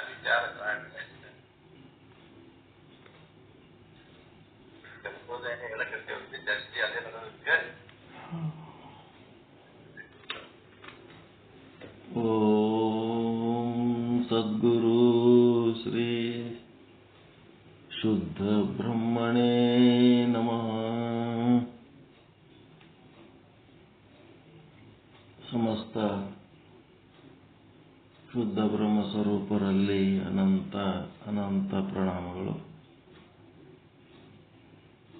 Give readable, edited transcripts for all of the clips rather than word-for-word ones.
ವಿಚಾರ ಹೇಳಕತ್ತೇವೆ ಜಾಸ್ತಿ ಅದೇ ನನಗೆ. ಓಂ ಸದ್ಗುರು ಶ್ರೀ ಶುದ್ಧ ಬ್ರಹ್ಮಣೇ ನಮಃ. ಸಮಸ್ತ ಶುದ್ಧ ಬ್ರಹ್ಮ ಸ್ವರೂಪರಲ್ಲಿ ಅನಂತ ಅನಂತ ಪ್ರಣಾಮಗಳು.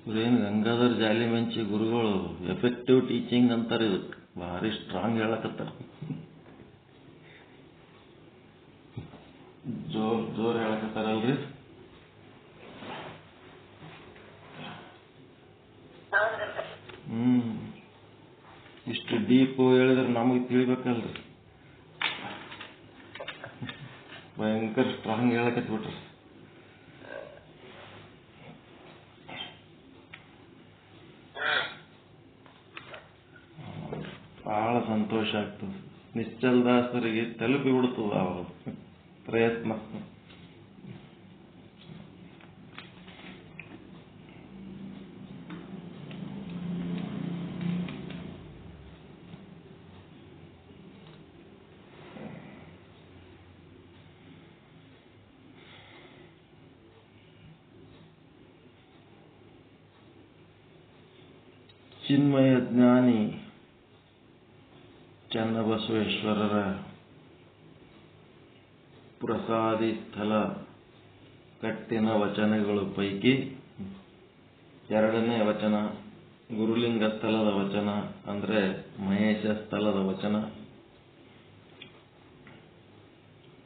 ಇವ್ರೇನು ಗಂಗಾಧರ್ ಜಾಲಿಮಂಚಿ ಗುರುಗಳು ಎಫೆಕ್ಟಿವ್ ಟೀಚಿಂಗ್ ಅಂತಾರೆ. ಇದಕ್ಕೆ ಭಾರಿ ಸ್ಟ್ರಾಂಗ್ ಹೇಳಕತ್ತಾರ. ಜೋರ್ ಹೇಳಕತ್ತಾರಲ್ರಿ. ಇಷ್ಟು ಡೀಪ್ ಹೇಳಿದ್ರೆ ನಮಗೆ ತಿಳಿಬೇಕಲ್ರಿ. ಭಯಂಕರ ಸ್ಟ್ರಾಂಗ್ ಹೇಳಕತ್ಬಿಟ್ರಿ. ಬಹಳ ಸಂತೋಷ ಆಗ್ತದೆ. ನಿಶ್ಚಲ್ ದಾಸರಿಗೆ ತಲುಪಿ ಬಿಡ್ತದ ಅವರು ಪ್ರಯತ್ನ. ಚಿನ್ಮಯ ಜ್ಞಾನಿ ಚನ್ನಬಸವೇಶ್ವರರ ಪ್ರಸಾದಿ ಸ್ಥಳ ಕಟ್ಟಿನ ವಚನಗಳ ಪೈಕಿ ಎರಡನೇ ವಚನ ಗುರುಲಿಂಗ ಸ್ಥಳದ ವಚನ, ಅಂದ್ರೆ ಮಹೇಶ ಸ್ಥಳದ ವಚನ.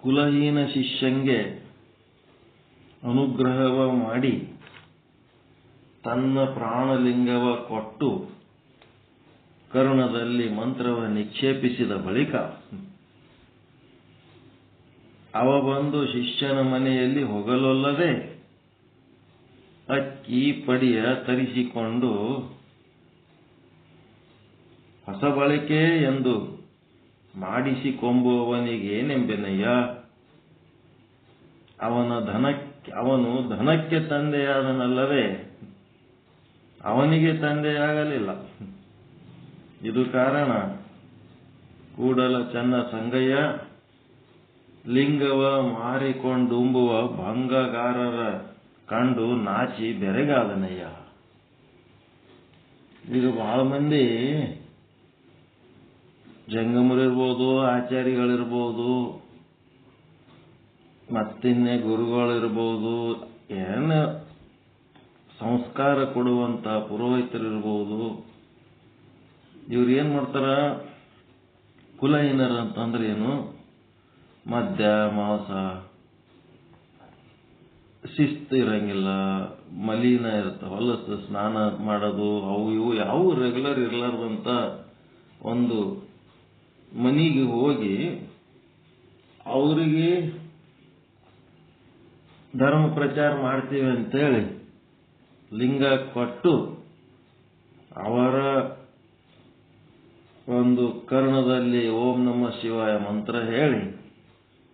ಕುಲಹೀನ ಶಿಷ್ಯಂಗೆ ಅನುಗ್ರಹವ ಮಾಡಿ ತನ್ನ ಪ್ರಾಣಲಿಂಗವ ಕೊಟ್ಟು ಕರುಣದಲ್ಲಿ ಮಂತ್ರವ ನಿಕ್ಷೇಪಿಸಿದ ಬಳಿಕ ಅವ ಬಂದು ಶಿಷ್ಯನ ಮನೆಯಲ್ಲಿ ಹೊಗಲೊಲ್ಲದೆ ಅಕ್ಕಿ ಪಡಿಯ ತರಿಸಿಕೊಂಡು ಹೊಸ ಬಳಕೆ ಎಂದು ಮಾಡಿಸಿಕೊಂಬುವವನಿಗೇನೆಂಬೆನಯ್ಯ, ಅವನು ಧನಕ್ಕೆ ತಂದೆಯಾದನಲ್ಲದೆ ಅವನಿಗೆ ತಂದೆಯಾಗಲಿಲ್ಲ. ಇದು ಕಾರಣ ಕೂಡಲ ಚನ್ನ ಸಂಗಯ್ಯ ಲಿಂಗವ ಮಾರಿಕೊಂಡುಂಬುವ ಭಂಗಗಾರರ ಕಂಡು ನಾಚಿ ಬೆರೆಗಾದನಯ್ಯ. ಈಗ ಬಹಳ ಮಂದಿ ಜಂಗಮರಿರ್ಬೋದು, ಆಚಾರ್ಯಗಳಿರ್ಬೋದು, ಮತ್ತಿನ್ನೇ ಗುರುಗಳಿರ್ಬೋದು, ಏನು ಸಂಸ್ಕಾರ ಕೊಡುವಂತ ಪುರೋಹಿತರಿರ್ಬೋದು, ಇವ್ರು ಏನ್ ಮಾಡ್ತಾರ, ಕುಲಹೀನರ ಅಂತಂದ್ರೆ ಏನು, ಮದ್ಯ ಮಾಂಸ ಶಿಸ್ತು ಇರಂಗಿಲ್ಲ, ಮಲಿನ ಇರ್ತಾವ, ಹೊಲಸು ಸ್ನಾನ ಮಾಡೋದು, ಅವು ಇವು ಯಾವ ರೆಗ್ಯುಲರ್ ಇರ್ಲಾರ್ದಂತ ಒಂದು ಮನಿಗೆ ಹೋಗಿ ಅವರಿಗೆ ಧರ್ಮ ಪ್ರಚಾರ ಮಾಡ್ತೀವಿ ಅಂತೇಳಿ ಲಿಂಗ ಕೊಟ್ಟು ಅವರ ಒಂದು ಕರ್ಣದಲ್ಲಿ ಓಂ ನಮಃ ಶಿವಾಯ ಮಂತ್ರ ಹೇಳಿ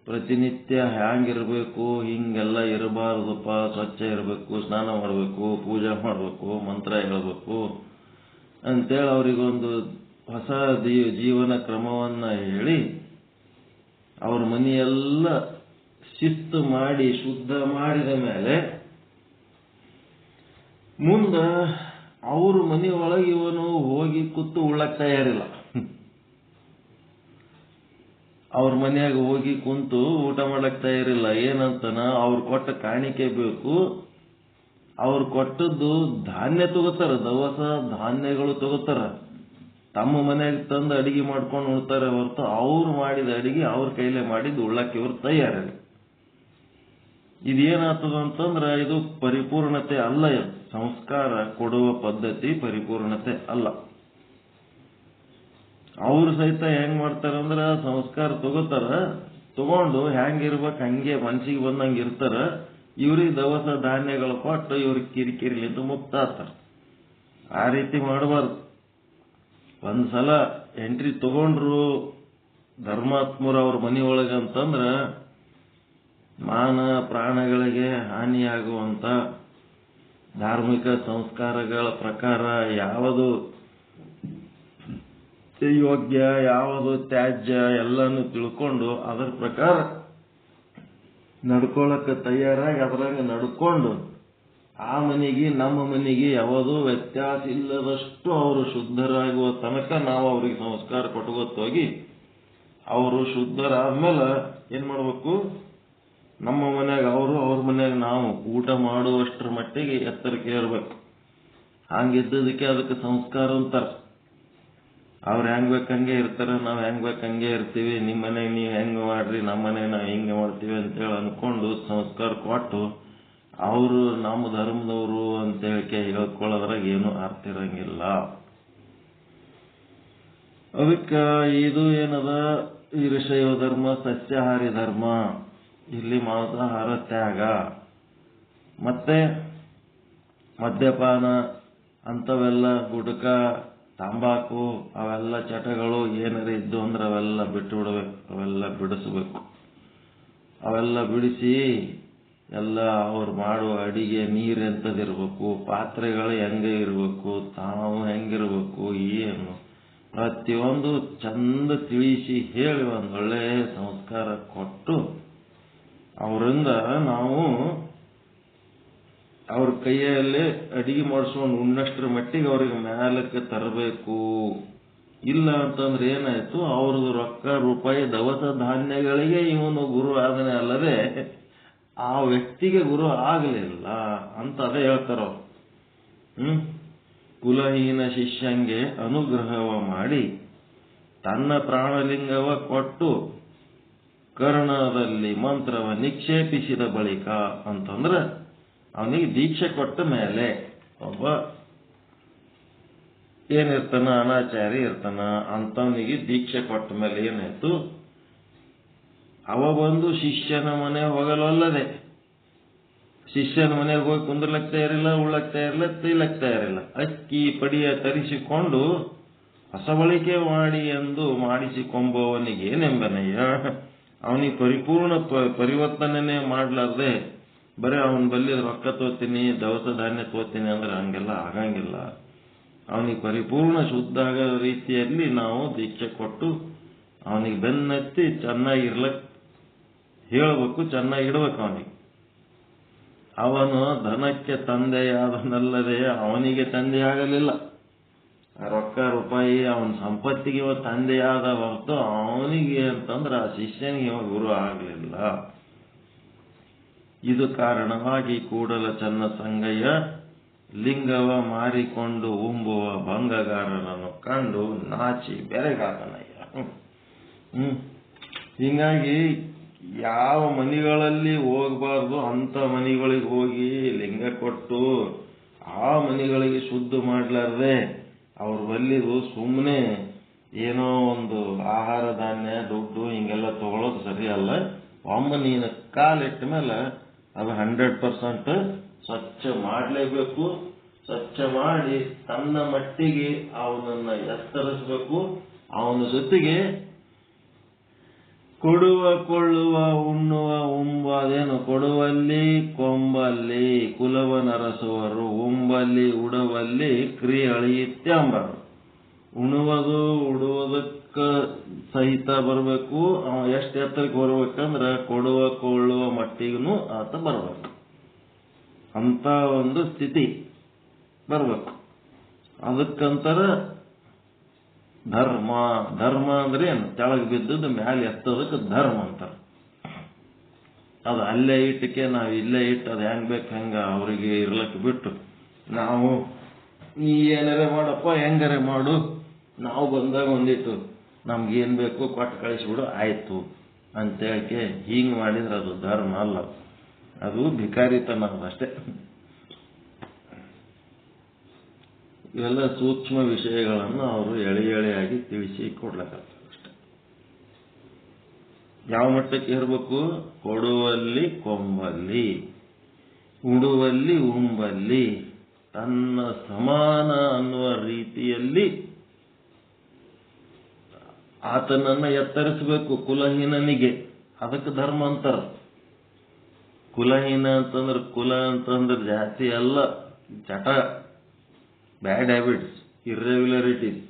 ಪ್ರತಿನಿತ್ಯ ಹ್ಯಾಂಗಿರ್ಬೇಕು, ಹಿಂಗೆಲ್ಲ ಇರಬಾರ್ದಪ್ಪ, ಸ್ವಚ್ಛ ಇರಬೇಕು, ಸ್ನಾನ ಮಾಡಬೇಕು, ಪೂಜೆ ಮಾಡಬೇಕು, ಮಂತ್ರ ಹೇಳಬೇಕು ಅಂತೇಳಿ ಅವರಿಗೊಂದು ಹೊಸ ಜೀವನ ಕ್ರಮವನ್ನ ಹೇಳಿ ಅವ್ರ ಮನೆಯೆಲ್ಲ ಶಿಸ್ತು ಮಾಡಿ ಶುದ್ಧ ಮಾಡಿದ ಮೇಲೆ ಮುಂದ ಅವ್ರ ಮನೆಯೊಳಗೆ ಇವನು ಹೋಗಿ ಕೂತು ಉಳ್ಳಕ್ ತಯಾರಿಲ್ಲ. ಅವ್ರ ಮನೆಯಾಗ ಹೋಗಿ ಕುಂತು ಊಟ ಮಾಡಕ್ ತಯಾರಿಲ್ಲ. ಏನಂತನ ಅವ್ರು ಕೊಟ್ಟ ಕಾಣಿಕೆ ಬೇಕು, ಅವ್ರು ಕೊಟ್ಟದ್ದು ಧಾನ್ಯ ತಗೋತಾರ, ದವಸ ಧಾನ್ಯಗಳು ತಗೋತಾರ, ತಮ್ಮ ಮನೆಯಾಗ ತಂದು ಅಡಿಗೆ ಮಾಡ್ಕೊಂಡು ಉಣ್ತಾರೆ ಹೊರತು ಅವ್ರು ಮಾಡಿದ ಅಡಿಗೆ ಅವ್ರ ಕೈಲೇ ಮಾಡಿದ್ದು ಉಳ್ಳಕ್ಕೆ ಇವ್ರು ತಯಾರಿಲ್ಲ. ಇದೇನಾಗ್ತದ ಅಂತಂದ್ರ ಇದು ಪರಿಪೂರ್ಣತೆ ಅಲ್ಲ. ಸಂಸ್ಕಾರ ಕೊಡುವ ಪದ್ಧತಿ ಪರಿಪೂರ್ಣತೆ ಅಲ್ಲ. ಅವ್ರು ಸಹಿತ ಹೆಂಗ್ ಮಾಡ್ತಾರಂದ್ರ ಸಂಸ್ಕಾರ ತಗೋತಾರ, ತಗೊಂಡು ಹೆಂಗಿರ್ಬೇಕು ಹಂಗೆ ಮನ್ಸಿಗೆ ಬಂದಂಗ ಇರ್ತಾರ. ಇವ್ರಿಗೆ ದವಸ ಧಾನ್ಯಗಳು ಕೊಟ್ಟು ಇವ್ರಿಗೆ ಕಿರಿಕಿರಿಲಿಂದ ಮುಕ್ತ ಆಗ್ತಾರ. ಆ ರೀತಿ ಮಾಡಬಾರ್ದು. ಒಂದ್ಸಲ ಎಂಟ್ರಿ ತಗೊಂಡ್ರು ಧರ್ಮಾತ್ಮರು ಅವ್ರ ಮನೆಯೊಳಗ ಅಂತಂದ್ರ ಮಾನ ಪ್ರಾಣಗಳಿಗೆ ಹಾನಿಯಾಗುವಂತ ಧಾರ್ಮಿಕ ಸಂಸ್ಕಾರಗಳ ಪ್ರಕಾರ ಯಾವುದು ಯೋಗ್ಯ ಯಾವುದು ತ್ಯಾಜ್ಯ ಎಲ್ಲಾನು ತಿಳ್ಕೊಂಡು ಅದರ ಪ್ರಕಾರ ನಡ್ಕೊಳಕ್ಕೆ ತಯಾರಾಗಿ ಅದ್ರಂಗ ನಡ್ಕೊಂಡು ಆ ಮನೆಗೆ ನಮ್ಮ ಮನೆಗೆ ಯಾವುದೂ ವ್ಯತ್ಯಾಸ ಇಲ್ಲದಷ್ಟು ಅವರು ಶುದ್ಧರಾಗುವ ತನಕ ನಾವು ಅವ್ರಿಗೆ ಸಂಸ್ಕಾರ ಕೊಟ್ಕೋತೋಗಿ ಅವರು ಶುದ್ಧರಾದ್ಮೇಲೆ ಏನ್ ಮಾಡ್ಬೇಕು, ನಮ್ಮ ಮನ್ಯಾಗ ಅವರು ಅವ್ರ ಮನ್ಯಾಗ ನಾವು ಊಟ ಮಾಡುವಷ್ಟರ ಮಟ್ಟಿಗೆ ಎತ್ತರಕ್ಕೆ ಏರ್ಬೇಕು. ಹಂಗಿದ್ದದಕ್ಕೆ ಅದಕ್ಕೆ ಸಂಸ್ಕಾರ ಅಂತಾರ. ಅವ್ರು ಹೆಂಗ್ ಬೇಕಂಗೆ ಇರ್ತಾರ, ನಾವ್ ಹೆಂಗ್ ಬೇಕಂಗೆ ಇರ್ತೀವಿ, ನಿಮ್ಮ ಮನೆಗೆ ನೀವು ಹೆಂಗ್ ಮಾಡ್ರಿ, ನಮ್ಮ ಮನೆಗೆ ನಾವು ಹಿಂಗೆ ಮಾಡ್ತೀವಿ ಅಂತೇಳಿ ಅನ್ಕೊಂಡು ಸಂಸ್ಕಾರ ಕೊಟ್ಟು ಅವರು ನಮ್ಮ ಧರ್ಮದವರು ಅಂತ ಹೇಳ್ಕೊಳ್ಳೋದ್ರಾಗ ಏನು ಅರ್ಥ ಇರಂಗಿಲ್ಲ. ಅದಕ್ಕ ಇದು ಏನದ, ವೀರಶೈವ ಧರ್ಮ ಸಸ್ಯಾಹಾರಿ ಧರ್ಮ. ಇಲ್ಲಿ ಮಾಂಸಾಹಾರ ತ್ಯಾಗ, ಮತ್ತೆ ಮದ್ಯಪಾನ ಅಂತವೆಲ್ಲ, ಗುಟಕ, ತಂಬಾಕು ಅವೆಲ್ಲ ಚಟಗಳು ಏನಾರ ಇದ್ದು ಅಂದ್ರೆ ಅವೆಲ್ಲ ಬಿಟ್ಟು ಬಿಡ್ಬೇಕು, ಅವೆಲ್ಲ ಬಿಡಿಸ್ಬೇಕು. ಅವೆಲ್ಲ ಬಿಡಿಸಿ ಎಲ್ಲ ಅವ್ರು ಮಾಡುವ ಅಡಿಗೆ ನೀರು ಎಂಥದಿರ್ಬೇಕು, ಪಾತ್ರೆಗಳು ಹೆಂಗೆ ಇರಬೇಕು, ತಾವು ಹೆಂಗಿರ್ಬೇಕು, ಏನು ಪ್ರತಿಯೊಂದು ಚಂದ ತಿಳಿಸಿ ಹೇಳಿ ಒಂದೊಳ್ಳೆ ಸಂಸ್ಕಾರ ಕೊಟ್ಟು ಅವರಿಂದ ನಾವು ಅವ್ರ ಕೈಯಲ್ಲಿ ಅಡಿಗೆ ಮಾಡಿಸ್ಕೊಂಡು ಉಣ್ಣಷ್ಟರ ಮಟ್ಟಿಗೆ ಅವ್ರಿಗೆ ಮ್ಯಾಲಕ್ಕೆ ತರಬೇಕು. ಇಲ್ಲ ಅಂತಂದ್ರೆ ಏನಾಯ್ತು, ಅವ್ರದ್ದು ರೊಕ್ಕ ರೂಪಾಯಿ ದವಸ ಧಾನ್ಯಗಳಿಗೆ ಇವನು ಗುರು ಆದನೆ ಅಲ್ಲದೆ ಆ ವ್ಯಕ್ತಿಗೆ ಗುರು ಆಗಲಿಲ್ಲ ಅಂತ ಅದೇ ಹೇಳ್ತಾರ ಅವ್ರು. ಕುಲಹೀನ ಶಿಷ್ಯಂಗೆ ಅನುಗ್ರಹವ ಮಾಡಿ ತನ್ನ ಪ್ರಾಣಲಿಂಗವ ಕೊಟ್ಟು ಕರ್ಣದಲ್ಲಿ ಮಂತ್ರವ ನಿಕ್ಷೇಪಿಸಿದ ಬಳಿಕ ಅಂತಂದ್ರ ಅವನಿಗೆ ದೀಕ್ಷೆ ಕೊಟ್ಟ ಮೇಲೆ ಒಬ್ಬ ಏನಿರ್ತಾನ, ಅನಾಚಾರಿ ಇರ್ತಾನ, ಅಂತವನಿಗೆ ದೀಕ್ಷೆ ಕೊಟ್ಟ ಮೇಲೆ ಏನಾಯ್ತು, ಅವ ಬಂದು ಶಿಷ್ಯನ ಮನೆ ಹೋಗಲಲ್ಲದೆ ಶಿಷ್ಯನ ಮನೆಗೆ ಹೋಗಿ ಕುಂದ್ರಲಕ್ ತಯಾರಿಲ್ಲ, ಉಳ್ಳಕ್ ತಯಾರಿಲ್ಲ, ತೈಲಕ್ ತಯಾರಿಲ್ಲ. ಅಕ್ಕಿ ಪಡಿಯ ತರಿಸಿಕೊಂಡು ಹೊಸಬಳಿಕೆ ಮಾಡಿ ಎಂದು ಮಾಡಿಸಿಕೊಂಬವನಿಗೆ ಏನೆಂಬನಯ್ಯ, ಅವನಿಗೆ ಪರಿಪೂರ್ಣ ಪರಿವರ್ತನೆ ಮಾಡ್ಲಾರ್ದೆ ಬರೀ ಅವನ ಬಲ್ಲಿ ರೊಕ್ಕ ತೋತೀನಿ, ದವಸ ಧಾನ್ಯ ತೋತೀನಿ ಅಂದ್ರೆ ಹಂಗೆಲ್ಲ ಆಗಂಗಿಲ್ಲ. ಅವನಿಗೆ ಪರಿಪೂರ್ಣ ಶುದ್ಧ ಆಗೋ ರೀತಿಯಲ್ಲಿ ನಾವು ದೀಕ್ಷೆ ಕೊಟ್ಟು ಅವನಿಗೆ ಬೆನ್ನತ್ತಿ ಚೆನ್ನಾಗಿರ್ಲಕ್ ಹೇಳ್ಬೇಕು, ಚೆನ್ನಾಗಿಡ್ಬೇಕು. ಅವನಿಗೆ ಅವನು ಧನಕ್ಕೆ ತಂದೆಯಾದನಲ್ಲದೆ ಅವನಿಗೆ ತಂದೆಯಾಗಲಿಲ್ಲ. ರೊಕ್ಕ ರೂಪಾಯಿ ಅವನ ಸಂಪತ್ತಿಗೆ ತಂದೆಯಾದ ಹೊರತು ಅವನಿಗೆ ಅಂತಂದ್ರೆ ಆ ಶಿಷ್ಯನಿಗೆ ಗುರು ಆಗಲಿಲ್ಲ. ಇದು ಕಾರಣವಾಗಿ ಕೂಡಲ ಚನ್ನ ಸಂಗಯ್ಯ ಲಿಂಗವ ಮಾರಿಕೊಂಡು ಉಂಬುವ ಭಂಗಗಾರನನ್ನು ಕಂಡು ನಾಚಿ ಬೆರಗಾದನಯ್ಯ. ಹೀಗಾಗಿ ಯಾವ ಮನೆಗಳಲ್ಲಿ ಹೋಗಬಾರ್ದು ಅಂತ ಮನೆಗಳಿಗೆ ಹೋಗಿ ಲಿಂಗ ಕೊಟ್ಟು ಆ ಮನೆಗಳಿಗೆ ಶುದ್ಧ ಮಾಡ್ಲಾರ್ದೆ ಅವ್ರ ಬಲ್ಲಿದು ಸುಮ್ಮನೆ ಏನೋ ಒಂದು ಆಹಾರ ಧಾನ್ಯ ದುಡ್ಡು ಹಿಂಗೆಲ್ಲ ತಗೊಳ್ಳೋದು ಸರಿ ಅಲ್ಲ. ಒಮ್ಮೆ ನೀನು ಕಾಲಿಟ್ಟ ಮೇಲೆ ಅದು 100% ಸ್ವಚ್ಛ ಮಾಡಲೇಬೇಕು. ಸ್ವಚ್ಛ ಮಾಡಿ ತನ್ನ ಮಟ್ಟಿಗೆ ಅವನನ್ನ ಎತ್ತರಿಸಬೇಕು. ಅವನ ಜೊತೆಗೆ ಕೊಡುವ ಕೊಳ್ಳುವ ಉಣ್ಣುವ ಉಂಬದೇನು, ಕೊಡುವಲ್ಲಿ ಕೊಂಬಲ್ಲಿ ಕುಲವ ನರಸುವರು, ಉಂಬಲ್ಲಿ ಉಡುವಲ್ಲಿ ಕ್ರಿಯೆ ಅಳಿಯಿತ್ಯಂಬರು. ಉಣುವುದು ಉಡುವುದಕ್ಕ ಸಹಿತ ಬರಬೇಕು. ಅವ ಎಷ್ಟು ಎತ್ತರಕ್ಕೆ ಬರ್ಬೇಕಂದ್ರ ಕೊಡುವ ಕೊಳ್ಳುವ ಮಟ್ಟಿಗೂ ಆತ ಬರ್ಬೇಕು. ಅಂತ ಒಂದು ಸ್ಥಿತಿ ಬರ್ಬೇಕು. ಅದಕ್ಕಂತರ ಧರ್ಮ. ಧರ್ಮ ಅಂದ್ರೆ ಏನು, ಕೆಳಗೆ ಬಿದ್ದದ್ದು ಮ್ಯಾಲೆ ಎತ್ತೋದಕ್ಕೆ ಧರ್ಮ ಅಂತಾರೆ. ಅದು ಅಲ್ಲೇ ಇಟ್ಟಕ್ಕೆ ನಾವು ಇಲ್ಲೇ ಇಟ್ಟು ಅದು ಹೆಂಗ್ ಬೇಕು ಹಂಗ ಅವರಿಗೆ ಇರ್ಲಕ್ಕೆ ಬಿಟ್ಟು ನಾವು ನೀ ಏನಾರೆ ಮಾಡಪ್ಪ ಹೆಂಗಾರೆ ಮಾಡು, ನಾವು ಬಂದಾಗ ಒಂದಿಟ್ಟು ನಮ್ಗೇನ್ ಬೇಕು ಕೊಟ್ಟು ಕಳಿಸ್ಬಿಡು ಆಯ್ತು ಅಂತೇಳಕ್ಕೆ ಹಿಂಗ್ ಮಾಡಿದ್ರೆ ಅದು ಧರ್ಮ ಅಲ್ಲ, ಅದು ಭಿಕಾರಿತನ ಅಷ್ಟೇ. ಇವೆಲ್ಲ ಸೂಕ್ಷ್ಮ ವಿಷಯಗಳನ್ನು ಅವರು ಎಳೆ ಎಳೆಯಾಗಿ ತಿಳಿಸಿ ಕೊಡ್ಲಕತ್ತಾರೆ ಅಷ್ಟೆ. ಯಾವ ಮಟ್ಟಕ್ಕೆ ಇರಬೇಕು, ಕೊಡುವಲ್ಲಿ ಕೊಂಬಲ್ಲಿ ಉಡುವಲ್ಲಿ ಉಂಬಲ್ಲಿ ತನ್ನ ಸಮಾನ ಅನ್ನುವ ರೀತಿಯಲ್ಲಿ ಆತನನ್ನ ಎತ್ತರಿಸಬೇಕು ಕುಲಹೀನನಿಗೆ. ಅದಕ್ಕೆ ಧರ್ಮ ಅಂತಾರ. ಕುಲಹೀನ ಅಂತಂದ್ರೆ ಕುಲ ಅಂತಂದ್ರೆ ಜಾತಿ ಅಲ್ಲ, ಚಟ, ಬ್ಯಾಡ್ ಹ್ಯಾಬಿಟ್ಸ್, ಇರ್ರೆಗ್ಯುಲರಿಟೀಸ್.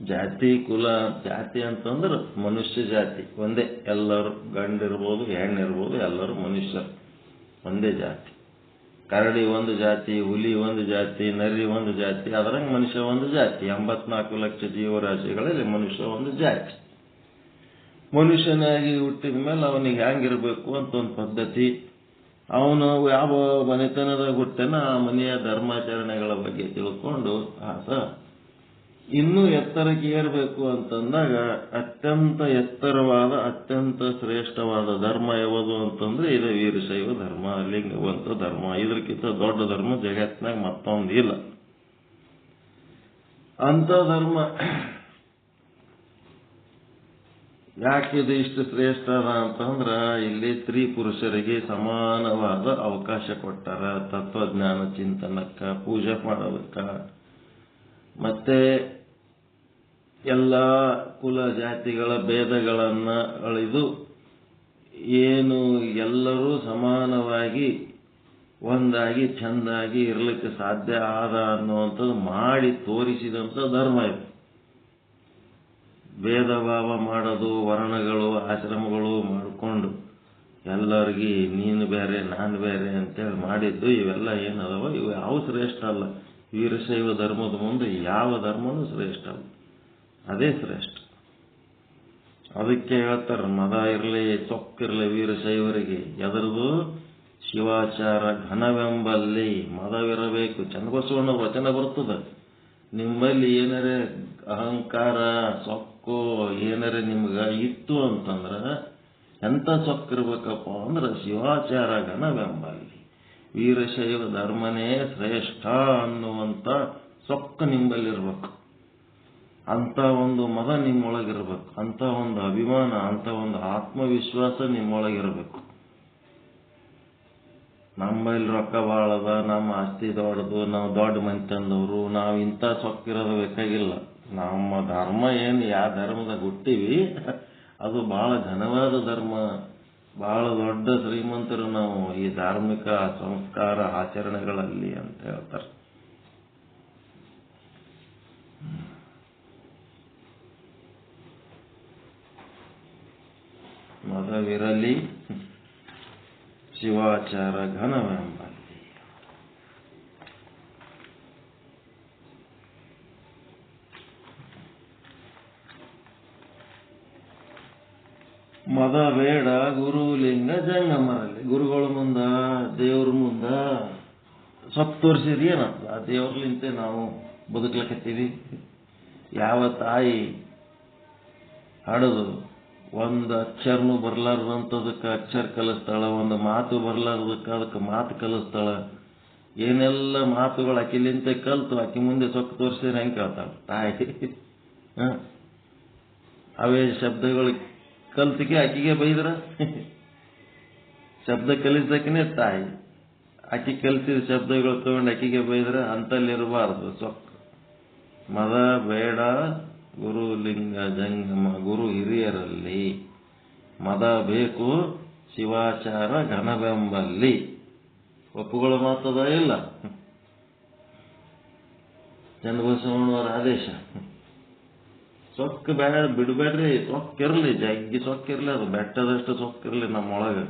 ಜಾತಿ ಕುಲ, ಜಾತಿ ಅಂತಂದ್ರೆ ಮನುಷ್ಯ ಜಾತಿ ಒಂದೇ, ಎಲ್ಲರೂ ಗಂಡಿರ್ಬೋದು ಹೆಣ್ಣಿರ್ಬೋದು ಎಲ್ಲರೂ ಮನುಷ್ಯರು ಒಂದೇ ಜಾತಿ. ಕರಡಿ ಒಂದು ಜಾತಿ, ಹುಲಿ ಒಂದು ಜಾತಿ, ನರಿ ಒಂದು ಜಾತಿ, ಅದರಂಗೆ ಮನುಷ್ಯ ಒಂದು ಜಾತಿ. 84 ಲಕ್ಷ ಜೀವರಾಶಿಗಳಲ್ಲಿ ಮನುಷ್ಯ ಒಂದು ಜಾತಿ. ಮನುಷ್ಯನಾಗಿ ಹುಟ್ಟಿದ ಮೇಲೆ ಅವನಿಗೆ ಹೆಂಗಿರ್ಬೇಕು ಅಂತ ಒಂದು ಪದ್ಧತಿ. ಅವನು ಯಾವ ಮನೆತನದಾಗ ಹುಟ್ಟನ ಆ ಮನೆಯ ಧರ್ಮಾಚರಣೆಗಳ ಬಗ್ಗೆ ತಿಳ್ಕೊಂಡು ಆತ ಇನ್ನೂ ಎತ್ತರಕ್ಕೆ ಏರಬೇಕು ಅಂತಂದಾಗ ಅತ್ಯಂತ ಎತ್ತರವಾದ ಅತ್ಯಂತ ಶ್ರೇಷ್ಠವಾದ ಧರ್ಮ ಯಾವುದು ಅಂತಂದ್ರೆ ಇದು ವೀರಶೈವ ಧರ್ಮ, ಲಿಂಗವಂತ ಧರ್ಮ. ಇದಕ್ಕಿಂತ ದೊಡ್ಡ ಧರ್ಮ ಜಗತ್ತಿನಾಗ ಮತ್ತೊಂದು ಇಲ್ಲ. ಅಂತ ಧರ್ಮ ಯಾಕಿದು ಇಷ್ಟು ಶ್ರೇಷ್ಠ ಅದ ಅಂತಂದ್ರ ಇಲ್ಲಿ ಸ್ತ್ರೀ ಪುರುಷರಿಗೆ ಸಮಾನವಾದ ಅವಕಾಶ ಕೊಟ್ಟಾರ. ತತ್ವಜ್ಞಾನ ಚಿಂತನಕ್ಕ, ಪೂಜೆ ಮಾಡೋದಕ್ಕ, ಮತ್ತೆ ಎಲ್ಲ ಕುಲ ಜಾತಿಗಳ ಭೇದಗಳನ್ನ ಅಳಿದು ಏನು ಎಲ್ಲರೂ ಸಮಾನವಾಗಿ ಒಂದಾಗಿ ಚೆಂದಾಗಿ ಇರಲಿಕ್ಕೆ ಸಾಧ್ಯ ಆದ ಅನ್ನುವಂಥದ್ದು ಮಾಡಿ ತೋರಿಸಿದಂಥ ಧರ್ಮ ಇದು. ಭೇದ ಭಾವ ಮಾಡೋದು, ವರ್ಣಗಳು ಆಶ್ರಮಗಳು ಮಾಡಿಕೊಂಡು ಎಲ್ಲರಿಗೆ ನೀನು ಬೇರೆ ನಾನು ಬೇರೆ ಅಂತೇಳಿ ಮಾಡಿದ್ದು ಇವೆಲ್ಲ ಏನದವ, ಇವು ಯಾವ ಶ್ರೇಷ್ಠ ಅಲ್ಲ. ವೀರಶೈವ ಧರ್ಮದ ಮುಂದೆ ಯಾವ ಧರ್ಮನೂ ಶ್ರೇಷ್ಠ ಅಲ್ಲ, ಅದೇ ಶ್ರೇಷ್ಠ. ಅದಕ್ಕೆ ಹೇಳ್ತಾರೆ, ಮದ ಇರಲಿ ಸೊಕ್ಕಿರಲಿ ವೀರಶೈವರಿಗೆ ಎದರದು ಶಿವಾಚಾರ ಘನವೆಂಬಲ್ಲಿ ಮದವಿರಬೇಕು. ಚನ್ನಬಸವಣ್ಣ ವಚನ ಬರ್ತದ, ನಿಮ್ಮಲ್ಲಿ ಏನರೇ ಅಹಂಕಾರ ಸೊಕ್ಕು ಏನರೇ ನಿಮ್ಗೆ ಇತ್ತು ಅಂತಂದ್ರೆ ಎಂಥ ಸೊಕ್ಕಿರ್ಬೇಕಪ್ಪ ಅಂದ್ರೆ ಶಿವಾಚಾರ ಘನವೆಂಬಲ್ಲಿ ವೀರಶೈವ ಧರ್ಮನೇ ಶ್ರೇಷ್ಠ ಅನ್ನುವಂಥ ಸೊಕ್ಕು ನಿಂಬಲ್ಲಿರ್ಬೇಕು. ಅಂತ ಒಂದು ಮದ ನಿಮ್ಮೊಳಗಿರ್ಬೇಕು, ಅಂತ ಒಂದು ಅಭಿಮಾನ, ಅಂತ ಒಂದು ಆತ್ಮವಿಶ್ವಾಸ ನಿಮ್ಮೊಳಗಿರ್ಬೇಕು. ನಮ್ಮಲ್ಲಿ ರೊಕ್ಕ ಭಾಳದ, ನಮ್ಮ ಆಸ್ತಿ ದೊಡ್ಡದು, ನಾವು ದೊಡ್ಡ ಮಂದಿ ತಂದವರು, ನಾವು ಇಂಥ ಸೊಕ್ಕಿರೋದು ಬೇಕಾಗಿಲ್ಲ. ನಮ್ಮ ಧರ್ಮ ಏನು ಯಾವ ಧರ್ಮದಾಗ ಹುಟ್ಟಿವಿ ಅದು ಬಹಳ ಘನವಾದ ಧರ್ಮ, ಬಹಳ ದೊಡ್ಡ ಶ್ರೀಮಂತರು ನಾವು ಈ ಧಾರ್ಮಿಕ ಸಂಸ್ಕಾರ ಆಚರಣೆಗಳಲ್ಲಿ ಅಂತ ಹೇಳ್ತಾರೆ. ಮದವಿರಲಿ ಶಿವಾಚಾರ ಘನವೆಂಬಲ್ಲಿ. ಮದ ಬೇಡ ಗುರುಲಿಂಗ ಜಂಗಮರಲ್ಲಿ. ಗುರುಗಳ ಮುಂದ ದೇವ್ರ ಮುಂದ ಸೊಪ್ಪು ತೋರಿಸಿದ್ರಿ ಏನಂತ, ಆ ದೇವ್ರಲಿಂತೆ ನಾವು ಬದುಕ್ಲಕತ್ತೀವಿ. ಯಾವ ತಾಯಿ ಹಡದು ಒಂದು ಅಕ್ಷರನೂ ಬರ್ಲಾರ್ದಂಥದಕ್ಕೆ ಅಕ್ಷರ ಕಲಿಸ್ತಾಳ, ಒಂದು ಮಾತು ಬರ್ಲಾರ್ದಕ್ಕೆ ಅದಕ್ಕೆ ಮಾತು ಕಲಿಸ್ತಾಳ. ಏನೆಲ್ಲ ಮಾತುಗಳು ಆಕಿಲಿಂತೆ ಕಲ್ತು ಆಕಿ ಮುಂದೆ ಸೊಕ್ಕು ತೋರಿಸಿದ್ರೆ ಹೆಂಗೆ ಕೇಳ್ತಾಳ ತಾಯಿ. ಅವೇ ಶಬ್ದಗಳು ಕಲ್ತಿಗೆ ಆಕಿಗೆ ಬೈದ್ರ ಶಬ್ದ ಕಲಿಸಕ್ಕನೇ ತಾಯಿ, ಆಕಿ ಕಲಿಸಿದ ಶಬ್ದಗಳು ತಗೊಂಡು ಆಕಿಗೆ ಬೈದ್ರ ಅಂತಲ್ಲಿರಬಾರ್ದು ಸೊಕ್ಕು. ಮದ ಬೇಡ ಗುರು ಲಿಂಗ ಜಂಗಮ ಗುರು ಹಿರಿಯರಲ್ಲಿ, ಮದ ಬೇಕು ಶಿವಾಚಾರ ಘನವೆಂಬಲ್ಲಿ. ಒಪ್ಪುಗಳ ಮಾತದ ಇಲ್ಲ, ಚನ್ನಬಸವಣ್ಣವರ ಆದೇಶ. ಸೊಕ್ಕು ಬೇಡ ಬಿಡಬೇಡ್ರಿ, ಸೊಕ್ಕಿರ್ಲಿ, ಜಗ್ಗಿ ಸೊಕ್ಕಿರ್ಲಿ, ಅದು ಬೆಟ್ಟದಷ್ಟು ಸೊಕ್ಕಿರ್ಲಿ ನಮ್ಮೊಳಗೆ.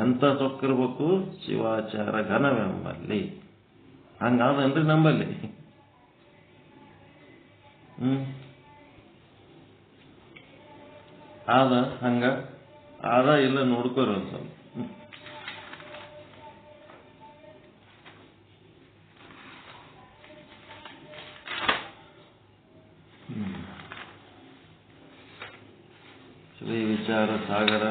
ಎಂತ ಸೊಕ್ಕಿರ್ಬೇಕು, ಶಿವಾಚಾರ ಘನವೆಂಬಲ್ಲಿ. ಹಂಗಾದನ್ರಿ ನಂಬಲ್ಲಿ. ಆದ ಹಂಗ ಆದ ಇಲ್ಲ ನೋಡ್ಕೋರಿ ಒಂದ್ ಸ್ವಲ್ಪ. ಶ್ರೀ ವಿಚಾರ ಸಾಗರ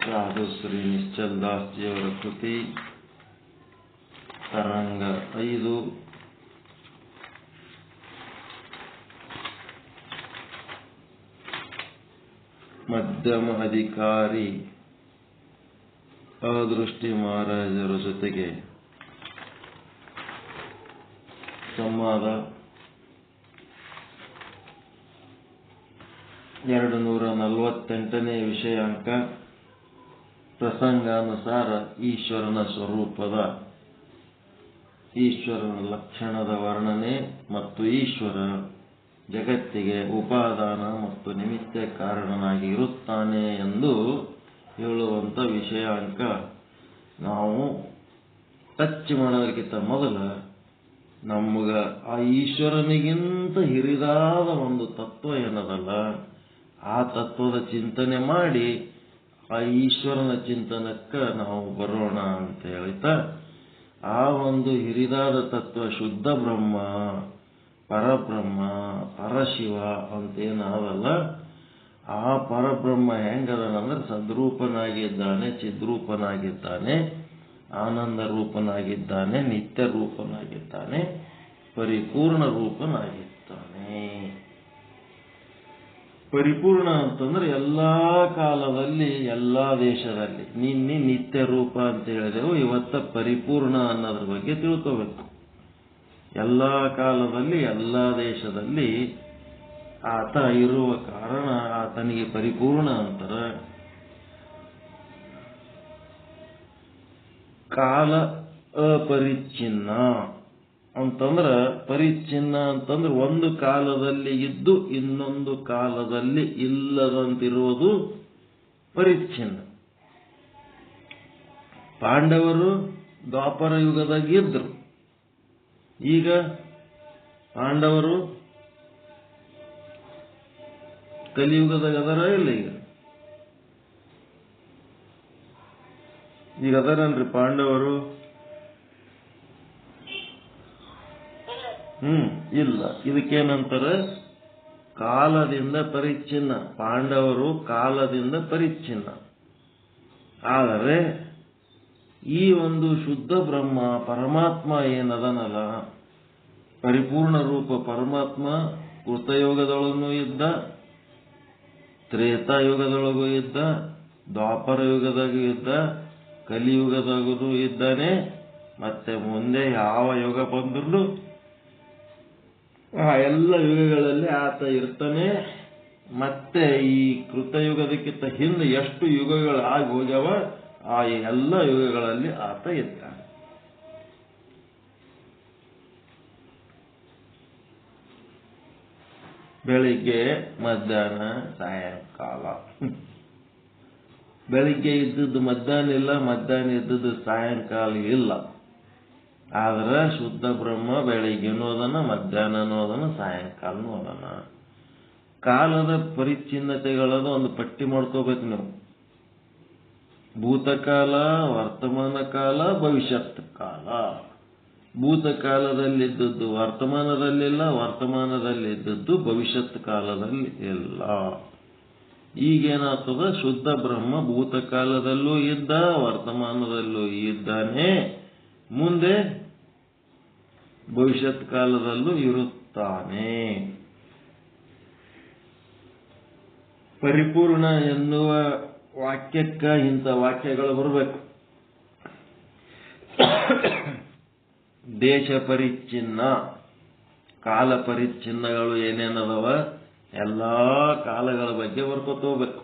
ಸಾಧು ಶ್ರೀ ನಿಶ್ಚಲ್ ದಾಸ್ಜಿಯವರ ಕೃತಿ ತರಂಗ 5 ಮಧ್ಯಮ ಅಧಿಕಾರಿ ಅದೃಷ್ಟಿ ಮಹಾರಾಜರ ಜೊತೆಗೆ ಸಂವಾದ 248ನೇ ವಿಷಯಾಂಕ ಪ್ರಸಂಗಾನುಸಾರ ಈಶ್ವರನ ಲಕ್ಷಣದ ವರ್ಣನೆ ಮತ್ತು ಈಶ್ವರ ಜಗತ್ತಿಗೆ ಉಪಾದಾನ ಮತ್ತು ನಿಮಿತ್ತ ಕಾರಣನಾಗಿ ಇರುತ್ತಾನೆ ಎಂದು ಹೇಳುವಂಥ ವಿಷಯಾಂಕ ನಾವು ಟಚ್ ಮಾಡೋದಕ್ಕಿಂತ ಮೊದಲ ನಮಗ ಆ ಈಶ್ವರನಿಗಿಂತ ಹಿರಿದಾದ ಒಂದು ತತ್ವ ಏನದಲ್ಲ, ಆ ತತ್ವದ ಚಿಂತನೆ ಮಾಡಿ ಆ ಈಶ್ವರನ ಚಿಂತನಕ್ಕೆ ನಾವು ಬರೋಣ ಅಂತ ಹೇಳ್ತಾ, ಆ ಒಂದು ಹಿರಿದಾದ ತತ್ವ ಶುದ್ಧ ಬ್ರಹ್ಮ, ಪರಬ್ರಹ್ಮ, ಪರಶಿವ ಅಂತೇನಾದಲ್ಲ, ಆ ಪರಬ್ರಹ್ಮ ಹೆಂಗದನಂದ್ರೆ ಸದ್ರೂಪನಾಗಿದ್ದಾನೆ, ಚಿದ್ರೂಪನಾಗಿದ್ದಾನೆ, ಆನಂದ ರೂಪನಾಗಿದ್ದಾನೆ, ನಿತ್ಯ ರೂಪನಾಗಿದ್ದಾನೆ, ಪರಿಪೂರ್ಣ ರೂಪನಾಗಿದ್ದಾನೆ. ಪರಿಪೂರ್ಣ ಅಂತಂದ್ರೆ ಎಲ್ಲಾ ಕಾಲದಲ್ಲಿ ಎಲ್ಲಾ ದೇಶದಲ್ಲಿ. ನಿನ್ನೆ ನಿತ್ಯ ರೂಪ ಅಂತ ಹೇಳಿದೆವು, ಇವತ್ತ ಪರಿಪೂರ್ಣ ಅನ್ನೋದ್ರ ಬಗ್ಗೆ ತಿಳ್ಕೋಬೇಕು. ಎಲ್ಲಾ ಕಾಲದಲ್ಲಿ ಎಲ್ಲಾ ದೇಶದಲ್ಲಿ ಆತ ಇರುವ ಕಾರಣ ಆತನಿಗೆ ಪರಿಪೂರ್ಣ ಅಂತಾರೆ. ಕಾಲ ಅಪರಿಚ್ಛಿನ್ನ ಅಂತಂದ್ರ, ಪರಿಚ್ಛಿನ್ನ ಅಂತಂದ್ರೆ ಒಂದು ಕಾಲದಲ್ಲಿ ಇದ್ದು ಇನ್ನೊಂದು ಕಾಲದಲ್ಲಿ ಇಲ್ಲದಂತಿರುವುದು ಪರಿಚ್ಛಿನ್ನ. ಪಾಂಡವರು ದ್ವಾಪರ ಯುಗದಾಗ ಇದ್ರು, ಈಗ ಪಾಂಡವರು ಕಲಿಯುಗದಾಗ ಅದರ ಇಲ್ಲ. ಈಗ ಅದರನ್ರಿ ಪಾಂಡವರು ಇಲ್ಲ. ಇದಕ್ಕೇನಂತಾರೆ? ಕಾಲದಿಂದ ಪರಿಚ್ಛಿನ್ನ. ಪಾಂಡವರು ಕಾಲದಿಂದ ಪರಿಚ್ಛಿನ್ನ. ಆದರೆ ಈ ಒಂದು ಶುದ್ಧ ಬ್ರಹ್ಮ ಪರಮಾತ್ಮ ಏನದನಲ್ಲ, ಪರಿಪೂರ್ಣ ರೂಪ ಪರಮಾತ್ಮ ಕೃತಯುಗದೊಳಗೂ ಇದ್ದ, ತ್ರೇತಾಯುಗದೊಳಗೂ ಇದ್ದ, ದ್ವಾಪರ ಯುಗದಾಗೂ ಇದ್ದ, ಕಲಿಯುಗದಾಗೂ ಇದ್ದಾನೆ. ಮತ್ತೆ ಮುಂದೆ ಯಾವ ಯುಗ ಬಂದ್ರು ಆ ಎಲ್ಲ ಯುಗಗಳಲ್ಲಿ ಆತ ಇರ್ತಾನೆ. ಮತ್ತೆ ಈ ಕೃತಯುಗದಕ್ಕಿಂತ ಹಿಂದೆ ಎಷ್ಟು ಯುಗಗಳು ಆಗಿ ಹೋಗ್ಯಾವ, ಆ ಎಲ್ಲ ಯುಗಗಳಲ್ಲಿ ಆತ ಇದ್ದಾನೆ. ಬೆಳಿಗ್ಗೆ, ಮಧ್ಯಾಹ್ನ, ಸಾಯಂಕಾಲ. ಬೆಳಿಗ್ಗೆ ಇದ್ದದ್ದು ಮಧ್ಯಾಹ್ನ ಇಲ್ಲ, ಮಧ್ಯಾಹ್ನ ಇದ್ದದ್ದು ಸಾಯಂಕಾಲ ಇಲ್ಲ. ಆದ್ರೆ ಶುದ್ಧ ಬ್ರಹ್ಮ ಬೆಳಿಗ್ಗೆನೂ ಅದನ, ಮಧ್ಯಾಹ್ನನೂ ಅದನ, ಸಾಯಂಕಾಲನೂ ಅದನ. ಕಾಲದ ಪರಿಚ್ಛಿನ್ನತೆಗಳದ ಒಂದು ಪಟ್ಟಿ ಮಾಡ್ಕೋಬೇಕು ನೀವು. ಭೂತಕಾಲ, ವರ್ತಮಾನ ಕಾಲ, ಭವಿಷ್ಯತ್ ಕಾಲ. ಭೂತಕಾಲದಲ್ಲಿದ್ದದ್ದು ವರ್ತಮಾನದಲ್ಲಿಲ್ಲ, ವರ್ತಮಾನದಲ್ಲಿದ್ದದ್ದು ಭವಿಷ್ಯತ್ ಕಾಲದಲ್ಲಿ ಇಲ್ಲ. ಈಗೇನಾಗ್ತದ? ಶುದ್ಧ ಬ್ರಹ್ಮ ಭೂತಕಾಲದಲ್ಲೂ ಇದ್ದ, ವರ್ತಮಾನದಲ್ಲೂ ಇದ್ದಾನೆ, ಮುಂದೆ ಭವಿಷ್ಯತ್ ಕಾಲದಲ್ಲೂ ಇರುತ್ತಾನೆ. ಪರಿಪೂರ್ಣ ಎನ್ನುವ ವಾಕ್ಯಕ್ಕ ಇಂಥ ವಾಕ್ಯಗಳು ಬರಬೇಕು. ದೇಶ ಪರಿಚ್ಛಿನ್ನ, ಕಾಲ ಪರಿಚ್ಛಿನ್ನಗಳು ಏನೇನದವ ಎಲ್ಲಾ ಕಾಲಗಳ ಬಗ್ಗೆ ಬರ್ಕೋತ ಹೋಗ್ಬೇಕು.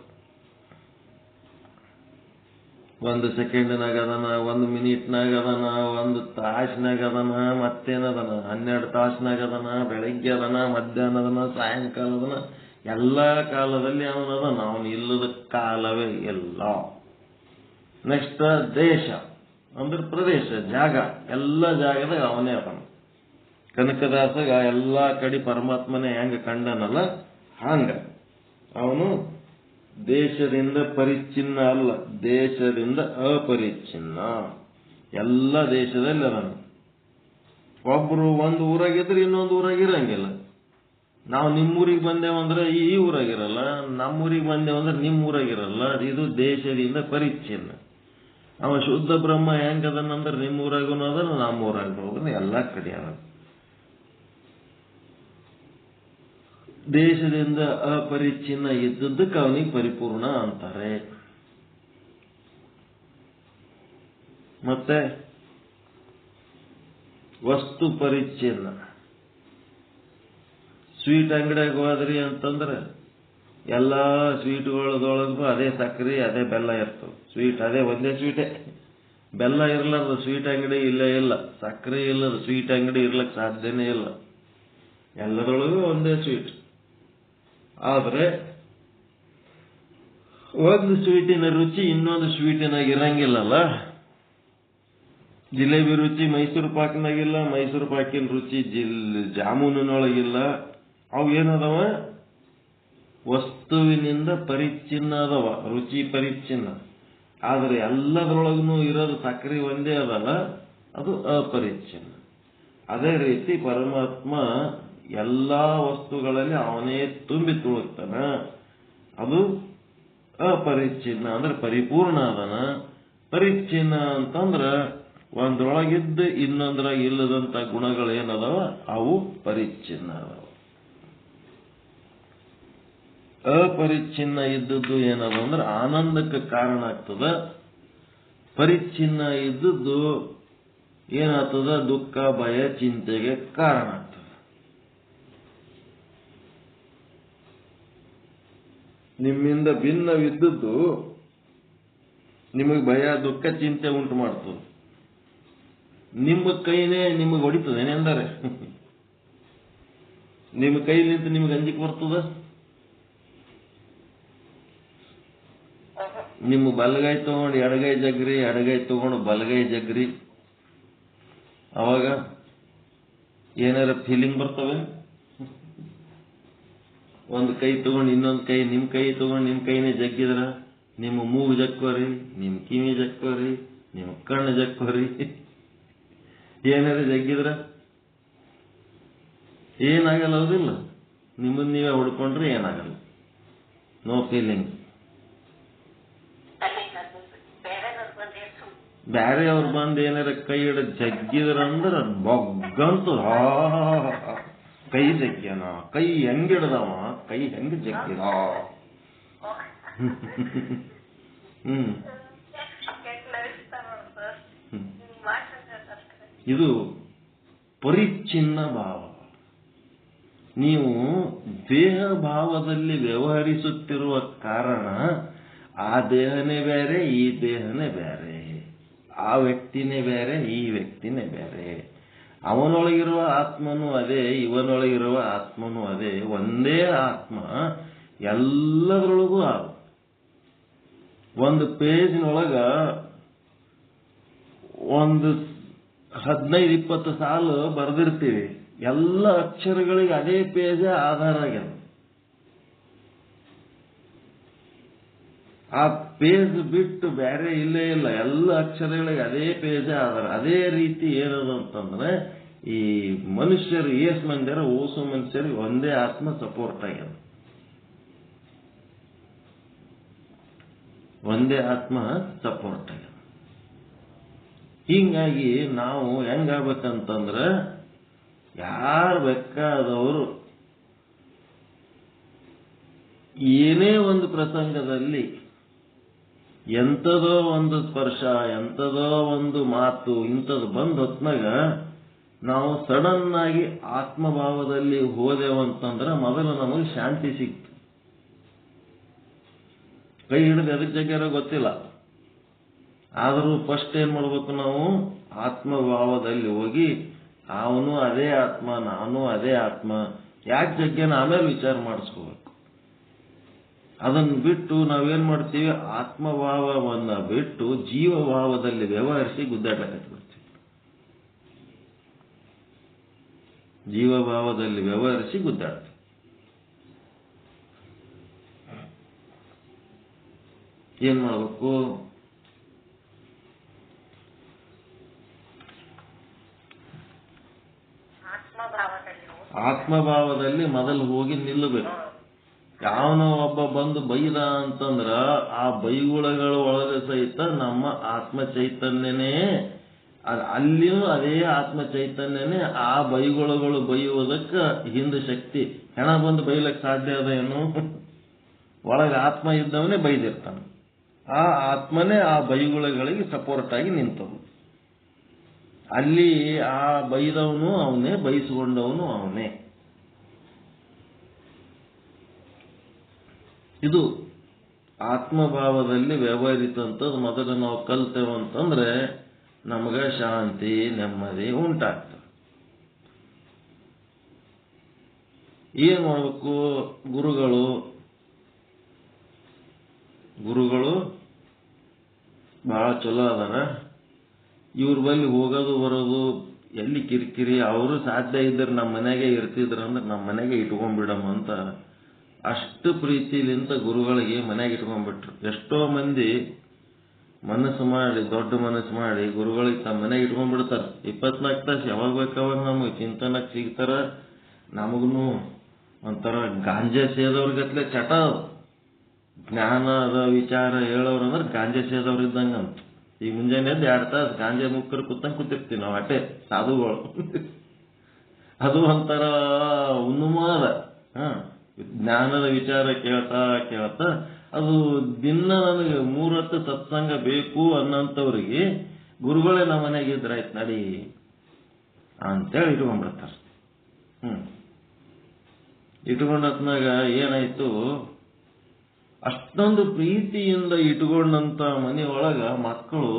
1 ಸೆಕೆಂಡ್ನಾಗ ಅದನ, 1 ಮಿನಿಟ್ನಾಗ ಅದನ, 1 ತಾಸಿನಾಗ ಅದನ, ಮತ್ತೇನದನ 12 ತಾಸಿನಾಗ ಅದನ, ಬೆಳಗ್ಗೆ ಅದನ, ಮಧ್ಯಾಹ್ನ ಅದನ, ಸಾಯಂಕಾಲ ಅದನ. ಎಲ್ಲಾ ಕಾಲದಲ್ಲಿ ಅವನದ, ನಾವು ಇಲ್ಲದ ಕಾಲವೇ ಇಲ್ಲ. ನೆಕ್ಸ್ಟ್ ದೇಶ ಅಂದ್ರೆ ಪ್ರದೇಶ, ಜಾಗ. ಎಲ್ಲ ಜಾಗದಾಗ ಅವನೇ ಅದನ. ಕನಕದಾಸಗ ಎಲ್ಲಾ ಕಡೆ ಪರಮಾತ್ಮನೇ ಹೆಂಗ ಕಂಡನಲ್ಲ ಹಂಗ ಅವನು ದೇಶದಿಂದ ಪರಿಚ್ಛಿನ್ನ ಅಲ್ಲ, ದೇಶದಿಂದ ಅಪರಿಚ್ಛಿನ್ನ. ಎಲ್ಲ ದೇಶದಲ್ಲಿ ಅದನ್ನು. ಒಬ್ರು ಒಂದು ಊರಾಗಿದ್ರೆ ಇನ್ನೊಂದು ಊರಾಗಿರಂಗಿಲ್ಲ. ನಾವು ನಿಮ್ಮೂರಿಗೆ ಬಂದೇವಂದ್ರೆ ಈ ಊರಾಗಿರಲ್ಲ, ನಮ್ಮೂರಿಗೆ ಬಂದೇವಂದ್ರೆ ನಿಮ್ಮ ಊರಾಗಿರಲ್ಲ. ಇದು ದೇಶದಿಂದ ಪರಿಚ್ಛಿನ್ನ. ಅವ ಶುದ್ಧ ಬ್ರಹ್ಮ ಹೆಂಗದನಂದ್ರೆ ನಿಮ್ಮ ಊರಾಗೂ ಅದನ್ನ, ನಮ್ಮ ಊರಾಗ ಹೋಗೋದು, ಎಲ್ಲ ಕಡೆ ಅದ. ದೇಶದಿಂದ ಅಪರಿಚ್ಛಿನ್ನ ಇದ್ದದ್ದಕ್ಕೆ ಅವನಿಗೆ ಪರಿಪೂರ್ಣ ಅಂತಾರೆ. ಮತ್ತೆ ವಸ್ತು ಪರಿಚ್ಛಿನ್ನ, ಸ್ವೀಟ್ ಅಂಗಡಿಯಾಗ ಹೋದ್ರಿ ಅಂತಂದ್ರೆ ಎಲ್ಲ ಸ್ವೀಟ್ಗಳದೊಳಗೂ ಅದೇ ಸಕ್ಕರೆ ಅದೇ ಬೆಲ್ಲ ಇರ್ತವೆ. ಸ್ವೀಟ್ ಅದೇ ಒಂದೇ ಸ್ವೀಟೇ, ಬೆಲ್ಲ ಇರ್ಲಾರ್ದು ಸ್ವೀಟ್ ಅಂಗಡಿ ಇಲ್ಲೇ ಇಲ್ಲ, ಸಕ್ಕರೆ ಇಲ್ಲದ ಸ್ವೀಟ್ ಅಂಗಡಿ ಇರ್ಲಕ್ಕೆ ಸಾಧ್ಯನೇ ಇಲ್ಲ. ಎಲ್ಲದರೊಳಗೂ ಒಂದೇ ಸ್ವೀಟ್. ಆದರೆ ಒಂದು ಸ್ವೀಟಿನ ರುಚಿ ಇನ್ನೊಂದು ಸ್ವೀಟಿನಾಗ ಇರಂಗಿಲ್ಲಲ್ಲ. ಜಿಲೇಬಿ ರುಚಿ ಮೈಸೂರು ಪಾಕ್ನಾಗಿಲ್ಲ, ಮೈಸೂರು ಪಾಕಿನ ರುಚಿ ಜಾಮೂನಿನೊಳಗಿಲ್ಲ. ಅವು ಏನದವ? ವಸ್ತುವಿನಿಂದ ಪರಿಚ್ಛಿನ್ನ ಅದವ, ರುಚಿ ಪರಿಚ್ಛಿನ್ನ. ಆದರೆ ಎಲ್ಲದರೊಳಗೂ ಇರೋದು ಸಕ್ಕರೆ ಒಂದೇ ಅದಲ್ಲ, ಅದು ಅಪರಿಚ್ಛಿನ್ನ. ಅದೇ ರೀತಿ ಪರಮಾತ್ಮ ಎಲ್ಲಾ ವಸ್ತುಗಳಲ್ಲಿ ಅವನೇ ತುಂಬಿ ತುಳುಕ್ತಾನ. ಅದು ಅಪರಿಚ್ಛಿನ್ನ ಅಂದ್ರೆ ಪರಿಪೂರ್ಣ ಅದನ. ಪರಿಚ್ಛಿನ್ನ ಅಂತಂದ್ರ ಒಂದ್ರೊಳಗಿದ್ದು ಇನ್ನೊಂದ್ರಾಗ ಇಲ್ಲದಂತ ಗುಣಗಳೇನದಾವ ಅವು ಪರಿಚ್ಛಿನ್ನ ಅದಾವ. ಅಪರಿಚ್ಛಿನ್ನ ಇದ್ದದ್ದು ಏನದ ಅಂದ್ರೆ ಆನಂದಕ್ಕೆ ಕಾರಣ ಆಗ್ತದ. ಪರಿಚ್ಛಿನ್ನ ಇದ್ದದ್ದು ಏನಾಗ್ತದ? ದುಃಖ, ಭಯ, ಚಿಂತೆಗೆ ಕಾರಣ ಆಗ್ತದ. ನಿಮ್ಮಿಂದ ಭಿನ್ನವಿದ್ದದ್ದು ನಿಮಗೆ ಭಯ, ದುಃಖ, ಚಿಂತೆ ಉಂಟು ಮಾಡ್ತದೆ. ನಿಮ್ಮ ಕೈನೇ ನಿಮಗೆ ಹೊಡಿತದೆ ಎಂದರೆ ನಿಮ್ಮ ಕೈಲಿಂತ ನಿಮಗೆ ಅಂಜಿಕೆ ಬರ್ತದ. ನಿಮ್ಮ ಬಲಗೈ ತಗೊಂಡು ಎಡಗೈ ಜಗ್ರಿ, ಎಡಗೈ ತಗೊಂಡು ಬಲಗೈ ಜಗ್ರಿ, ಅವಾಗ ಏನಾರ ಫೀಲಿಂಗ್ ಬರ್ತವೆ. ಒಂದು ಕೈ ತಗೊಂಡು ಇನ್ನೊಂದು ಕೈ, ನಿಮ್ಮ ಕೈ ತಗೊಂಡು ನಿಮ್ಮ ಕೈನೇ ಜಗ್ಗಿದ್ರ ನಿಮ್ಮ ಮೂಗು ಜಕ್ಕೋರಿ, ನಿಮ್ಮ ಕಿವಿ ಜಕ್ಕೋರಿ, ನಿಮ್ಮ ಕಣ್ಣು ಜಕ್ಕೋರಿ, ಏನಾರ ಜಗ್ಗಿದ್ರ ಏನಾಗಲ್ಲ. ಹೌದಿಲ್ಲ? ನಿಮ್ಮನ್ನ ನೀವೇ ಹೊಡ್ಕೊಂಡ್ರೆ ಏನಾಗಲ್ಲ, ನೋ ಫೀಲಿಂಗ್. ಬ್ಯಾರೆ ಅವ್ರು ಬಂದು ಏನಾರ ಕೈ ಹಿಡಿದು ಜಗ್ಗಿದ್ರಂದ್ರ ಬೊಗ್ಗಂತು ಕೈ ಜಗ್ಗ್ಯಾನ, ಕೈ ಹೆಂಗಿಡ್ದವ, ಕೈ ಹೆಂಗ್ ಜಗ್ಗಿದ. ಇದು ಪರಿಚ್ಛಿನ್ನ ಭಾವ. ನೀವು ದೇಹ ಭಾವದಲ್ಲಿ ವ್ಯವಹರಿಸುತ್ತಿರುವ ಕಾರಣ ಆ ದೇಹನೇ ಬೇರೆ, ಈ ದೇಹನೇ ಬೇರೆ, ಆ ವ್ಯಕ್ತಿನೇ ಬೇರೆ, ಈ ವ್ಯಕ್ತಿನೇ ಬೇರೆ. ಅವನೊಳಗಿರುವ ಆತ್ಮನೂ ಅದೇ, ಇವನೊಳಗಿರುವ ಆತ್ಮನೂ ಅದೇ. ಒಂದೇ ಆತ್ಮ ಎಲ್ಲದರೊಳಗೂ ಆಗ. ಒಂದು ಪೇಜ್ನೊಳಗ ಒಂದು 15-20 ಸಾಲು ಬರೆದಿರ್ತೀವಿ. ಎಲ್ಲ ಅಕ್ಷರಗಳಿಗೆ ಅದೇ ಪೇಜ ಆಧಾರ ಆಗ್ಯದ. ಆ ಪೇಜ್ ಬಿಟ್ಟು ಬೇರೆ ಇಲ್ಲೇ ಇಲ್ಲ. ಎಲ್ಲ ಅಕ್ಷರಗಳಿಗೆ ಅದೇ ಪೇಜ ಆಧಾರ. ಅದೇ ರೀತಿ ಏನದು ಅಂತಂದ್ರೆ ಈ ಮನುಷ್ಯರು ಏಸ್ ಮಂದಿರ ಓಸು ಮನುಷ್ಯರಿಗೆ ಒಂದೇ ಆತ್ಮ ಸಪೋರ್ಟ್ ಆಗ್ಯದ. ಒಂದೇ ಆತ್ಮ ಸಪೋರ್ಟ್ ಆಗ್ಯದ. ಹೀಗಾಗಿ ನಾವು ಹೆಂಗಾಗ್ಬೇಕಂತಂದ್ರೆ ಯಾರು ಬೇಕಾದವರು ಏನೇ ಒಂದು ಪ್ರಸಂಗದಲ್ಲಿ ಎಂಥದೋ ಒಂದು ಸ್ಪರ್ಶ, ಎಂಥದೋ ಒಂದು ಮಾತು ಇಂಥದ್ದು ಬಂದ ಹೊತ್ನಾಗ ನಾವು ಸಡನ್ ಆಗಿ ಆತ್ಮಭಾವದಲ್ಲಿ ಹೋದೆವಂತಂದ್ರೆ ಮೊದಲು ನಮಗೆ ಶಾಂತಿ ಸಿಕ್ತು. ಕೈ ಹಿಡಿದು ಎದಕ್ಕೆ ಜಗ್ಗಾರ ಗೊತ್ತಿಲ್ಲ. ಆದರೂ ಫಸ್ಟ್ ಏನ್ ಮಾಡ್ಬೇಕು? ನಾವು ಆತ್ಮಭಾವದಲ್ಲಿ ಹೋಗಿ ಅವನು ಅದೇ ಆತ್ಮ, ನಾನು ಅದೇ ಆತ್ಮ, ಯಾಕೆ ಜಗ್ಗೇನ ಆಮೇಲೆ ವಿಚಾರ ಮಾಡಿಸ್ಕೋಬೇಕು. ಅದನ್ನು ಬಿಟ್ಟು ನಾವೇನ್ ಮಾಡ್ತೀವಿ? ಆತ್ಮಭಾವವನ್ನ ಬಿಟ್ಟು ಜೀವಭಾವದಲ್ಲಿ ವ್ಯವಹರಿಸಿ ಗುದ್ದಾಡಕತ್ಬಿಡ್ತೀವಿ. ಜೀವಭಾವದಲ್ಲಿ ವ್ಯವಹರಿಸಿ ಗುದ್ದಾಡ್ತೀವಿ. ಏನ್ ಮಾಡಬೇಕು? ಆತ್ಮಭಾವದಲ್ಲಿ ಮೊದಲು ಹೋಗಿ ನಿಲ್ಲಬೇಕು. ಯಾವನೋ ಒಬ್ಬ ಬಂದು ಬೈದ ಅಂತಂದ್ರ ಆ ಬೈಗುಳಗಳ ಒಳಗೆ ಸಹಿತ ನಮ್ಮ ಆತ್ಮ ಚೈತನ್ಯನೇ, ಅಲ್ಲಿಯೂ ಅದೇ ಆತ್ಮ ಚೈತನ್ಯನೇ ಆ ಬೈಗುಳಗಳು ಬೈಯುವುದಕ್ಕೆ ಹಿಂದೆ ಶಕ್ತಿ. ಹೆಣ ಬಂದು ಬೈಲಕ್ಕೆ ಸಾಧ್ಯ ಅದ ಏನು? ಒಳಗೆ ಆತ್ಮ ಇದ್ದವನೇ ಬೈದಿರ್ತಾನೆ. ಆ ಆತ್ಮನೇ ಆ ಬೈಗುಳಗಳಿಗೆ ಸಪೋರ್ಟ್ ಆಗಿ ನಿಂತವು. ಅಲ್ಲಿ ಆ ಬೈದವನು ಅವನೇ, ಬೈಸ್ಕೊಂಡವನು ಅವನೇ. ಇದು ಆತ್ಮಭಾವದಲ್ಲಿ ವ್ಯವಹರಿತಂಥದ್ದು ಮೊದಲು ನಾವು ಕಲ್ತೇವೆ ಅಂತಂದ್ರೆ ನಮಗೆ ಶಾಂತಿ ನೆಮ್ಮದಿ ಉಂಟಾಗ್ತದೆ. ಏನ್ ಮಾಡಬೇಕು? ಗುರುಗಳು ಬಹಳ ಚಲೋ ಅದಾರ, ಇವ್ರ ಬಳಿ ಹೋಗೋದು ಬರೋದು ಎಲ್ಲಿ ಕಿರಿಕಿರಿ, ಅವರು ಸಾಧ್ಯ ಇದ್ರೆ ನಮ್ಮ ಮನೆಗೆ ಇರ್ತಿದ್ರಂದ್ರೆ ನಮ್ಮ ಮನೆಗೆ ಇಟ್ಕೊಂಡ್ಬಿಡಮ್ಮ ಅಂತ ಅಷ್ಟು ಪ್ರೀತಿಲಿಂತ ಗುರುಗಳಿಗೆ ಮನೆಗೆ ಇಟ್ಕೊಂಡ್ಬಿಟ್ರು. ಎಷ್ಟೋ ಮಂದಿ ಮನಸ್ಸು ಮಾಡಿ, ದೊಡ್ಡ ಮನಸ್ಸು ಮಾಡಿ ಗುರುಗಳಿಗೆ ತಮ್ಮ ಮನೆಗೆ ಇಟ್ಕೊಂಡ್ಬಿಡ್ತಾರ. 24 ತಾಸು ಯಾವಾಗ ಬೇಕಾವಾಗ ನಮಗೆ ಚಿಂತನಕ್ಕೆ ಸಿಗ್ತಾರ. ನಮಗೂ ಒಂಥರ ಗಾಂಜಾ ಸೇದವ್ರಿಗತ್ಲೆ ಚಟ. ಜ್ಞಾನದ ವಿಚಾರ ಹೇಳೋರು ಅಂದ್ರೆ ಗಾಂಜಾ ಸೇದವ್ರು ಇದ್ದಂಗ ಅಂತ. ಈಗ ಮುಂಜಾನೆ 2 ತಾಸು ಗಾಂಜಾ ಮುಕ್ಕರು ಕೂತಿರ್ತೀವಿ ನಾವು, ಅಟೆ ಸಾಧುಗಳು. ಅದು ಒಂಥರ ಉನ್ಮಾದ. ಜ್ಞಾನದ ವಿಚಾರ ಕೇಳ್ತಾ ಅದು ದಿನ ನನಗೆ 3 ಹೊತ್ತು ಸತ್ಸಂಗ ಬೇಕು ಅನ್ನೋಂಥವ್ರಿಗೆ ಗುರುಗಳೇ ನಮ್ಮ ಮನೆಗೆ ಇದ್ರಾಯ್ತು ನಡಿ ಅಂತೇಳಿ ಇಟ್ಕೊಂಡ್ಬಿಡ್ತಾರೆ. ಇಟ್ಕೊಂಡತ್ನಾಗ ಏನಾಯ್ತು, ಅಷ್ಟೊಂದು ಪ್ರೀತಿಯಿಂದ ಇಟ್ಕೊಂಡಂತ ಮನೆಯೊಳಗ ಮಕ್ಕಳು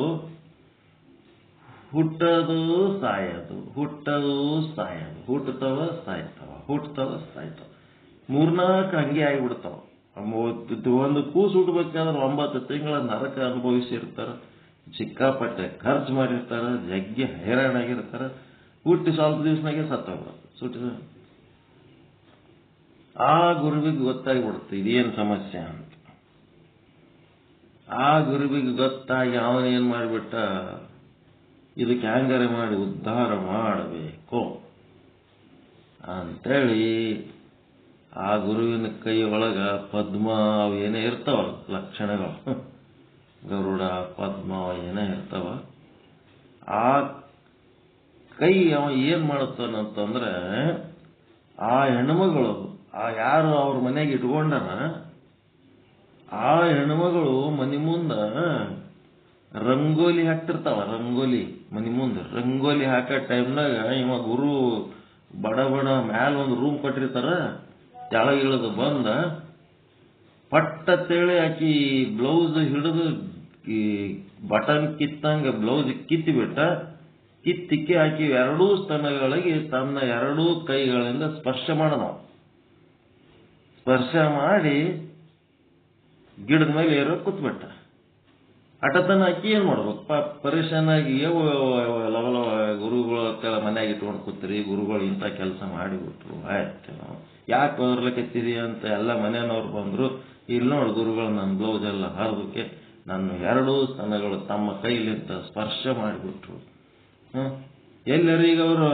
ಹುಟ್ಟೋದು ಸಾಯೋದು, ಹುಟ್ಟುತ್ತವ ಸಾಯ್ತವ 3-4 ಹಂಗೆ ಆಗಿಬಿಡ್ತಾವ. ಒಂದು ಕೂಸು ಹುಟ್ಟಬೇಕಾದ್ರೆ 9 ತಿಂಗಳ ನರಕ ಅನುಭವಿಸಿರ್ತಾರ, ಸಿಕ್ಕಾಪಟ್ಟೆ ಖರ್ಚು ಮಾಡಿರ್ತಾರ, ಜಗ್ಗಿ ಹೈರಾಣಾಗಿರ್ತಾರ. ಹುಟ್ಟಿ ಸ್ವಲ್ಪ ದಿವಸನಾಗೆ ಸತ್ತೋಗ್ಬಿಡ. ಆ ಗುರುವಿಗೆ ಗೊತ್ತಾಗ್ಬಿಡುತ್ತೆ ಇದೇನು ಸಮಸ್ಯೆ ಅಂತ. ಆ ಗುರುವಿಗೆ ಗೊತ್ತಾಗಿ ಅವನೇನ್ ಮಾಡಿಬಿಟ್ಟ, ಇದಕ್ಕೆ ಹ್ಯಾಂಗಾರೆ ಮಾಡಿ ಉದ್ಧಾರ ಮಾಡಬೇಕು ಅಂತೇಳಿ ಆ ಗುರುವಿನ ಕೈ ಒಳಗ ಪದ್ಮ ಅವೇನೇ ಇರ್ತಾವ ಲಕ್ಷಣಗಳು, ಗರುಡ ಪದ್ಮ ಏನೇ ಇರ್ತಾವ. ಆ ಕೈ ಅವ ಏನ್ ಮಾಡುತ್ತಾನಂತಂದ್ರೆ, ಆ ಹೆಣ್ಮಗಳು ಯಾರು ಅವ್ರ ಮನೆಗೆ ಇಟ್ಕೊಂಡಾರ ಆ ಹೆಣ್ಮಗಳು ಮನಿ ಮುಂದ ರಂಗೋಲಿ ಹಾಕ್ತಿರ್ತಾವ. ಮನಿ ಮುಂದೆ ರಂಗೋಲಿ ಹಾಕೋ ಟೈಮ್ನಾಗ ಇವ ಗುರು ಬಡ ಮ್ಯಾಲ ಒಂದು ರೂಮ್ ಕೊಟ್ಟಿರ್ತಾರ, ಕೆಳಗಿಳಿದು ಬಂದ ಪಟ್ಟತ್ತೇಳಿ ಆಕಿ ಬ್ಲೌಸ್ ಹಿಡಿದು ಈ ಬಟನ್ ಕಿತ್ತಂಗ ಬ್ಲೌಸ್ ಕಿತ್ತಿಕ್ಕಿ ಆಕಿ 2 ಸ್ತನಗಳಿಗೆ ತನ್ನ 2 ಕೈಗಳಿಂದ ಸ್ಪರ್ಶ ಮಾಡಿ ಗಿಡದ ಮೇಲೆ ಏರೋ ಕೂತ್ಬಿಟ್ಟ. ಅಟತನ ಆಕಿ ಏನ್ ಮಾಡ್ಬೇಕು, ಪರೇಶಾನ್ ಆಗಿ ಗುರುಗಳ ಮನ್ಯಾಗ ಇಟ್ಕೊಂಡು ಕೂತ್ರಿ, ಗುರುಗಳು ಇಂಥ ಕೆಲಸ ಮಾಡಿಬಿಟ್ರು, ಆಯ್ತು ಯಾಕೆ ಬರ್ಲಿಕ್ಕತ್ತೀರಿ ಅಂತ ಎಲ್ಲ ಮನೆಯವ್ರು ಬಂದ್ರು. ಇಲ್ಲಿ ನೋಡಿ ಗುರುಗಳು ನನ್ನ ಬ್ಲೌಸ್ ಎಲ್ಲ ಹರಿದಕ್ಕೆ ನನ್ನ 2 ಸ್ತನಗಳು ತಮ್ಮ ಕೈಲಿಂತ ಸ್ಪರ್ಶ ಮಾಡಿಬಿಟ್ರು. ಎಲ್ಲರೂ ಈಗ ಅವರು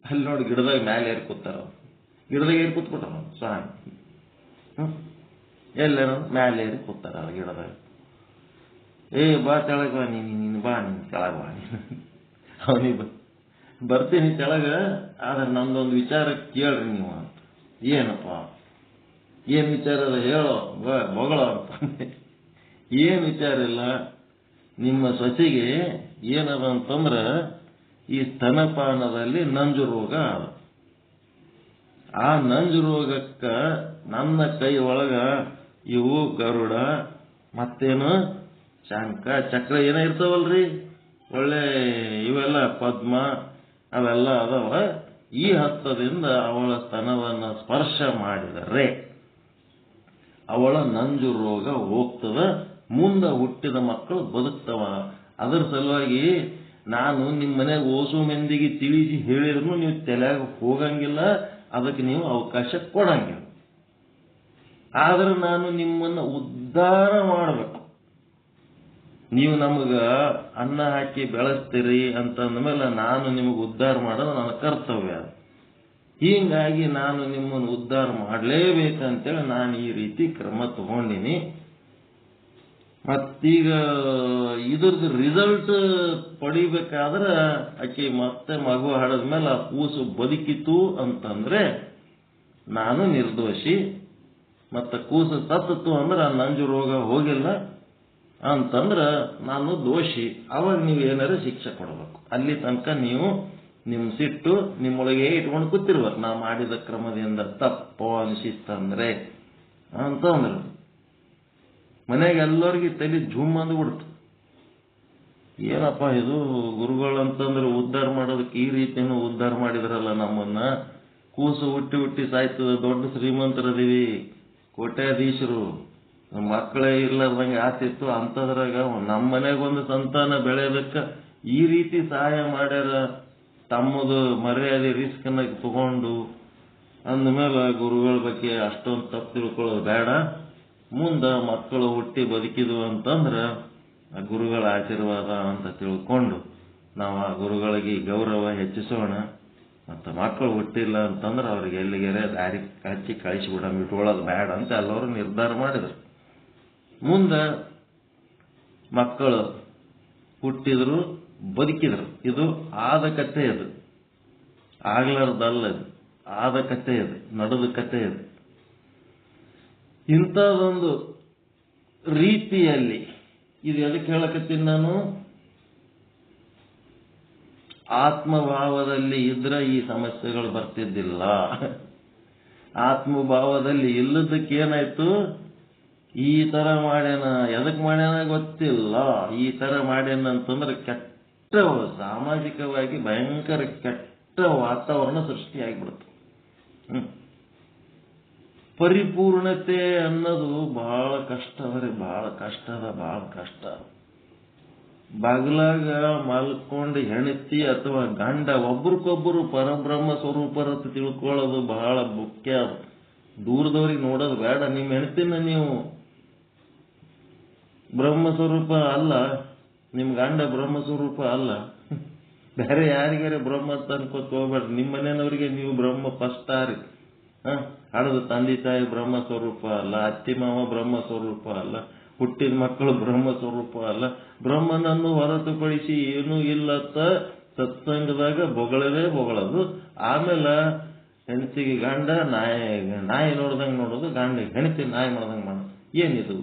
ಅಲ್ಲಿ ನೋಡಿ ಗಿಡದಾಗ ಮೇಲೆ ಏರಿ ಕೂತಾರ, ಗಿಡದಾಗ ಏರಿ ಕೂತ್ಬಿಟ್ರ ಸ್ವಾಮಿ. ಎಲ್ಲರೂ ಮೇಲೆ ಏರಿ ಕೂತಾರ ಗಿಡದಾಗ. ಬಾ ತೆಳಗ ಬಾ, ನೀನು ಬಾ, ನೀನು ಕೆಳಗ ಬಾ. ಅವನಿಗೆ ಬರ್ತೀನಿ ಕೆಳಗ, ಆದ್ರೆ ನಮ್ದೊಂದು ವಿಚಾರ ಕೇಳ್ರಿ ನೀವು ಅಂತ. ಏನಪ್ಪ, ಏನ್ ವಿಚಾರ ಅದ ಹೇಳೋ ಮಗಳ ಅಂತ. ಏನ್ ವಿಚಾರ ಇಲ್ಲ, ನಿಮ್ಮ ಸೊಸೆಗೆ ಏನದ ಅಂತಂದ್ರ ಈ ಸ್ತನಪಾನದಲ್ಲಿ ನಂಜು ರೋಗ ಅದ. ಆ ನಂಜು ರೋಗಕ್ಕ ನನ್ನ ಕೈ ಒಳಗ ಇವು ಗರುಡ ಮತ್ತೇನು ಶಂಖ ಚಕ್ರ ಏನ ಇರ್ತಾವಲ್ರಿ, ಒಳ್ಳೆ ಇವೆಲ್ಲ ಪದ್ಮ ಅವೆಲ್ಲ ಅದಾವ. ಈ ಹಸ್ತದಿಂದ ಅವಳ ಸ್ತನವನ್ನ ಸ್ಪರ್ಶ ಮಾಡಿದರೆ ಅವಳ ನಂಜು ರೋಗ ಹೋಗ್ತದ, ಮುಂದೆ ಹುಟ್ಟಿದ ಮಕ್ಕಳು ಬದುಕ್ತವ. ಅದರ ಸಲುವಾಗಿ ನಾನು ನಿಮ್ಮ ಮನೆಗೆ ಓಸು ಮಂದಿಗೆ ತಿಳಿಸಿ ಹೇಳಿದ್ರು ನೀವು ತಲೆಯಾಗ ಹೋಗಂಗಿಲ್ಲ, ಅದಕ್ಕೆ ನೀವು ಅವಕಾಶ ಕೊಡಂಗಿಲ್ಲ. ಆದ್ರೆ ನಾನು ನಿಮ್ಮನ್ನ ಉದ್ಧಾರ ಮಾಡಬೇಕು. ನೀವು ನಮಗ ಅನ್ನ ಹಾಕಿ ಬೆಳೆಸ್ತೀರಿ ಅಂತಂದ್ಮೇಲೆ ನಾನು ನಿಮಗೆ ಉದ್ಧಾರ ಮಾಡೋದು ನನ್ನ ಕರ್ತವ್ಯ. ಹೀಗಾಗಿ ನಾನು ನಿಮ್ಮನ್ನು ಉದ್ಧಾರ ಮಾಡಲೇಬೇಕಂತೇಳಿ ನಾನು ಈ ರೀತಿ ಕ್ರಮ ತಗೊಂಡಿನಿ. ಮತ್ತೀಗ ಇದ್ರದ್ದು ರಿಸಲ್ಟ್ ಪಡಿಬೇಕಾದ್ರೆ ಆಕೆ ಮತ್ತೆ ಮಗು ಹಾಡದ್ಮೇಲೆ ಆ ಕೂಸು ಬದುಕಿತು ಅಂತಂದ್ರೆ ನಾನು ನಿರ್ದೋಷಿ, ಮತ್ತೆ ಕೂಸು ಸತ್ತು ಅಂದ್ರೆ ಆ ನಂಜು ರೋಗ ಹೋಗಿಲ್ಲ ಅಂತಂದ್ರ ನಾನು ದೋಷಿ. ಅವಾಗ ನೀವು ಏನಾರು ಶಿಕ್ಷೆ ಕೊಡಬೇಕು. ಅಲ್ಲಿ ತನಕ ನೀವು ನಿಮ್ಮ ಸಿಟ್ಟು ನಿಮ್ಮೊಳಗೆ ಇಟ್ಕೊಂಡು ಕೂತಿರ್ಬೇಕು. ನಾ ಮಾಡಿದ ಕ್ರಮದಿಂದ ತಪ್ಪು ಅನಿಸಿಸ್ತಂದ್ರೆ ಅಂತಂದ್ರು. ಮನೆಯಾಗ ಎಲ್ಲರಿಗೆ ತಲೆ ಜುಮ್ ಅಂದ್ಬಿಡ್ತು. ಏನಪ್ಪ ಇದು ಗುರುಗಳಂತಂದ್ರೆ ಉದ್ಧಾರ ಮಾಡೋದಕ್ಕೆ ಈ ರೀತಿಯನ್ನು ಉದ್ಧಾರ ಮಾಡಿದ್ರಲ್ಲ ನಮ್ಮನ್ನ. ಕೂಸು ಹುಟ್ಟಿ ಸಾಯ್ತದ, ದೊಡ್ಡ ಶ್ರೀಮಂತರದೀವಿ, ಕೋಟ್ಯಾಧೀಶರು, ಮಕ್ಕಳೇ ಇರ್ಲಾರ್ದಂಗೆ ಆತಿತ್ತು. ಅಂತದ್ರಾಗ ನಮ್ಮ ಮನೆಗೊಂದು ಸಂತಾನ ಬೆಳೆಯೋದಕ್ಕೆ ಈ ರೀತಿ ಸಹಾಯ ಮಾಡ್ಯಾರ. ತಮ್ಮದು ಮರ್ಯಾದೆ ರಿಸ್ಕ್ನ ತಗೊಂಡು ಅಂದಮೇಲೆ ಗುರುಗಳ ಬಗ್ಗೆ ಅಷ್ಟೊಂದು ತಪ್ಪು ತಿಳ್ಕೊಳ್ಳೋದು ಬೇಡ. ಮುಂದೆ ಮಕ್ಕಳು ಹುಟ್ಟಿ ಬದುಕಿದ್ವು ಅಂತಂದ್ರೆ ಆ ಗುರುಗಳ ಆಶೀರ್ವಾದ ಅಂತ ತಿಳ್ಕೊಂಡು ನಾವು ಆ ಗುರುಗಳಿಗೆ ಗೌರವ ಹೆಚ್ಚಿಸೋಣ. ಮತ್ತು ಮಕ್ಕಳು ಹುಟ್ಟಿಲ್ಲ ಅಂತಂದ್ರೆ ಅವ್ರಿಗೆ ಎಲ್ಲಿಗೆರೆ ದಾರಿ ಹಚ್ಚಿ ಕಳಿಸಿಬಿಡ, ಇಟ್ಕೊಳ್ಳೋದು ಬೇಡ ಅಂತ ಎಲ್ಲರೂ ನಿರ್ಧಾರ ಮಾಡಿದ್ರು. ಮುಂದೆ ಮಕ್ಕಳು ಹುಟ್ಟಿದ್ರು, ಬದುಕಿದ್ರು. ಇದು ಆದ ಕಥೆ, ಇದು ಆಗ್ಲಾರ್ದಲ್ಲ, ಇದು ಆದ ಕಥೆ, ಇದು ನಡೆದ ಕಥೆ. ಇದು ಇಂಥದೊಂದು ರೀತಿಯಲ್ಲಿ ಇದು ಎದಕ್ಕೆ ಹೇಳಕತ್ತೀನಿ ನಾನು, ಆತ್ಮಭಾವದಲ್ಲಿ ಇದ್ರೆ ಈ ಸಮಸ್ಯೆಗಳು ಬರ್ತಿದ್ದಿಲ್ಲ. ಆತ್ಮಭಾವದಲ್ಲಿ ಇಲ್ಲದಕ್ಕೆ ಏನಾಯ್ತು, ಈ ತರ ಮಾಡ್ಯಾನ, ಎದಕ್ ಮಾಡ್ಯಾನ ಗೊತ್ತಿಲ್ಲ, ಈ ತರ ಮಾಡ್ಯಾನ ಅಂತಂದ್ರೆ ಕೆಟ್ಟ ಸಾಮಾಜಿಕವಾಗಿ ಭಯಂಕರ ಕೆಟ್ಟ ವಾತಾವರಣ ಸೃಷ್ಟಿಯಾಗಿಬಿಡುತ್ತೆ. ಪರಿಪೂರ್ಣತೆ ಅನ್ನೋದು ಬಹಳ ಕಷ್ಟ ಅದ, ಬಹಳ ಕಷ್ಟ. ಬಾಗ್ಲಾಗ ಮಲ್ಕೊಂಡು ಹೆಂಡತಿ ಅಥವಾ ಗಂಡ ಒಬ್ರಿಗೊಬ್ಬರು ಪರಬ್ರಹ್ಮ ಸ್ವರೂಪರತ್ತು ತಿಳ್ಕೊಳ್ಳೋದು ಬಹಳ ಮುಖ್ಯ. ದೂರದವ್ರಿಗೆ ನೋಡೋದು ಬೇಡ. ನಿಮ್ಮ ಹೆಂಡತಿನ ನೀವು ಬ್ರಹ್ಮ ಸ್ವರೂಪ ಅಲ್ಲ, ನಿಮ್ ಗಂಡ ಬ್ರಹ್ಮ ಸ್ವರೂಪ ಅಲ್ಲ, ಬೇರೆ ಯಾರಿಗಾರೆ ಬ್ರಹ್ಮ ಅಂತ ಅನ್ಕೋತ ಹೋಗ್ಬೇಡ್ರಿ. ನಿಮ್ಮ ಮನೆಯವ್ರಿಗೆ ನೀವು ಬ್ರಹ್ಮ ಫಸ್ಟ್ ಆರಿ. ಹಡದ ತಂದೆ ತಾಯಿ ಬ್ರಹ್ಮ ಸ್ವರೂಪ ಅಲ್ಲ, ಅತ್ತಿ ಮಾವ ಬ್ರಹ್ಮ ಸ್ವರೂಪ ಅಲ್ಲ, ಹುಟ್ಟಿದ ಮಕ್ಕಳು ಬ್ರಹ್ಮ ಸ್ವರೂಪ ಅಲ್ಲ. ಬ್ರಹ್ಮನನ್ನು ಹೊರತುಪಡಿಸಿ ಏನೂ ಇಲ್ಲತ್ತ ಸತ್ಸಂಗದಾಗ ಬೊಗಳೋದು. ಆಮೇಲೆ ಹೆಂಡತಿಗೆ ಗಂಡ ನಾಯಿ ನೋಡ್ದಂಗೆ ನೋಡೋದು, ಗಂಡಿಗೆ ಹೆಂಡತಿ ನಾಯಿ ಮಾಡ್ದಂಗೆ ಮಾಡೋದು. ಏನಿದು?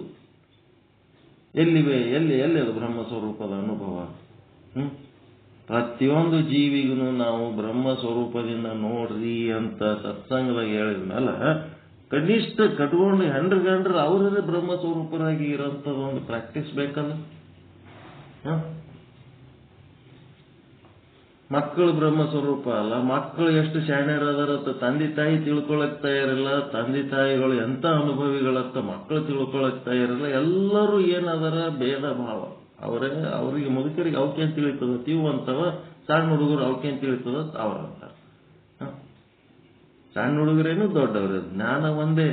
ಎಲ್ಲಿ ಅದು ಬ್ರಹ್ಮ ಸ್ವರೂಪದ ಅನುಭವ? ಪ್ರತಿಯೊಂದು ಜೀವಿಗೂ ನಾವು ಬ್ರಹ್ಮ ಸ್ವರೂಪದಿಂದ ನೋಡ್ರಿ ಅಂತ ಸತ್ಸಂಗದಾಗ ಹೇಳಿದ್ಮೇಲೆ ಕನಿಷ್ಠ ಕಟ್ಕೊಂಡು ಗಂಡ್ರು ಅವರೇ ಬ್ರಹ್ಮ ಸ್ವರೂಪರಾಗಿ ಇರೋಂಥದ್ದೊಂದು ಪ್ರಾಕ್ಟೀಸ್ ಬೇಕಲ್ಲ. ಮಕ್ಕಳು ಬ್ರಹ್ಮ ಸ್ವರೂಪ ಅಲ್ಲ, ಮಕ್ಕಳು ಎಷ್ಟು ಶಾಣ್ಯರದಾರತ್ತ ತಂದೆ ತಾಯಿ ತಿಳ್ಕೊಳಕ್ ತಯಾರಿಲ್ಲ. ತಂದೆ ತಾಯಿಗಳು ಎಂತ ಅನುಭವಿಗಳತ್ತ ಮಕ್ಕಳು ತಿಳ್ಕೊಳಕ್ ತಯಾರಿಲ್ಲ. ಎಲ್ಲರೂ ಏನದರ ಭೇದ ಭಾವ. ಅವ್ರಿಗೆ ಮುದುಕರಿಗೆ ಅವಕ್ಕೇನ್ ತಿಳಿತದ ತೀವು ಅಂತವ, ಸಣ್ಣ ಹುಡುಗರು ಅವಕ್ಕೇನ್ ತಿಳಿತದ ಅವ್ರಂತಾರ. ಸಣ್ಣ ಹುಡುಗರೇನು ದೊಡ್ಡವ್ರ ಜ್ಞಾನ ಒಂದೇ.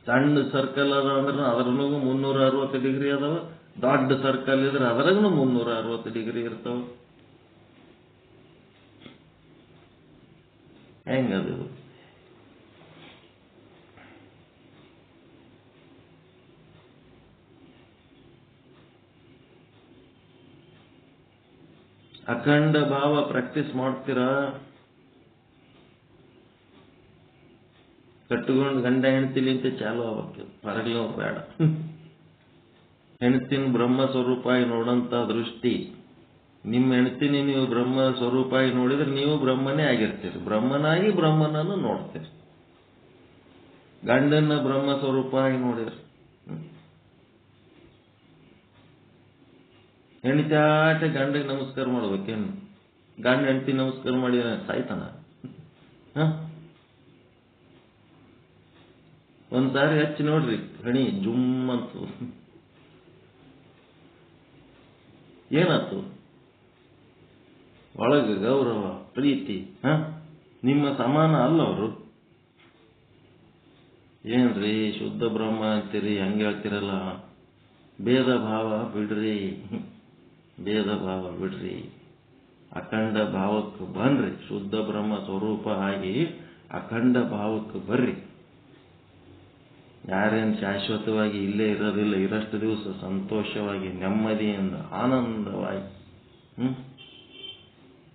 ಸಣ್ಣ ಸರ್ಕಲ್ ಅದ ಅಂದ್ರೆ ಅದ್ರನೂ 360 ಡಿಗ್ರಿ ಅದಾವ, ದೊಡ್ಡ ಸರ್ಕಲ್ ಇದ್ರೆ ಅದ್ರಾಗೂ 360 ಡಿಗ್ರಿ ಇರ್ತಾವ. ಹೆಂಗದು? ಅಖಂಡ ಭಾವ ಪ್ರಾಕ್ಟೀಸ್ ಮಾಡ್ತೀರಾ? ಕಟ್ಟುಕೊಂಡು ಗಂಡ ಹೆಂಡತಿಲಿಂತ ಚಾಲು ಆಗಬೇಕು, ಹೊರಗೆ ಬೇಡ. ಹೆಣ್ತಿನ ಬ್ರಹ್ಮ ಸ್ವರೂಪಾಗಿ ನೋಡಂತ ದೃಷ್ಟಿ. ನಿಮ್ಮ ಹೆಣ್ತಿನಿ ನೀವು ಬ್ರಹ್ಮ ಸ್ವರೂಪಾಗಿ ನೋಡಿದ್ರೆ ನೀವು ಬ್ರಹ್ಮನೇ ಆಗಿರ್ತೀರಿ. ಬ್ರಹ್ಮನಾಗಿ ಬ್ರಹ್ಮನನ್ನು ನೋಡ್ತೀರಿ. ಗಂಡನ ಬ್ರಹ್ಮ ಸ್ವರೂಪಾಗಿ ನೋಡಿದ್ರಿ ಹೆಣ್ತಿ ಆಟ ಗಂಡಿಗೆ ನಮಸ್ಕಾರ ಮಾಡ್ಬೇಕೇನು? ಗಂಡ ಹೆಂಡತಿ ನಮಸ್ಕಾರ ಮಾಡಿದ ಸಾಯ್ತಾನ? ಒಂದ್ಸಾರಿ ಹಚ್ಚಿ ನೋಡ್ರಿ, ಹಣಿ ಜುಮ್ ಅಂತು. ಏನಾಯ್ತು? ಒಳಗೆ ಗೌರವ ಪ್ರೀತಿ. ನಿಮ್ಮ ಸಮಾನ ಅಲ್ಲ ಅವರು. ಏನ್ರಿ ಶುದ್ಧ ಬ್ರಹ್ಮ ಅಂತೀರಿ, ಹಂಗೆ ಹೇಳ್ತಿರಲ್ಲ. ಭೇದ ಭಾವ ಬಿಡ್ರಿ, ಭೇದ ಭಾವ ಬಿಡ್ರಿ. ಅಖಂಡ ಭಾವಕ್ಕೆ ಬನ್ರಿ. ಶುದ್ಧ ಬ್ರಹ್ಮ ಸ್ವರೂಪ ಆಗಿ ಅಖಂಡ ಭಾವಕ್ಕೆ ಬರ್ರಿ. ಯಾರೇನು ಶಾಶ್ವತವಾಗಿ ಇಲ್ಲೇ ಇರೋದಿಲ್ಲ. ಇರಷ್ಟು ದಿವಸ ಸಂತೋಷವಾಗಿ ನೆಮ್ಮದಿಯಿಂದ ಆನಂದವಾಗಿ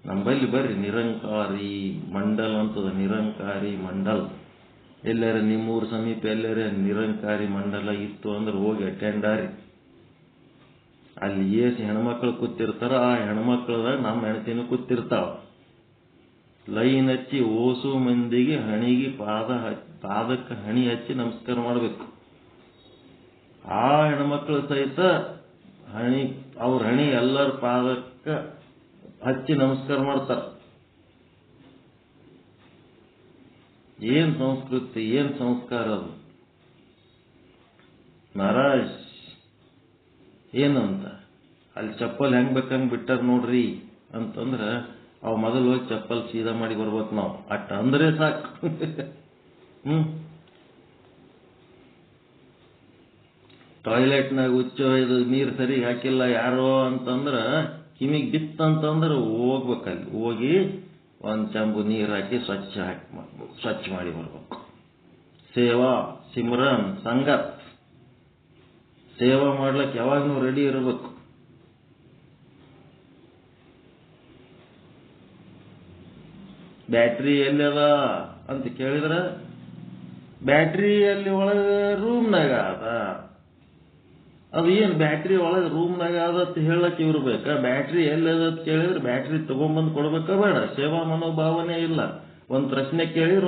ನಂಬಲ್ಲಿ ಬರ್ರಿ. ನಿರಂಕಾರಿ ಮಂಡಲ್ ಅಂತದ, ನಿರಂಕಾರಿ ಮಂಡಲ್. ಎಲ್ಲಾರ ನಿಮ್ಮೂರ ಸಮೀಪ ಎಲ್ಲಾರ ನಿರಂಕಾರಿ ಮಂಡಲ ಇತ್ತು ಅಂದ್ರೆ ಹೋಗಿ ಅಟೆಂಡ್ ಆರಿ. ಅಲ್ಲಿ ಏಸು ಹೆಣ್ಮಕ್ಳು ಕೂತಿರ್ತಾರ, ಆ ಹೆಣ್ಮಕ್ಳದಾಗ ನಮ್ಮ ಹೆಣ್ತಿನೂ ಕೂತಿರ್ತಾವ. ಲೈನ್ ಹಚ್ಚಿ ಓಸು ಮಂದಿಗೆ ಹಣಿಗೆ ಪಾದಕ್ಕೆ ಹಣಿ ಹಚ್ಚಿ ನಮಸ್ಕಾರ ಮಾಡಬೇಕು. ಆ ಹೆಣ್ಮಕ್ಳು ಸಹಿತ ಅವ್ರ ಹಣಿ ಎಲ್ಲರ ಪಾದಕ್ಕೆ ಹಚ್ಚಿ ನಮಸ್ಕಾರ ಮಾಡ್ತಾರ. ಏನ್ ಸಂಸ್ಕೃತಿ, ಏನ್ ಸಂಸ್ಕಾರ ಅದು. ಮಹಾರಾಜ್ ಏನಂತ ಅಲ್ಲಿ ಚಪ್ಪಲ್ ಹೆಂಗ್ ಬೇಕಂಗ್ ಬಿಟ್ಟಾರ ನೋಡ್ರಿ ಅಂತಂದ್ರ ಅವ್ ಮೊದಲು ಹೋಗಿ ಚಪ್ಪಲ್ ಸೀದಾ ಮಾಡಿ ಬರ್ಬೇಕು ನಾವು. ಅಟ್ಟ ಅಂದ್ರೆ ಸಾಕು. ಟಾಯ್ಲೆಟ್ನಾಗ ಇದು ನೀರು ಸರಿಗೆ ಹಾಕಿಲ್ಲ ಯಾರೋ ಅಂತಂದ್ರ ಕಿವಿಗೆ ಬಿತ್ತಂತಂದ್ರ ಹೋಗ್ಬೇಕಲ್ಲಿ ಹೋಗಿ ಒಂದ್ ಚಂಬು ನೀರು ಹಾಕಿ ಸ್ವಚ್ಛ ಮಾಡಿ ಬರ್ಬೇಕು. ಸೇವಾ ಸಿಮ್ರನ್ ಸಂಗತ್ ಸೇವಾ ಮಾಡ್ಲಕ್ ಯಾವಾಗ್ನೂ ರೆಡಿ ಇರಬೇಕು. ಬ್ಯಾಟ್ರಿ ಎಲ್ಲದ ಅಂತ ಕೇಳಿದ್ರ ಬ್ಯಾಟ್ರಿ ಅಲ್ಲಿ ಒಳಗ ರೂಮ್ನಾಗ ಅದ. ಅದು ಏನ್ ಬ್ಯಾಟ್ರಿ ಒಳಗ ರೂಮ್ನಾಗ ಅದ ಅಂತ ಹೇಳಕ್ ಇವ್ರು ಬೇಕಾ? ಬ್ಯಾಟ್ರಿ ಎಲ್ಲದ ಅಂತ ಕೇಳಿದ್ರೆ ಬ್ಯಾಟ್ರಿ ತಗೊಂಡ್ಬಂದು ಕೊಡ್ಬೇಕಾ ಬೇಡ? ಸೇವಾ ಮನೋಭಾವನೆ ಇಲ್ಲ. ಒಂದ್ ಪ್ರಶ್ನೆ ಕೇಳಿದ್ರೆ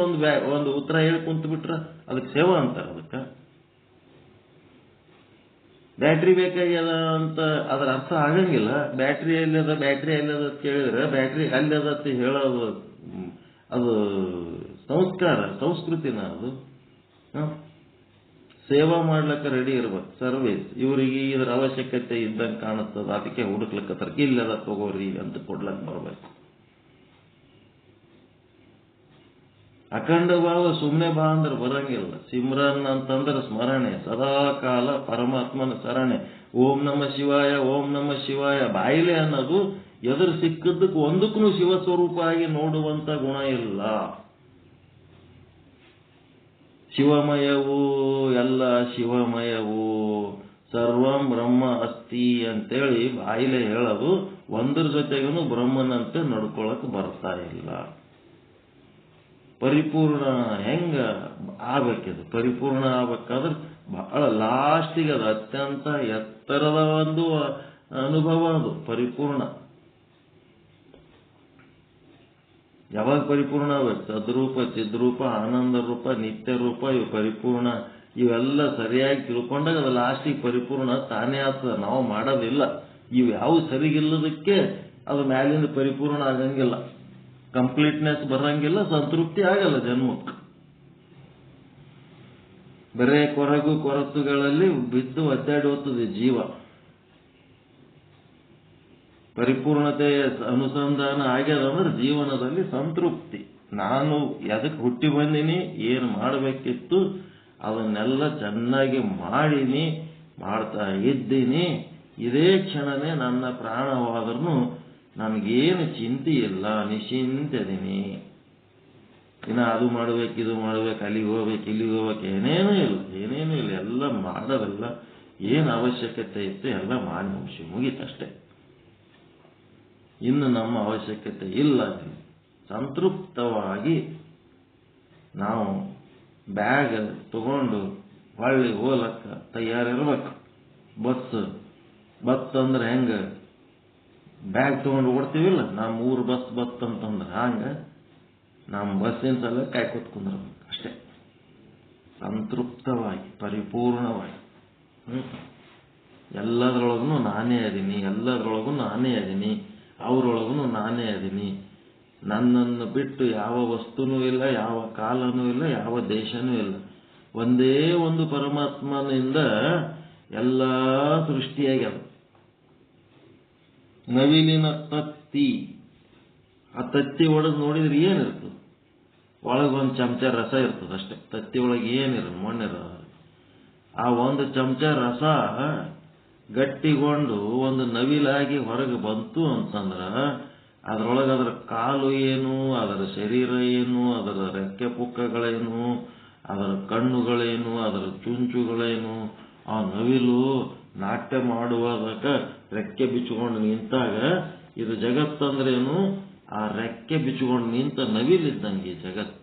ಒಂದು ಉತ್ತರ ಹೇಳಿ ಕುಂತು ಬಿಟ್ರ ಅದಕ್ಕೆ ಸೇವಾ ಅಂತಾರ. ಅದಕ್ಕ ಬ್ಯಾಟ್ರಿ ಬೇಕಾಗ್ಯದ ಅಂತ ಅದರ ಅರ್ಥ ಆಗಂಗಿಲ್ಲ. ಬ್ಯಾಟ್ರಿ ಎಲ್ಲದ ಅಂತ ಕೇಳಿದ್ರೆ ಬ್ಯಾಟ್ರಿ ಅಲ್ಲದ ಅಂತ ಹೇಳೋದು ಅದು ಸಂಸ್ಕಾರ, ಸಂಸ್ಕೃತಿನ ಅದು. ಸೇವಾ ಮಾಡ್ಲಕ್ಕ ರೆಡಿ ಇರ್ಬೇಕು, ಸರ್ವಿಸ್. ಇವರಿಗೆ ಇದ್ರ ಅವಶ್ಯಕತೆ ಇದ್ದಂಗೆ ಕಾಣುತ್ತದ, ಅದಕ್ಕೆ ಹುಡುಕ್ಲಕ್ಕತ್ತಾರ. ಇಲ್ಲದ ತಗೋರಿ ಅಂತ ಕೊಡ್ಲಕ್ ಬರ್ಬೇಕು. ಅಖಂಡ ಭಾವ ಸುಮ್ಮನೆ ಬಾ ಅಂದ್ರೆ ಬರಂಗಿಲ್ಲ. ಸಿಮ್ರನ್ ಅಂತಂದ್ರೆ ಸ್ಮರಣೆ, ಸದಾ ಕಾಲ ಪರಮಾತ್ಮನ ಸ್ಮರಣೆ. ಓಂ ನಮ ಶಿವಾಯ, ಓಂ ನಮ ಶಿವಾಯ ಬಾಯಿಲೆ ಅನ್ನೋದು ಎದುರು ಸಿಕ್ಕದ್ದಕ್ಕೆ ಒಂದಕ್ಕೂ ಶಿವಸ್ವರೂಪ ಆಗಿ ನೋಡುವಂತ ಗುಣ ಇಲ್ಲ. ಶಿವಮಯವೂ ಎಲ್ಲ ಶಿವಮಯವೂ ಸರ್ವಂ ಬ್ರಹ್ಮ ಅಸ್ತಿ ಅಂತೇಳಿ ಬಾಯಿಲೆ ಹೇಳೋದು ಒಂದ್ರ ಜೊತೆಗೂ ಬ್ರಹ್ಮನಂತೆ ನಡ್ಕೊಳಕ್ ಬರ್ತಾ ಇಲ್ಲ. ಪರಿಪೂರ್ಣ ಹೆಂಗ ಆಗ್ಬೇಕಿದು? ಪರಿಪೂರ್ಣ ಆಗ್ಬೇಕಾದ್ರೆ ಬಹಳ ಲಾಸ್ಟಿಗೆ ಅದು ಅತ್ಯಂತ ಎತ್ತರದ ಒಂದು ಅನುಭವ. ಅದು ಪರಿಪೂರ್ಣ ಯಾವಾಗ ಪರಿಪೂರ್ಣ ಆಗ್ಬೇಕು? ಸದ್ರೂಪ, ಚಿದ್ರೂಪ, ಆನಂದ ರೂಪ, ನಿತ್ಯ ರೂಪ, ಇವು ಪರಿಪೂರ್ಣ. ಇವೆಲ್ಲ ಸರಿಯಾಗಿ ತಿಳ್ಕೊಂಡಾಗ ಅದು ಲಾಸ್ಟಿಗೆ ಪರಿಪೂರ್ಣ ತಾನೇ ಆಗ್ತದೆ. ನಾವು ಮಾಡೋದಿಲ್ಲ. ಇವು ಯಾವ ಸರಿಗಿಲ್ಲದಕ್ಕೆ ಅದು ಮ್ಯಾಲಿಂದ ಪರಿಪೂರ್ಣ ಆಗಂಗಿಲ್ಲ, ಕಂಪ್ಲೀಟ್ನೆಸ್ ಬರಂಗಿಲ್ಲ, ಸಂತೃಪ್ತಿ ಆಗಲ್ಲ ಜನ್ಮಕ್ಕೆ. ಬರೇ ಕೊರತುಗಳಲ್ಲಿ ಬಿದ್ದು ಒದ್ದಾಡಿ ಹೋಗ್ತದೆ ಜೀವ. ಪರಿಪೂರ್ಣತೆ ಅನುಸಂಧಾನ ಆಗ್ಯದಂದ್ರೆ ಜೀವನದಲ್ಲಿ ಸಂತೃಪ್ತಿ. ನಾನು ಎದಕ್ಕೆ ಹುಟ್ಟಿ ಬಂದಿನಿ, ಏನು ಮಾಡಬೇಕಿತ್ತು ಅದನ್ನೆಲ್ಲ ಚೆನ್ನಾಗಿ ಮಾಡಿನಿ, ಮಾಡ್ತಾ ಇದ್ದೀನಿ. ಇದೇ ಕ್ಷಣನೇ ನನ್ನ ಪ್ರಾಣವಾದ್ರೂ ನನಗೇನು ಚಿಂತೆ ಇಲ್ಲ, ನಿಶ್ಚಿಂತದೀನಿ. ಇನ್ನು ಅದು ಮಾಡ್ಬೇಕು, ಇದು ಮಾಡ್ಬೇಕು, ಅಲ್ಲಿಗೆ ಹೋಗ್ಬೇಕು, ಇಲ್ಲಿಗೆ ಹೋಗ್ಬೇಕು, ಏನೇನೂ ಇಲ್ಲ. ಎಲ್ಲ ಮಾಡೋದಲ್ಲ, ಏನು ಅವಶ್ಯಕತೆ ಇತ್ತು ಎಲ್ಲ ಮಾಡಿ ಮುಗೀತಷ್ಟೇ. ಇನ್ನು ನಮ್ಮ ಅವಶ್ಯಕತೆ ಇಲ್ಲ. ಸಂತೃಪ್ತವಾಗಿ ನಾವು ಬ್ಯಾಗ್ ತಗೊಂಡು ಹೊಳ್ಳಿ ಹೋಲಕ್ಕ ತಯಾರಿರ್ಬೇಕು. ಬಸ್ ಅಂದ್ರೆ ಹೆಂಗ ಬ್ಯಾಗ್ ತಗೊಂಡು ಓಡ್ತೀವಿಲ್ಲ, ನಾವು 3 ಬಸ್ ಅಂತಂದ್ರೆ ಹಂಗ ನಮ್ಮ ಬಸ್ಸಿನ ಸಲ ಕಾಯ್ಕೊತ್ ಕುಂದ್ರಬೇಕು ಅಷ್ಟೇ. ಸಂತೃಪ್ತವಾಗಿ, ಪರಿಪೂರ್ಣವಾಗಿ. ಎಲ್ಲದರೊಳಗೂ ನಾನೇ ಅದೀನಿ, ಅವರೊಳಗೂ ನಾನೇ ಅದೀನಿ. ನನ್ನನ್ನು ಬಿಟ್ಟು ಯಾವ ವಸ್ತುನೂ ಇಲ್ಲ, ಯಾವ ಕಾಲನೂ ಇಲ್ಲ, ಯಾವ ದೇಶನೂ ಇಲ್ಲ. ಒಂದೇ ಒಂದು ಪರಮಾತ್ಮನಿಂದ ಎಲ್ಲ ಸೃಷ್ಟಿಯಾಗ್ಯದ. ನವಿಲಿನ ತತ್ತಿ, ಆ ತತ್ತಿ ಒಳಗೆ ನೋಡಿದ್ರೆ ಏನಿರ್ತದೆ? ಒಳಗೊಂದು ಚಮಚ ರಸ ಇರ್ತದೆ ಅಷ್ಟೇ. ತತ್ತಿ ಒಳಗೆ ಏನಿರೋದು? ಮಣ್ಣಿರೋದು. ಆ ಒಂದು ಚಮಚ ರಸ ಗಟ್ಟಿಗೊಂಡು ಒಂದು ನವಿಲಾಗಿ ಹೊರಗೆ ಬಂತು ಅಂತಂದ್ರ ಅದರೊಳಗೆ ಅದರ ಕಾಲು ಏನು, ಅದರ ಶರೀರ ಏನು, ಅದರ ರೆಕ್ಕೆ ಪುಕ್ಕಗಳೇನು, ಅದರ ಕಣ್ಣುಗಳೇನು, ಅದರ ಚುಂಚುಗಳೇನು. ಆ ನವಿಲು ನಾಟ್ಯ ಮಾಡುವುದಕ್ಕ ರೆಕ್ಕೆ ಬಿಚ್ಚಿಕೊಂಡು ನಿಂತಾಗ ಇದು ಜಗತ್ತಂದ್ರೇನು? ಆ ರೆಕ್ಕೆ ಬಿಚ್ಚಿಕೊಂಡು ನಿಂತ ನವಿಲಿದ್ದಂಗೆ ಜಗತ್ತು.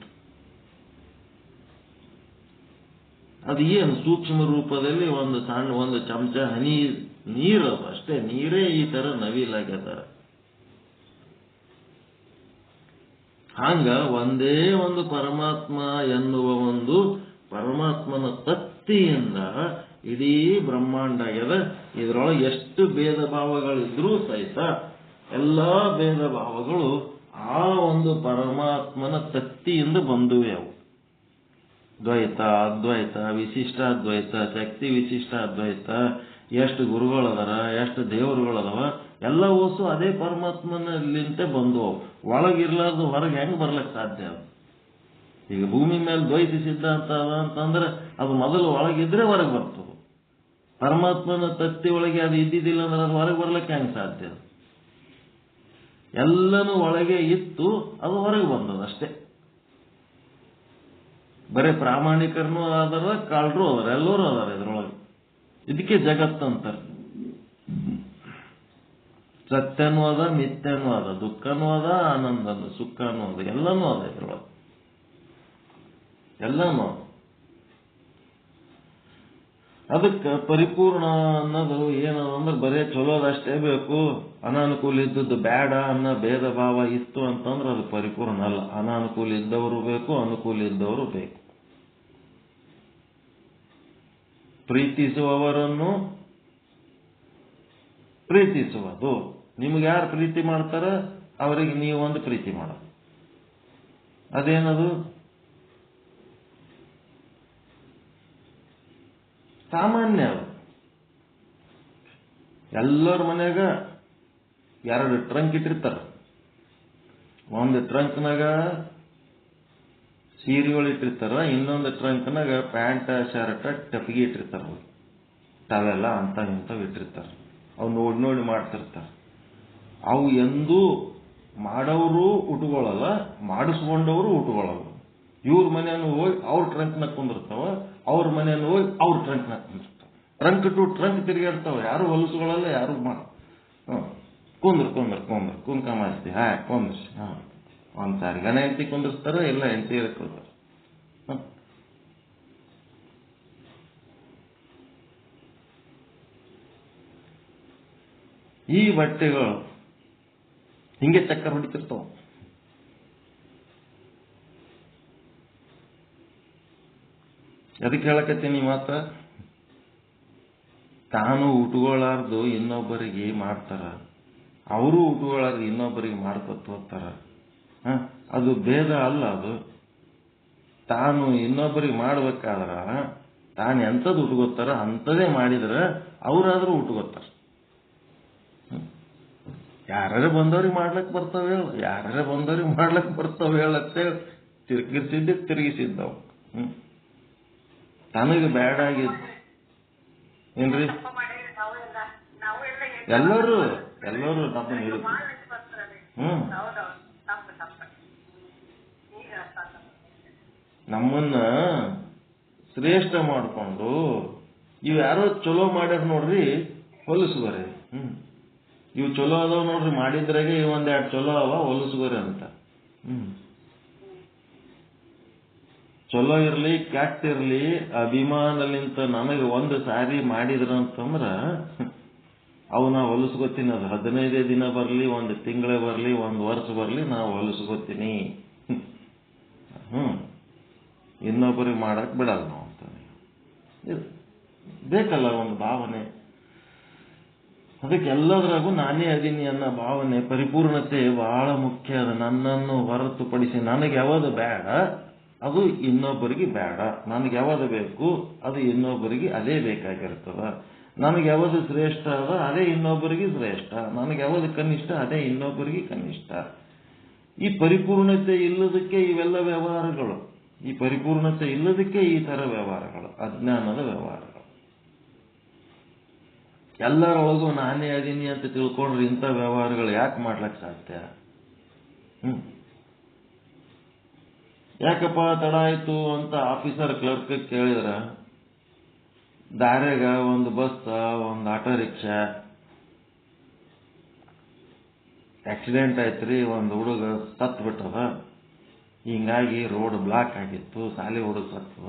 ಅದು ಏನು ಸೂಕ್ಷ್ಮ ರೂಪದಲ್ಲಿ ಒಂದು ಚಮಚ ಹನಿ ನೀರು ಅಷ್ಟೇ. ನೀರೇ ಈ ತರ ನವಿಲಾಗ್ಯದ. ಹಂಗ ಒಂದೇ ಒಂದು ಪರಮಾತ್ಮ ಎನ್ನುವ ಒಂದು ಪರಮಾತ್ಮನ ತತ್ತಿಯಿಂದ ಇಡೀ ಬ್ರಹ್ಮಾಂಡ ಆಗ್ಯದ. ಇದರೊಳಗೆ ಎಷ್ಟು ಭೇದ ಭಾವಗಳಿದ್ರೂ ಸಹಿತ ಎಲ್ಲಾ ಭೇದ ಭಾವಗಳು ಆ ಒಂದು ಪರಮಾತ್ಮನ ತತ್ತಿಯಿಂದ ಬಂದುವೆ. ಅವು ದ್ವೈತ, ಅದ್ವೈತ, ವಿಶಿಷ್ಟ ಅದ್ವೈತ, ಶಕ್ತಿ ವಿಶಿಷ್ಟ ಅದ್ವೈತ, ಎಷ್ಟು ಗುರುಗಳದಾರ, ಎಷ್ಟು ದೇವರುಗಳದಾವ, ಎಲ್ಲ ಓಸು ಅದೇ ಪರಮಾತ್ಮನಲ್ಲಿಂತೆ ಬಂದವು. ಒಳಗಿರ್ಲಾರ್ದು ಹೊರಗೆ ಹೆಂಗ್ ಬರ್ಲಕ್ಕೆ ಸಾಧ್ಯ? ಈಗ ಭೂಮಿ ಮೇಲೆ ದ್ವೈತ ಸಿದ್ಧಾಂತ ಅದ ಅಂತಂದ್ರೆ ಅದು ಮೊದಲು ಒಳಗಿದ್ರೆ ಹೊರಗೆ ಬರ್ತದೆ. ಪರಮಾತ್ಮನ ತತ್ತಿ ಒಳಗೆ ಅದು ಇದ್ದಿದ್ದಿಲ್ಲ ಅಂದ್ರೆ ಅದು ಹೊರಗೆ ಬರ್ಲಿಕ್ಕೆ ಹೆಂಗ್ ಸಾಧ್ಯ? ಎಲ್ಲನೂ ಒಳಗೆ ಇತ್ತು, ಅದು ಹೊರಗೆ ಬಂದದ ಅಷ್ಟೇ. ಬರೀ ಪ್ರಾಮಾಣಿಕರನು ಅದರ, ಕಾಳರು ಅದರ, ಎಲ್ಲರೂ ಅದಾರ ಇದ್ರೊಳಗೆ. ಇದಕ್ಕೆ ಜಗತ್ತಂತಾರೆ. ಸತ್ಯನೂ ಅದ, ಮಿಥ್ಯನೂ ಅದ, ದುಃಖನೂ ಅದ, ಆನಂದನು, ಸುಖನೂ ಅದ, ಎಲ್ಲನೂ ಅದ ಇದ್ರೊಳಗೆ, ಎಲ್ಲನೂ. ಅದಕ್ಕೆ ಪರಿಪೂರ್ಣ ಅನ್ನೋದು ಏನದಂದ್ರೆ ಬರೇ ಚಲೋದಷ್ಟೇ ಬೇಕು, ಅನಾನುಕೂಲ ಇದ್ದದ್ದು ಬೇಡ ಅನ್ನೋ ಭೇದ ಭಾವ ಇತ್ತು ಅಂತಂದ್ರೆ ಅದು ಪರಿಪೂರ್ಣ ಅಲ್ಲ. ಅನಾನುಕೂಲ ಇದ್ದವರು ಬೇಕು, ಅನುಕೂಲ ಇದ್ದವರು ಬೇಕು. ಪ್ರೀತಿಸುವವರನ್ನು ಪ್ರೀತಿಸುವುದು. ನಿಮ್ಗೆ ಯಾರು ಪ್ರೀತಿ ಮಾಡ್ತಾರ ಅವರಿಗೆ ನೀವು ಒಂದು ಪ್ರೀತಿ ಮಾಡೋದು. ಅದೇನದು? ಸಾಮಾನ್ಯ. ಎಲ್ಲರ ಮನ್ಯಾಗ 2 ಟ್ರಂಕ್ ಇಟ್ಟಿರ್ತಾರ. ಒಂದು ಟ್ರಂಕ್ನಾಗ ಸೀರೆಗಳು ಇಟ್ಟಿರ್ತಾರ, ಇನ್ನೊಂದು ಟ್ರಂಕ್ನಾಗ ಪ್ಯಾಂಟ್, ಶರ್ಟ್, ಟಪಿಗೆ ಇಟ್ಟಿರ್ತಾರ. ತಾವೆಲ್ಲ ಅಂತ ಇಂಥವು ಇಟ್ಟಿರ್ತಾರ. ಅವು ನೋಡಿ ನೋಡಿ ಮಾಡ್ತಿರ್ತಾರ. ಅವು ಎಂದೂ ಮಾಡೋರು ಉಟ್ಕೊಳ್ಳಲ್ಲ, ಮಾಡಿಸ್ಕೊಂಡವರು ಉಟ್ಕೊಳ್ಳಲ್ಲ. ಇವ್ರ ಮನೆಯನ್ನು ಹೋಗಿ ಅವ್ರ ಟ್ರಂಕ್ನಾಗ ಕುಂದಿರ್ತಾವ, ಅವ್ರ ಮನೆಯನ್ನು ಹೋಗಿ ಅವ್ರ ಟ್ರಂಕ್ನಾಗ ಕುಂದಿರ್ತಾವ. ಟ್ರಂಕ್ ಟು ಟ್ರಂಕ್ ತಿರುಗಾಡ್ತಾವ. ಯಾರು ಹೊಲಿಸ್ಕೊಳ್ಳಲ್ಲ, ಯಾರು ಕುಂದ್ಕಂಬಸ್ತಿ ಕುಂದ್ರಿಸಿ ಒಂದ್ಸಾರಿ ಗಣ ಹೆಂಡತಿ ಕುಂದಿರ್ತಾರ, ಇಲ್ಲ ಹೆಂಡತಿ ಇರ್ಕೋತಾರ. ಈ ಬಟ್ಟೆಗಳು ಹಿಂಗೆ ಚಕ್ಕರ್ ಹೊಡಿತಿರ್ತಾವ. ಅದಕ್ಕೆ ಹೇಳಕತ್ತೀನಿ ಮಾತ್ರ, ತಾನು ಉಟ್ಕೊಳ್ಳಾರ್ದು ಇನ್ನೊಬ್ಬರಿಗೆ ಮಾಡ್ತಾರ, ಅವರು ಉಟ್ಕೊಳ್ಳಾರ್ದು ಇನ್ನೊಬ್ಬರಿಗೆ ಮಾಡ್ಕೊತ ಹೋಗ್ತಾರ. ಅದು ಭೇದ ಅಲ್ಲ. ಅದು ತಾನು ಇನ್ನೊಬ್ಬರಿಗೆ ಮಾಡ್ಬೇಕಾದ್ರ ತಾನು ಎಂಥದ್ದು ಉಟ್ಕೋತಾರ ಅಂಥದೇ ಮಾಡಿದ್ರೆ ಅವರಾದ್ರೂ ಉಟ್ಕೋತಾರ. ಯಾರೇ ಬಂದವ್ರಿಗೆ ಮಾಡ್ಲಕ್ ಬರ್ತಾವ ಹೇಳು, ಯಾರೇ ಬಂದವ್ರಿಗೆ ಮಾಡ್ಲಕ್ ಬರ್ತಾವ ಹೇಳತ್ತೇಳಿ ತಿರುಗಿಸಿದ್ದವು. ತನಗೆ ಬ್ಯಾಡ್ ಆಗಿದ್ದು ಏನ್ರಿ? ಎಲ್ಲರೂ ನಮ್ಮನ್ನ ಇರುತ್ತೆ. ನಮ್ಮನ್ನ ಶ್ರೇಷ್ಠ ಮಾಡಿಕೊಂಡು ಇವು ಯಾರೋ ಚಲೋ ಮಾಡ್ಯಾರ ನೋಡ್ರಿ, ಹೊಲಿಸ್ಬರಿ. ಇವು ಚಲೋ ಅದಾವ ನೋಡ್ರಿ, ಮಾಡಿದ್ರಾಗೆ ಒಂದೆರಡು ಚಲೋ ಅವ, ಹೊಲಿಸ್ಬರಿ ಅಂತ. ಚಲೋ ಇರ್ಲಿ ಕೆಟ್ಟ ಇರ್ಲಿ, ಅಭಿಮಾನಲಿಂತ ನನಗೆ ಒಂದು ಸಾರಿ ಮಾಡಿದ್ರಂತಂದ್ರ ಅವು ನಾ ಹೊಲಿಸ್ಕೊತೀನಿ. ಅದು 15 ದಿನ ಬರಲಿ, 1 ತಿಂಗಳೇ ಬರಲಿ, 1 ವರ್ಷ ಬರಲಿ, ನಾವು ಹೊಲಿಸ್ಕೊತೀನಿ. ಇನ್ನೊಬ್ಬರಿಗೆ ಮಾಡಕ್ ಬಿಡಲ್ಲ ನಾವು ಅಂತಾನೆ. ಬೇಕಲ್ಲ ಒಂದು ಭಾವನೆ. ಅದಕ್ಕೆ ಎಲ್ಲದ್ರಾಗೂ ನಾನೇ ಅದೀನಿ ಅನ್ನೋ ಭಾವನೆ, ಪರಿಪೂರ್ಣತೆ ಬಹಳ ಮುಖ್ಯ. ಅದ. ನನ್ನನ್ನು ಹೊರತುಪಡಿಸಿ ನನಗೆ ಯಾವುದು ಬೇಡ ಅದು ಇನ್ನೊಬ್ಬರಿಗೆ ಬೇಡ, ನನಗೆ ಯಾವುದು ಬೇಕು ಅದು ಇನ್ನೊಬ್ಬರಿಗೆ ಅದೇ ಬೇಕಾಗಿರ್ತದ. ನನಗೆ ಯಾವುದು ಶ್ರೇಷ್ಠ ಅದ ಅದೇ ಇನ್ನೊಬ್ಬರಿಗೆ ಶ್ರೇಷ್ಠ, ನನಗೆ ಯಾವುದು ಕನಿಷ್ಠ ಅದೇ ಇನ್ನೊಬ್ಬರಿಗೆ ಕನಿಷ್ಠ. ಈ ಪರಿಪೂರ್ಣತೆ ಇಲ್ಲದಕ್ಕೆ ಇವೆಲ್ಲ ವ್ಯವಹಾರಗಳು. ಈ ಪರಿಪೂರ್ಣತೆ ಇಲ್ಲದಕ್ಕೆ ಈ ತರ ವ್ಯವಹಾರಗಳು, ಅಜ್ಞಾನದ ವ್ಯವಹಾರಗಳು. ಎಲ್ಲರೊಳಗೂ ನಾನೇ ಅದೀನಿ ಅಂತ ತಿಳ್ಕೊಂಡ್ರೆ ಇಂಥ ವ್ಯವಹಾರಗಳು ಯಾಕೆ ಮಾಡ್ಲಕ್ ಸಾಧ್ಯ? ಯಾಕಪ್ಪ ತಡ ಆಯ್ತು ಅಂತ ಆಫೀಸರ್ ಕ್ಲರ್ಕ್ ಕೇಳಿದ್ರ, ದಾರ್ಯಾಗ ಒಂದು ಬಸ್, ಒಂದು ಆಟೋ ರಿಕ್ಷಾ ಆಕ್ಸಿಡೆಂಟ್ ಆಯ್ತ್ರಿ, ಒಂದು ಹುಡುಗ ಸತ್ ಬಿಟ್ಟದ, ಹಿಂಗಾಗಿ ರೋಡ್ ಬ್ಲಾಕ್ ಆಗಿತ್ತು, ಸಾಲಿ ಹುಡುಗ ಸತ್ತದ.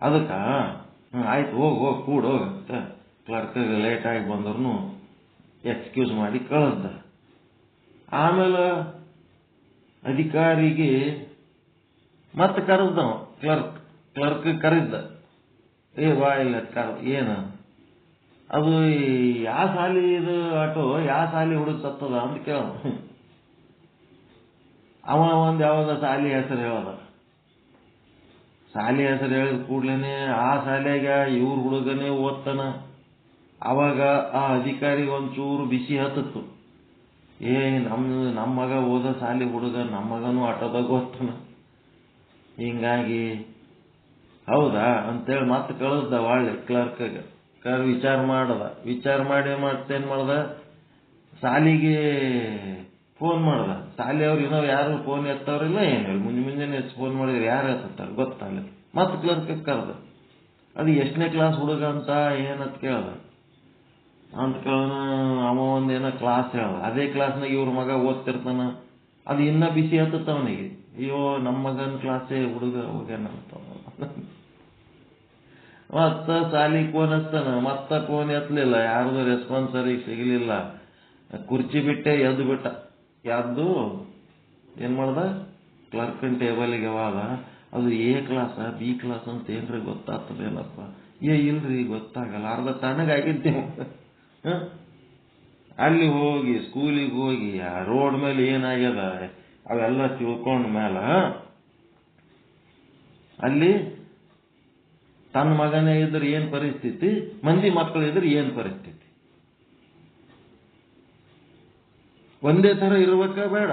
ಅದಕ್ಕ ಆಯ್ತು ಹೋಗ್ ಕೂಡ ಹೋಗಂತ ಕ್ಲರ್ಕ್ ಲೇಟ್ ಆಗಿ ಬಂದ್ರು ಎಕ್ಸ್ಕ್ಯೂಸ್ ಮಾಡಿ ಕಳಿಸ್ದ. ಆಮೇಲೆ ಅಧಿಕಾರಿಗೆ ಮತ್ತೆ ಕರೆದ ಕ್ಲರ್ಕ್ ಕರೆದ, ಬಾ ಇಲ್ಲ ಏನ ಅದು ಯಾವ ಸಾಲಿ ಇದು ಆಟೋ ಯಾವ ಸಾಲಿ ಹುಡುಗ ಸತ್ತದ ಅಂತ ಕೇಳ. ಅವ ಒಂದ್ ಯಾವ್ದ ಸಾಲಿ ಹೆಸರು ಹೇಳದ. ಸಾಲಿ ಹೆಸರು ಹೇಳಿದ ಕೂಡ್ಲೇನೆ ಆ ಶಾಲೆಗ ಇವ್ರ ಹುಡುಗನೇ ಓದ್ತಾನ. ಅವಾಗ ಆ ಅಧಿಕಾರಿಗೆ ಒಂಚೂರು ಬಿಸಿ ಹತ್ತಿತ್ತು. ನಮ್ಮ ಮಗ ಓದೋ ಶಾಲಿ ಹುಡುಗ ನಮ್ಮ ಮಗನೂ ಆಟೋದಾಗ ಓದ್ತಾನ, ಹಿಂಗಾಗಿ ಹೌದಾ ಅಂತೇಳಿ ಮತ್ತೆ ಕಳಿಸ್ದ ಒಳ್ಳೆ ಕ್ಲರ್ಕ್ಗೆ. ವಿಚಾರ ಮಾಡಿ ಮತ್ತೇನ್ ಮಾಡ್ದ, ಸಾಲಿಗೆ ಫೋನ್ ಮಾಡ್ದ. ಸಾಲಿ ಅವ್ರು ಇನ್ನೋ ಯಾರು ಫೋನ್ ಎತ್ತವ್ರಿಲ್ಲ ಏನು, ಮುಂಜಾನೆ ಫೋನ್ ಮಾಡಿದ್ರೆ ಯಾರು ಎತ್ತಾರ ಗೊತ್ತಾಗಲ್ಲ. ಮತ್ತೆ ಕ್ಲರ್ಕ್ ಕರೆದ, ಅದು ಎಷ್ಟನೇ ಕ್ಲಾಸ್ ಹುಡುಗ ಅಂತ ಏನಂತ ಕೇಳ್ದ. ಅಂತ ಕೇಳೋಣ ಅವ ಒಂದೇನೋ ಕ್ಲಾಸ್ ಹೇಳ್ದ. ಅದೇ ಕ್ಲಾಸ್ನಾಗ ಇವ್ರ ಮಗ ಓದ್ತಿರ್ತಾನ. ಅದು ಇನ್ನ ಬಿಸಿ ಹತ್ತತ್ತ ಅವನಿಗೆ, ಅಯ್ಯೋ ನಮ್ಮ ಮಗನ ಕ್ಲಾಸೇ ಹುಡುಗ ಹೋಗ್ಯಾನಂತ. ಮತ್ತ ಸಾಲಿಗೆ ಫೋನ್ ಹಚ್ತಾನ, ಮತ್ತ ಫೋನ್ ಎತ್ತಲಿಲ್ಲ, ಯಾರ್ದು ರೆಸ್ಪಾನ್ಸ್ ಸರಿಗೆ ಸಿಗಲಿಲ್ಲ. ಕುರ್ಚಿ ಬಿಟ್ಟೆ ಎದ್ದು ಬಿಟ್ಟ. ಏನ್ ಮಾಡ್ದ, ಕ್ಲರ್ಕನ್ ಟೇಬಲ್ಗೆ ಅವಾಗ ಅದು ಎ ಕ್ಲಾಸ ಬಿ ಕ್ಲಾಸ್ ಅಂತ ಏನ್ರಿ ಗೊತ್ತಾಗ್ತದೇನಪ್ಪ. ಇಲ್ರಿ ಗೊತ್ತಾಗಲ್ಲ, ಅರ್ಧ ತಣ್ಣಗಾಗಿದ್ದೇವೆ. ಅಲ್ಲಿ ಹೋಗಿ ಸ್ಕೂಲಿಗೆ ಹೋಗಿ ಆ ರೋಡ್ ಮೇಲೆ ಏನಾಗ್ಯದ ಅವೆಲ್ಲ ತಿಳ್ಕೊಂಡ ಮೇಲೆ ಅಲ್ಲಿ ತನ್ನ ಮಗನೇ ಇದ್ರೆ ಏನ್ ಪರಿಸ್ಥಿತಿ, ಮಂದಿ ಮಕ್ಕಳು ಇದ್ರೆ ಏನ್ ಪರಿಸ್ಥಿತಿ. ಒಂದೇ ತರ ಇರ್ಬೇಕ ಬೇಡ.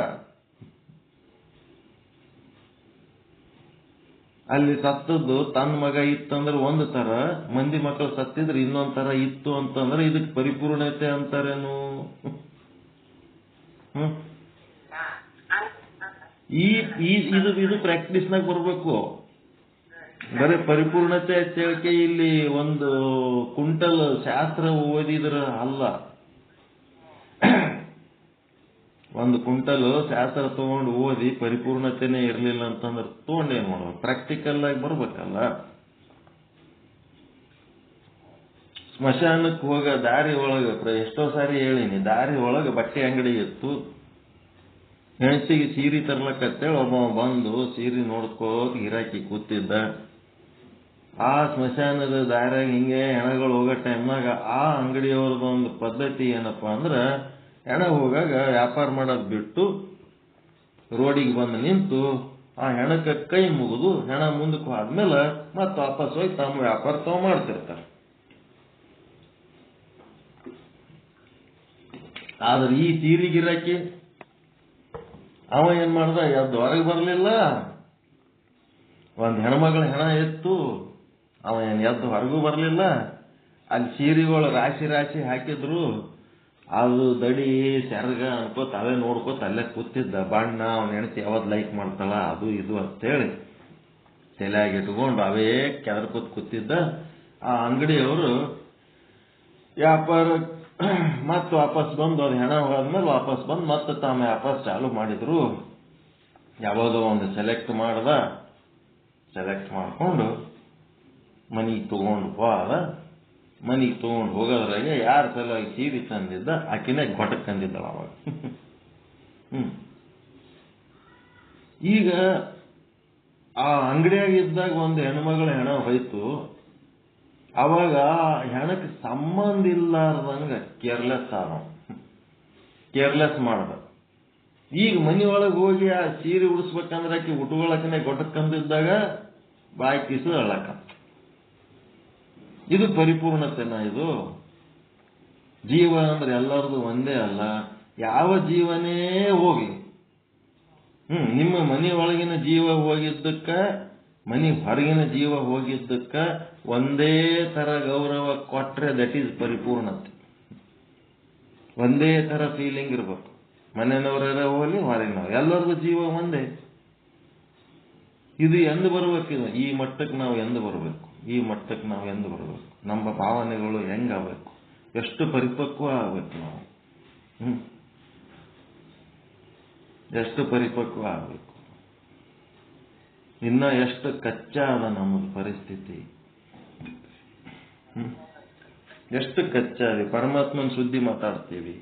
ಅಲ್ಲಿ ಸತ್ತದ್ದು ತನ್ನ ಮಗ ಇತ್ತಂದ್ರೆ ಒಂದು ತರ, ಮಂದಿ ಮಕ್ಕಳು ಸತ್ತಿದ್ರೆ ಇನ್ನೊಂದ್ ತರ ಇತ್ತು ಅಂತಂದ್ರೆ ಇದಕ್ಕೆ ಪರಿಪೂರ್ಣತೆ ಅಂತಾರೇನು? ಇದು ಪ್ರಾಕ್ಟೀಸ್ನಾಗ ಬರ್ಬೇಕು. ಬರೀ ಪರಿಪೂರ್ಣತೆ ಹೇಳಿಕೆ ಇಲ್ಲಿ ಒಂದು ಕುಂಟಲ್ ಶಾಸ್ತ್ರ ಓದಿದ್ರ ಅಲ್ಲ. ಒಂದು ಕುಂಟಲ್ ಶಾಸ್ತ್ರ ತಗೊಂಡು ಓದಿ ಪರಿಪೂರ್ಣತೆನೇ ಇರಲಿಲ್ಲ ಅಂತಂದ್ರೆ ತಗೊಂಡೇನ್ ಮಾಡ್ಬೇಕು? ಪ್ರಾಕ್ಟಿಕಲ್ ಆಗಿ ಬರ್ಬೇಕಲ್ಲ. ಸ್ಮಶಾನಕ್ಕೆ ಹೋಗ ದಾರಿ ಒಳಗ ಎಷ್ಟೋ ಸಾರಿ ಹೇಳಿನಿ, ದಾರಿ ಒಳಗ ಬಟ್ಟೆ ಅಂಗಡಿ ಇತ್ತು. ಹೆಣ್ಸಿಗೆ ಸೀರೆ ತರ್ಲಕ್ಕತ್ತೇಳಿ ಒಬ್ಬ ಬಂದು ಸೀರೆ ನೋಡ್ಕೋತ ಗಿರಾಕಿ ಕೂತಿದ್ದ. ಆ ಸ್ಮಶಾನದ ದಾರಿಯಾಗ ಹಿಂಗೆ ಹೆಣಗಳು ಹೋಗೋ ಟೈಮ್ನಾಗ ಆ ಅಂಗಡಿಯವ್ರದ್ದು ಒಂದು ಪದ್ಧತಿ ಏನಪ್ಪಾ ಅಂದ್ರೆ, ಹೆಣ ಹೋಗಾಗ ವ್ಯಾಪಾರ ಮಾಡೋದು ಬಿಟ್ಟು ರೋಡಿಗೆ ಬಂದು ನಿಂತು ಆ ಹೆಣಕ್ಕೆ ಕೈ ಮುಗಿದು ಹೆಣ ಮುಂದಕ್ಕೆ ಹೋದ್ಮೇಲೆ ಮತ್ತೆ ವಾಪಸ್ ಹೋಗಿ ತಮ್ಮ ವ್ಯಾಪಾರ ತಾವು ಮಾಡ್ತಿರ್ತಾರೆ. ಆದ್ರೆ ಈ ಸೀರೆ ಗಿರಾಕಿ ಅವ ಏನ್ ಮಾಡ್ದ, ಎದ್ದು ಹೊರಗೆ ಬರಲಿಲ್ಲ. ಒಂದ್ ಹೆಣ್ಮಗಳ ಹೆಣ ಎತ್ತು, ಅವ ಏನ್ ಎದ್ದು ಹೊರಗೂ ಬರಲಿಲ್ಲ. ಅಲ್ಲಿ ಸೀರೆಗಳು ರಾಶಿ ರಾಶಿ ಹಾಕಿದ್ರು, ಅದು ದಡಿ ಸೆರಗ ಅನ್ಕೋತ ಅವೇ ನೋಡ್ಕೋತ ಅಲ್ಲೇ ಕೂತಿದ್ದ. ಬಣ್ಣ ಅವನ ಹೆಂಡತಿ ಯಾವತ್ ಲೈಕ್ ಮಾಡ್ತಾಳ ಅದು ಇದು ಅಂತೇಳಿ ತಲೆಯಾಗಿ ಇಟ್ಕೊಂಡು ಅವೇ ಕೆದರ್ಕೋತ ಕೂತಿದ್ದ. ಆ ಅಂಗಡಿಯವರು ವ್ಯಾಪಾರ ಮತ್ತೆ ವಾಪಸ್ ಬಂದು ಅದು ಹೆಣ ಹೋದ್ಮೇಲೆ ವಾಪಸ್ ಬಂದು ಮತ್ತೆ ತಾಮ ವ್ಯಾಪಾರ ಚಾಲು ಮಾಡಿದ್ರು. ಯಾವುದೋ ಒಂದು ಸೆಲೆಕ್ಟ್ ಮಾಡ್ಕೊಂಡು ಮನಿಗೆ ತಗೊಂಡು ಹೋದ. ಮನಿಗೆ ತಗೊಂಡು ಹೋಗೋದ್ರಾಗೆ ಯಾರ ಸಲುವಾಗಿ ಸೀರೆ ತಂದಿದ್ದ ಆಕಿನೇ ಗೊಟಕ್ ತಂದಿದ್ದಳ ಅವಾಗ. ಈಗ ಆ ಅಂಗಡಿಯಾಗಿದ್ದಾಗ ಒಂದು ಹೆಣ್ಮಗಳ ಹೆಣ ಹೋಯ್ತು. ಅವಾಗ ಹೆಣಕ್ಕೆ ಸಂಬಂಧ ಇಲ್ಲಾರ್ದಂಗ ಕೇರ್ಲೆಸ್ ಮಾಡ್ದ. ಈಗ ಮನಿಯೊಳಗೆ ಹೋಗಿ ಆ ಸೀರೆ ಉಡಿಸ್ಬೇಕಂದ್ರೆ ಆಕಿ ಉಟ್ಕೊಳಕನೆ ಗೊಟಕ್ ತಂದಿದ್ದಾಗ ಬಾಯಿ ಕಿಸು ಅಳ್ಳಕ. ಇದು ಪರಿಪೂರ್ಣತೆನ? ಇದು ಜೀವ ಅಂದ್ರೆ ಎಲ್ಲರದು ಒಂದೇ ಅಲ್ಲ. ಯಾವ ಜೀವನೇ ಹೋಗಿ ನಿಮ್ಮ ಮನೆ ಒಳಗಿನ ಜೀವ ಹೋಗಿದ್ದಕ್ಕ, ಮನೆ ಹೊರಗಿನ ಜೀವ ಹೋಗಿದ್ದಕ್ಕ ಒಂದೇ ತರ ಗೌರವ ಕೊಟ್ರೆ ದಟ್ ಈಸ್ ಪರಿಪೂರ್ಣತೆ. ಒಂದೇ ತರ ಫೀಲಿಂಗ್ ಇರ್ಬೇಕು. ಮನೆಯವ್ರ ಹೋಗ್ಲಿ ಹೊರಗಿನವ್ರು ಎಲ್ಲರಿಗೂ ಜೀವ ಒಂದೇ. ಇದು ಎಂದು ಬರ್ಬೇಕಿದು? ಈ ಮಟ್ಟಕ್ಕೆ ನಾವು ಎಂದು ಬರಬೇಕು? ನಮ್ಮ ಭಾವನೆಗಳು ಹೆಂಗಾಗಬೇಕು? ಎಷ್ಟು ಪರಿಪಕ್ವ ಆಗ್ಬೇಕು ನಾವು? ಎಷ್ಟು ಪರಿಪಕ್ವ ಆಗ್ಬೇಕು? ಇನ್ನ ಎಷ್ಟು ಕಚ್ಚಾ ಅದ ನಮ್ಮದು ಪರಿಸ್ಥಿತಿ? ಎಷ್ಟು ಕಚ್ಚಾ ಇದೆ? ಪರಮಾತ್ಮನ ಸುದ್ದಿ ಮಾತಾಡ್ತೀವಿ,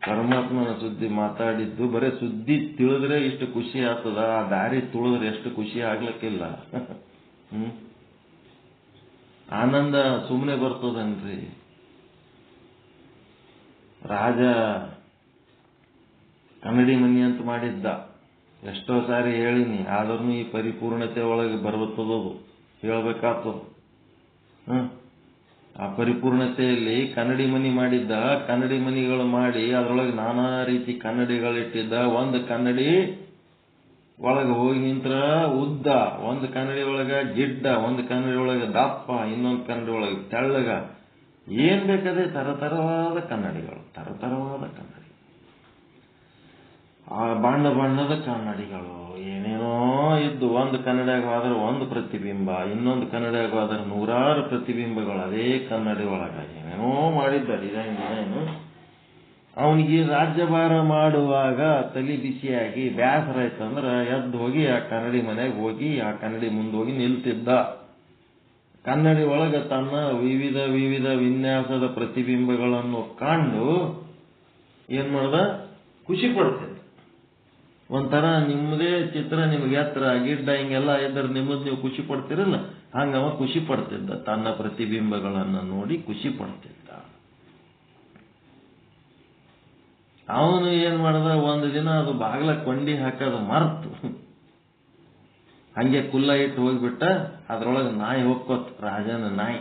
ಪರಮಾತ್ಮನ ಸುದ್ದಿ ಮಾತಾಡಿದ್ದು ಬರೀ ಸುದ್ದಿ ತಿಳಿದ್ರೆ ಇಷ್ಟು ಖುಷಿ ಆಗ್ತದ, ಆ ದಾರಿ ತುಳಿದ್ರೆ ಎಷ್ಟು ಖುಷಿ ಆಗ್ಲಿಕ್ಕಿಲ್ಲ. ಆನಂದ ಸುಮ್ಮನೆ ಬರ್ತದನ್ರಿ. ರಾಜ ಕನ್ನಡಿ ಮನಿ ಅಂತ ಮಾಡಿದ್ದ, ಎಷ್ಟೋ ಸಾರಿ ಹೇಳಿನಿ, ಆದ್ರೂ ಈ ಪರಿಪೂರ್ಣತೆ ಒಳಗೆ ಬರ್ತದದು, ಹೇಳ್ಬೇಕಾಗ್ತದ. ಆ ಪರಿಪೂರ್ಣತೆಯಲ್ಲಿ ಕನ್ನಡಿ ಮನಿ ಮಾಡಿದ್ದ, ಕನ್ನಡಿ ಮನಿಗಳು ಮಾಡಿ ಅದರೊಳಗೆ ನಾನಾ ರೀತಿ ಕನ್ನಡಿಗಳಿಟ್ಟಿದ್ದ. ಒಂದು ಕನ್ನಡಿ ಒಳಗೆ ಹೋಗಿ ನಿಂತ್ರ ಉದ್ದ, ಒಂದು ಕನ್ನಡಿ ಒಳಗ ಗಿಡ್ಡ, ಒಂದು ಕನ್ನಡಿ ಒಳಗೆ ದಪ್ಪ, ಇನ್ನೊಂದು ಕನ್ನಡಿ ಒಳಗೆ ತೆಳ್ಳಗ, ಏನ್ ಬೇಕಾದ್ರೆ ತರತರವಾದ ಕನ್ನಡಿಗಳು, ತರತರವಾದ ಕನ್ನಡಿ, ಆ ಬಣ್ಣ ಬಣ್ಣದ ಕನ್ನಡಿಗಳು ಏನೇನೋ ಇದ್ದು. ಒಂದು ಕನ್ನಡಿಯಾಗ ಹೋದ್ರೆ ಒಂದು ಪ್ರತಿಬಿಂಬ, ಇನ್ನೊಂದು ಕನ್ನಡಿಯಾಗ ಹೋದ್ರೆ 100 ಪ್ರತಿಬಿಂಬಗಳು ಅದೇ ಕನ್ನಡಿ ಒಳಗ ಏನೇನೋ ಮಾಡಿದ್ದ ಡಿಸೈನ್. ಅವನಿಗೆ ರಾಜ್ಯಭಾರ ಮಾಡುವಾಗ ತಲೆ ಬಿಸಿಯಾಗಿ ಬೇಸರ ಆಯ್ತಂದ್ರ ಎದ್ದು ಹೋಗಿ ಆ ಕನ್ನಡಿ ಮನೆಗೆ ಹೋಗಿ ಆ ಕನ್ನಡಿ ಮುಂದೆ ಹೋಗಿ ನಿಲ್ತಿದ್ದ. ಕನ್ನಡಿ ಒಳಗ ತನ್ನ ವಿವಿಧ ವಿವಿಧ ವಿನ್ಯಾಸದ ಪ್ರತಿಬಿಂಬಗಳನ್ನು ಕಂಡು ಏನ್ ಮಾಡ್ದ, ಖುಷಿ ಪಡ್ತಿದ್ದ. ಒಂಥರ ನಿಮ್ಮದೇ ಚಿತ್ರ ನಿಮ್ಗೆ ಎತ್ತರ ಗಿಡ್ಡ ಹಿಂಗೆಲ್ಲ ಇದ್ರೆ ನಿಮ್ಮದು ನೀವು ಖುಷಿ ಪಡ್ತಿರಲ್ಲ, ಹಂಗವ ಖುಷಿ ಪಡ್ತಿದ್ದ. ತನ್ನ ಪ್ರತಿಬಿಂಬಗಳನ್ನು ನೋಡಿ ಖುಷಿ ಪಡ್ತಿದ್ದ. ಅವನು ಏನ್ ಮಾಡ್ದ, ಒಂದು ದಿನ ಅದು ಬಾಗ್ಲ ಕೊಂಡಿ ಹಾಕೋದು ಮರ್ತು ಹಂಗೆ ಕುಲ್ಲ ಇಟ್ಟು ಹೋಗ್ಬಿಟ್ಟ. ಅದ್ರೊಳಗೆ ನಾಯಿ ಹೋಗ್ಕೋತ್, ರಾಜನ ನಾಯಿ.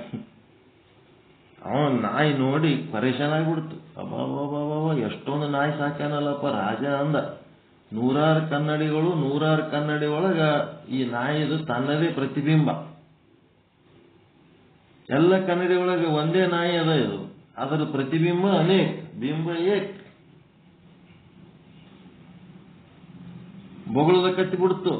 ಅವನ್ ನಾಯಿ ನೋಡಿ ಪರೇಶಾನ್ ಆಗ್ಬಿಡ್ತು. ಅಬ್ಬಾಬಾಬಾಬಾ, ಎಷ್ಟೊಂದು ನಾಯಿ ಸಾಕ್ಯಾನಲ್ಲಪ್ಪ ರಾಜ ಅಂದ. 100 ಕನ್ನಡಿಗಳು, 100 ಕನ್ನಡಿ ಒಳಗ ಈ ನಾಯಿದು ತನ್ನದೇ ಪ್ರತಿಬಿಂಬ. ಎಲ್ಲ ಕನ್ನಡಿ ಒಳಗೆ ಒಂದೇ ನಾಯಿ ಅದ, ಇದು ಅದರ ಪ್ರತಿಬಿಂಬ ಅನೇಕ, ಬಿಂಬ ಏಕ್. ಬೊಗಳದ ಕಟ್ಟಿಬಿಡ್ತು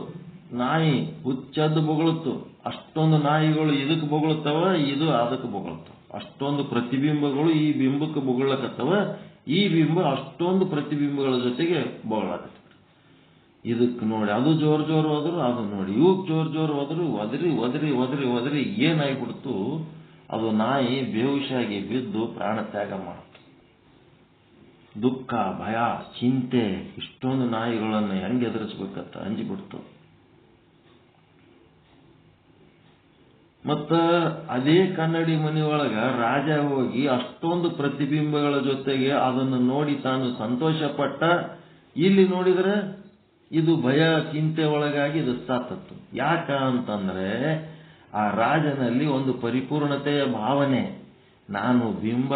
ನಾಯಿ, ಹುಚ್ಚದ್ದು ಬೊಗಳುತ್ತು. ಅಷ್ಟೊಂದು ನಾಯಿಗಳು ಇದಕ್ಕೆ ಬೊಗಳುತ್ತವ, ಇದು ಅದಕ್ಕೆ ಬೊಗಳುತ್ತವ. ಅಷ್ಟೊಂದು ಪ್ರತಿಬಿಂಬಗಳು ಈ ಬಿಂಬಕ್ಕೆ ಬೊಗಳಕತ್ತವ, ಈ ಬಿಂಬ ಅಷ್ಟೊಂದು ಪ್ರತಿಬಿಂಬಗಳ ಜೊತೆಗೆ ಬೊಗಳಕತ್ತವ. ಇದಕ್ಕೆ ನೋಡಿ ಅದು ಜೋರ್ ಜೋರ್ ಹೋದ್ರು, ಅದು ನೋಡಿ ಇವಕ್ ಜೋರ್ ಜೋರ್ ಹೋದ್ರು, ಒದರಿ ಒದರಿ ಒದರಿ ಒದರಿ ಏನಾಗ್ಬಿಡ್ತು, ಅದು ನಾಯಿ ಬೇಹುಷಾಗಿ ಬಿದ್ದು ಪ್ರಾಣ ತ್ಯಾಗ ಮಾಡ್ತು. ದುಃಖ, ಭಯ, ಚಿಂತೆ, ಇಷ್ಟೊಂದು ನಾಯಿಗಳನ್ನು ಹೆಂಗೆ ಎದುರಿಸ್ಬೇಕಂತ ಅಂಜಿಬಿಡ್ತು. ಮತ್ತ ಅದೇ ಕನ್ನಡಿ ಮನೆಯೊಳಗ ರಾಜ ಹೋಗಿ ಅಷ್ಟೊಂದು ಪ್ರತಿಬಿಂಬಗಳ ಜೊತೆಗೆ ಅದನ್ನು ನೋಡಿ ತಾನು ಸಂತೋಷ ಪಟ್ಟ. ಇಲ್ಲಿ ನೋಡಿದ್ರೆ ಇದು ಭಯ ಚಿಂತೆ ಒಳಗಾಗಿ ಇದು ಸಾತತ್ತು. ಯಾಕ ಅಂತಂದ್ರೆ ಆ ರಾಜನಲ್ಲಿ ಒಂದು ಪರಿಪೂರ್ಣತೆಯ ಭಾವನೆ. ನಾನು ಬಿಂಬ,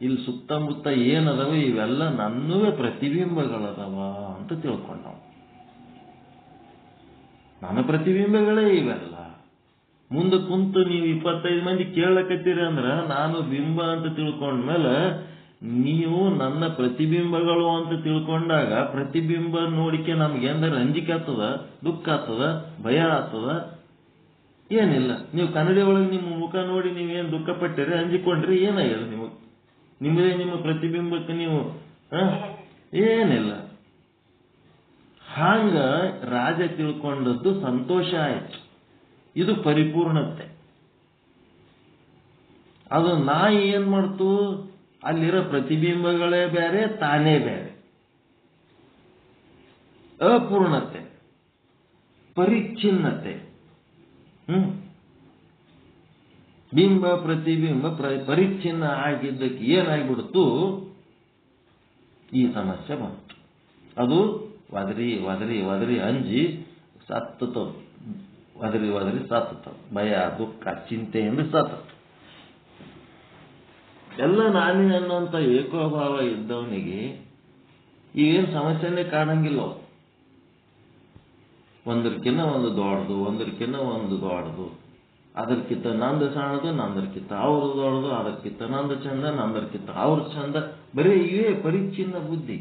ಇಲ್ಲಿ ಸುತ್ತಮುತ್ತ ಏನದವ ಇವೆಲ್ಲ ನನ್ನವೇ ಪ್ರತಿಬಿಂಬಗಳದವ ಅಂತ ತಿಳ್ಕೊಂಡ. ನನ್ನ ಪ್ರತಿಬಿಂಬಗಳೇ ಇವೆಲ್ಲ. ಮುಂದೆ ಕುಂತು ನೀವು 25 ಮಂದಿ ಕೇಳಕತ್ತೀರಿ ಅಂದ್ರ ನಾನು ಬಿಂಬ ಅಂತ ತಿಳ್ಕೊಂಡ್ಮೇಲೆ ನೀವು ನನ್ನ ಪ್ರತಿಬಿಂಬಗಳು ಅಂತ ತಿಳ್ಕೊಂಡಾಗ ಪ್ರತಿಬಿಂಬ ನೋಡಿಕೆ ನಮ್ಗೆ ಏನಾರ ಅಂಜಿಕೆ ಆಗ್ತದ, ದುಃಖ ಆಗ್ತದ, ಭಯ ಆಗ್ತದ? ಏನಿಲ್ಲ. ನೀವು ಕನ್ನಡಿ ಒಳಗೆ ನಿಮ್ಮ ಮುಖ ನೋಡಿ ನೀವೇನು ದುಃಖ ಪಟ್ಟಿರಿ, ಅಂಜಿಕೊಂಡ್ರಿ, ಏನಾಗ್ಯದ ನಿಮಗೆ? ನಿಮ್ಮದೇ ನಿಮ್ಮ ಪ್ರತಿಬಿಂಬಕ್ಕೆ ನೀವು ಏನಿಲ್ಲ. ಹಾಂಗ ರಾಜ ತಿಳ್ಕೊಂಡದ್ದು ಸಂತೋಷ ಆಯ್ತು. ಇದು ಪರಿಪೂರ್ಣತೆ. ಅದು ನಾಯಿ ಏನ್ ಮಾಡ್ತು, ಅಲ್ಲಿರೋ ಪ್ರತಿಬಿಂಬಗಳೇ ಬೇರೆ, ತಾನೇ ಬೇರೆ. ಅಪೂರ್ಣತೆ, ಪರಿಚ್ಛಿನ್ನತೆ. ಬಿಂಬ ಪ್ರತಿಬಿಂಬ ಪರಿಚ್ಛಿನ್ನ ಆಗಿದ್ದಕ್ಕೆ ಏನಾಗ್ಬಿಡ್ತು, ಈ ಸಮಸ್ಯೆ ಬಂತು. ಅದು ಒದರಿ ಒದರಿ ಒದರಿ ಅಂಜಿ ಸತ್ತತ, ಒದರಿ ಒದರಿ ಸತ್ತತ. ಭಯ, ದುಃಖ, ಚಿಂತೆಯಿಂದ ಸತ್ತತ. ಎಲ್ಲ ನಾನೇ ಅನ್ನುವಂಥ ಏಕೋಭಾವ ಇದ್ದವನಿಗೆ ಏನು ಸಮಸ್ಯೆನೇ ಕಾಣಂಗಿಲ್ಲ. ಒಂದರ್ಕಿನ್ನ ಒಂದು ದೊಡ್ಡದು, ಒಂದರ್ಕಿನ್ನ ಒಂದು ದೊಡ್ಡದು, ಅದಕ್ಕಿಂತ ನಂದು ಸಣ್ಣದು, ನಂದರ್ಕಿಂತ ಅವ್ರದ್ದು ದೊಡ್ಡದು, ಅದಕ್ಕಿಂತ ನಂದು ಚಂದ, ನಂದರ್ಕಿಂತ ಅವ್ರ ಚಂದ. ಬರೀ ಇವೇ ಪರಿಚ್ಛಿನ್ನ ಬುದ್ಧಿ.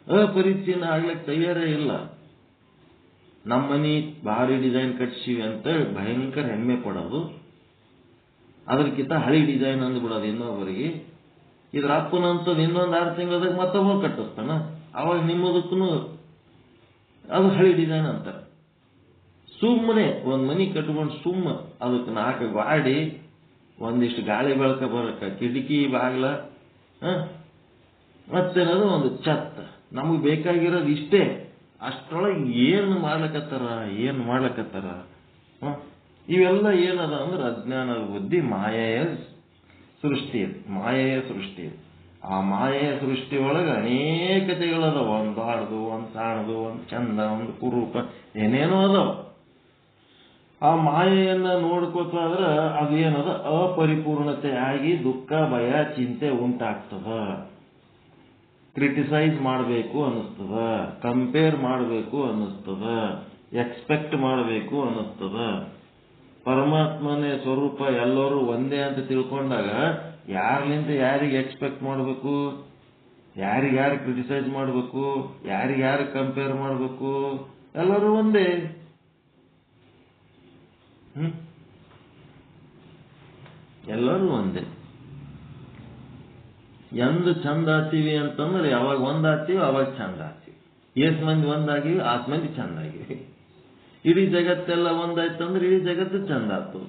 ಅಪರಿಚ್ಛಿನ್ನ ಆಗ್ಲಿಕ್ಕೆ ತಯಾರೇ ಇಲ್ಲ. ನಮ್ಮನಿ ಭಾರಿ ಡಿಸೈನ್ ಕಟ್ಸಿವಿ ಅಂತ ಭಯಂಕರ ಹೆಮ್ಮೆ ಪಡೋದು, ಅದಕ್ಕಿಂತ ಹಳಿ ಡಿಸೈನ್ ಅಂದ್ಬಿಡೋದು ಇನ್ನೊಬ್ಬರಿಗೆ. ಇದ್ರ ಅಪ್ಪನಂತದ್ದು ಇನ್ನೊಂದು 6 ತಿಂಗಳದಾಗ ಮತ್ತೊಬ್ಬ ಕಟ್ಟಿಸ್ತಾನ, ಅವಾಗ ನಿಮ್ಮದಕ್ಕೂ ಅದು ಹಳಿ ಡಿಸೈನ್ ಅಂತಾರೆ. ಸುಮ್ಮನೆ ಒಂದು ಮನಿ ಕಟ್ಕೊಂಡು ಅದಕ್ಕೆ 4 ಗಾಡಿ, ಒಂದಿಷ್ಟು ಗಾಳಿ ಬೆಳಕ ಬರಕ ಕಿಟಕಿ ಬಾಗ್ಲ ಮತ್ತೇನದು ಒಂದು ಛತ್ತ. ನಮಗೆ ಬೇಕಾಗಿರೋದು ಇಷ್ಟೇ. ಅಷ್ಟರೊಳಗೆ ಏನು ಮಾಡ್ಲಕತ್ತಾರ ಇವೆಲ್ಲ ಏನದ ಅಂದ್ರೆ ಅಜ್ಞಾನದ ಬುದ್ಧಿ, ಮಾಯೆಯ ಸೃಷ್ಟಿ. ಆ ಮಾಯೆಯ ಸೃಷ್ಟಿ ಒಳಗೆ ಅನೇಕತೆಗಳದಾವ. ಒಂದು ಬಾಡ್ದು, ಒಂದು ಸಾಣದು, ಒಂದು ಚಂದ, ಒಂದು ಕುರೂಪ, ಏನೇನೋ ಅದಾವ. ಆ ಮಾಯೆಯನ್ನ ನೋಡ್ಕೋತಾದ್ರ ಅದೇನದ ಅಪರಿಪೂರ್ಣತೆ ಆಗಿ ದುಃಖ, ಭಯ, ಚಿಂತೆ ಉಂಟಾಗ್ತದ. ಕ್ರಿಟಿಸೈಸ್ ಮಾಡಬೇಕು ಅನ್ನಿಸ್ತದ, ಕಂಪೇರ್ ಮಾಡಬೇಕು ಅನ್ನಿಸ್ತದ, ಎಕ್ಸ್ಪೆಕ್ಟ್ ಮಾಡಬೇಕು ಅನ್ನಿಸ್ತದ. ಪರಮಾತ್ಮನೇ ಸ್ವರೂಪ ಎಲ್ಲರೂ ಒಂದೇ ಅಂತ ತಿಳ್ಕೊಂಡಾಗ ಯಾರ್ಲಿಂದ ಯಾರಿಗೆ ಎಕ್ಸ್ಪೆಕ್ಟ್ ಮಾಡಬೇಕು, ಯಾರಿಗ್ಯಾರು ಕ್ರಿಟಿಸೈಸ್ ಮಾಡಬೇಕು, ಯಾರಿಗ್ಯಾರು ಕಂಪೇರ್ ಮಾಡಬೇಕು? ಎಲ್ಲರೂ ಒಂದೇ. ಎಲ್ಲರೂ ಒಂದೇ. ಎಂದು ಚಂದ ಆತೀವಿ ಅಂತಂದ್ರೆ ಯಾವಾಗ ಒಂದಾಗ್ತೀವಿ ಅವಾಗ ಚಂದ ಆಗ್ತೀವಿ. ಎಷ್ಟ್ ಮಂದಿ ಒಂದಾಗಿವಿ ಆಸ್ ಮಂದಿ ಚಂದ ಆಗಿವಿ. ಇಡೀ ಜಗತ್ತೆಲ್ಲ ಒಂದಾಯ್ತಂದ್ರೆ ಇಡೀ ಜಗತ್ತು ಚಂದ ಆಯ್ತು.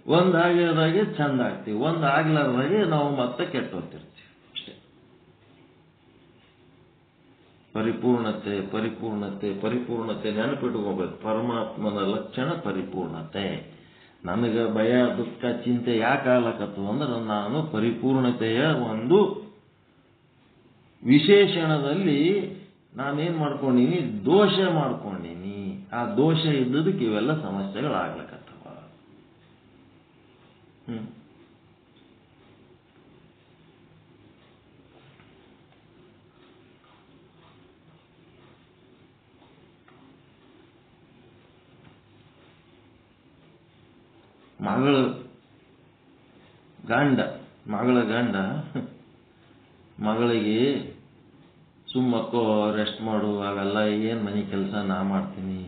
ಒಂದಾಗಿರೋದಾಗೆ ಚಂದ ಆಗ್ತೀವಿ, ಒಂದಾಗ್ಲಾರ್ದಾಗೆ ನಾವು ಮತ್ತೆ ಕೆಟ್ಟ ಹೋಗ್ತಿರ್ತೀವಿ ಅಷ್ಟೇ. ಪರಿಪೂರ್ಣತೆ ನೆನಪಿಟ್ಕೋಬೇಕು. ಪರಮಾತ್ಮನ ಲಕ್ಷಣ ಪರಿಪೂರ್ಣತೆ. ನನಗೆ ಭಯ, ದುಃಖ, ಚಿಂತೆ ಯಾಕೆ ಆಗ್ಲಕತ್ತು ಅಂದ್ರೆ ನಾನು ಪರಿಪೂರ್ಣತೆಯ ಒಂದು ವಿಶೇಷಣದಲ್ಲಿ ನಾನೇನ್ ಮಾಡ್ಕೊಂಡೀನಿ, ದೋಷ ಮಾಡ್ಕೊಂಡೀನಿ. ಆ ದೋಷ ಇದ್ದದಕ್ಕೆ ಇವೆಲ್ಲ ಸಮಸ್ಯೆಗಳಾಗ್ಲಕತ್ತವ. ಮಗಳ ಗಂಡ ಮಗಳಿಗೆ ಸುಮ್ಮಕ್ಕೋ, ರೆಸ್ಟ್ ಮಾಡು, ಅವೆಲ್ಲ ಏನ್ ಮನೆ ಕೆಲಸ ನಾ ಮಾಡ್ತೀನಿ,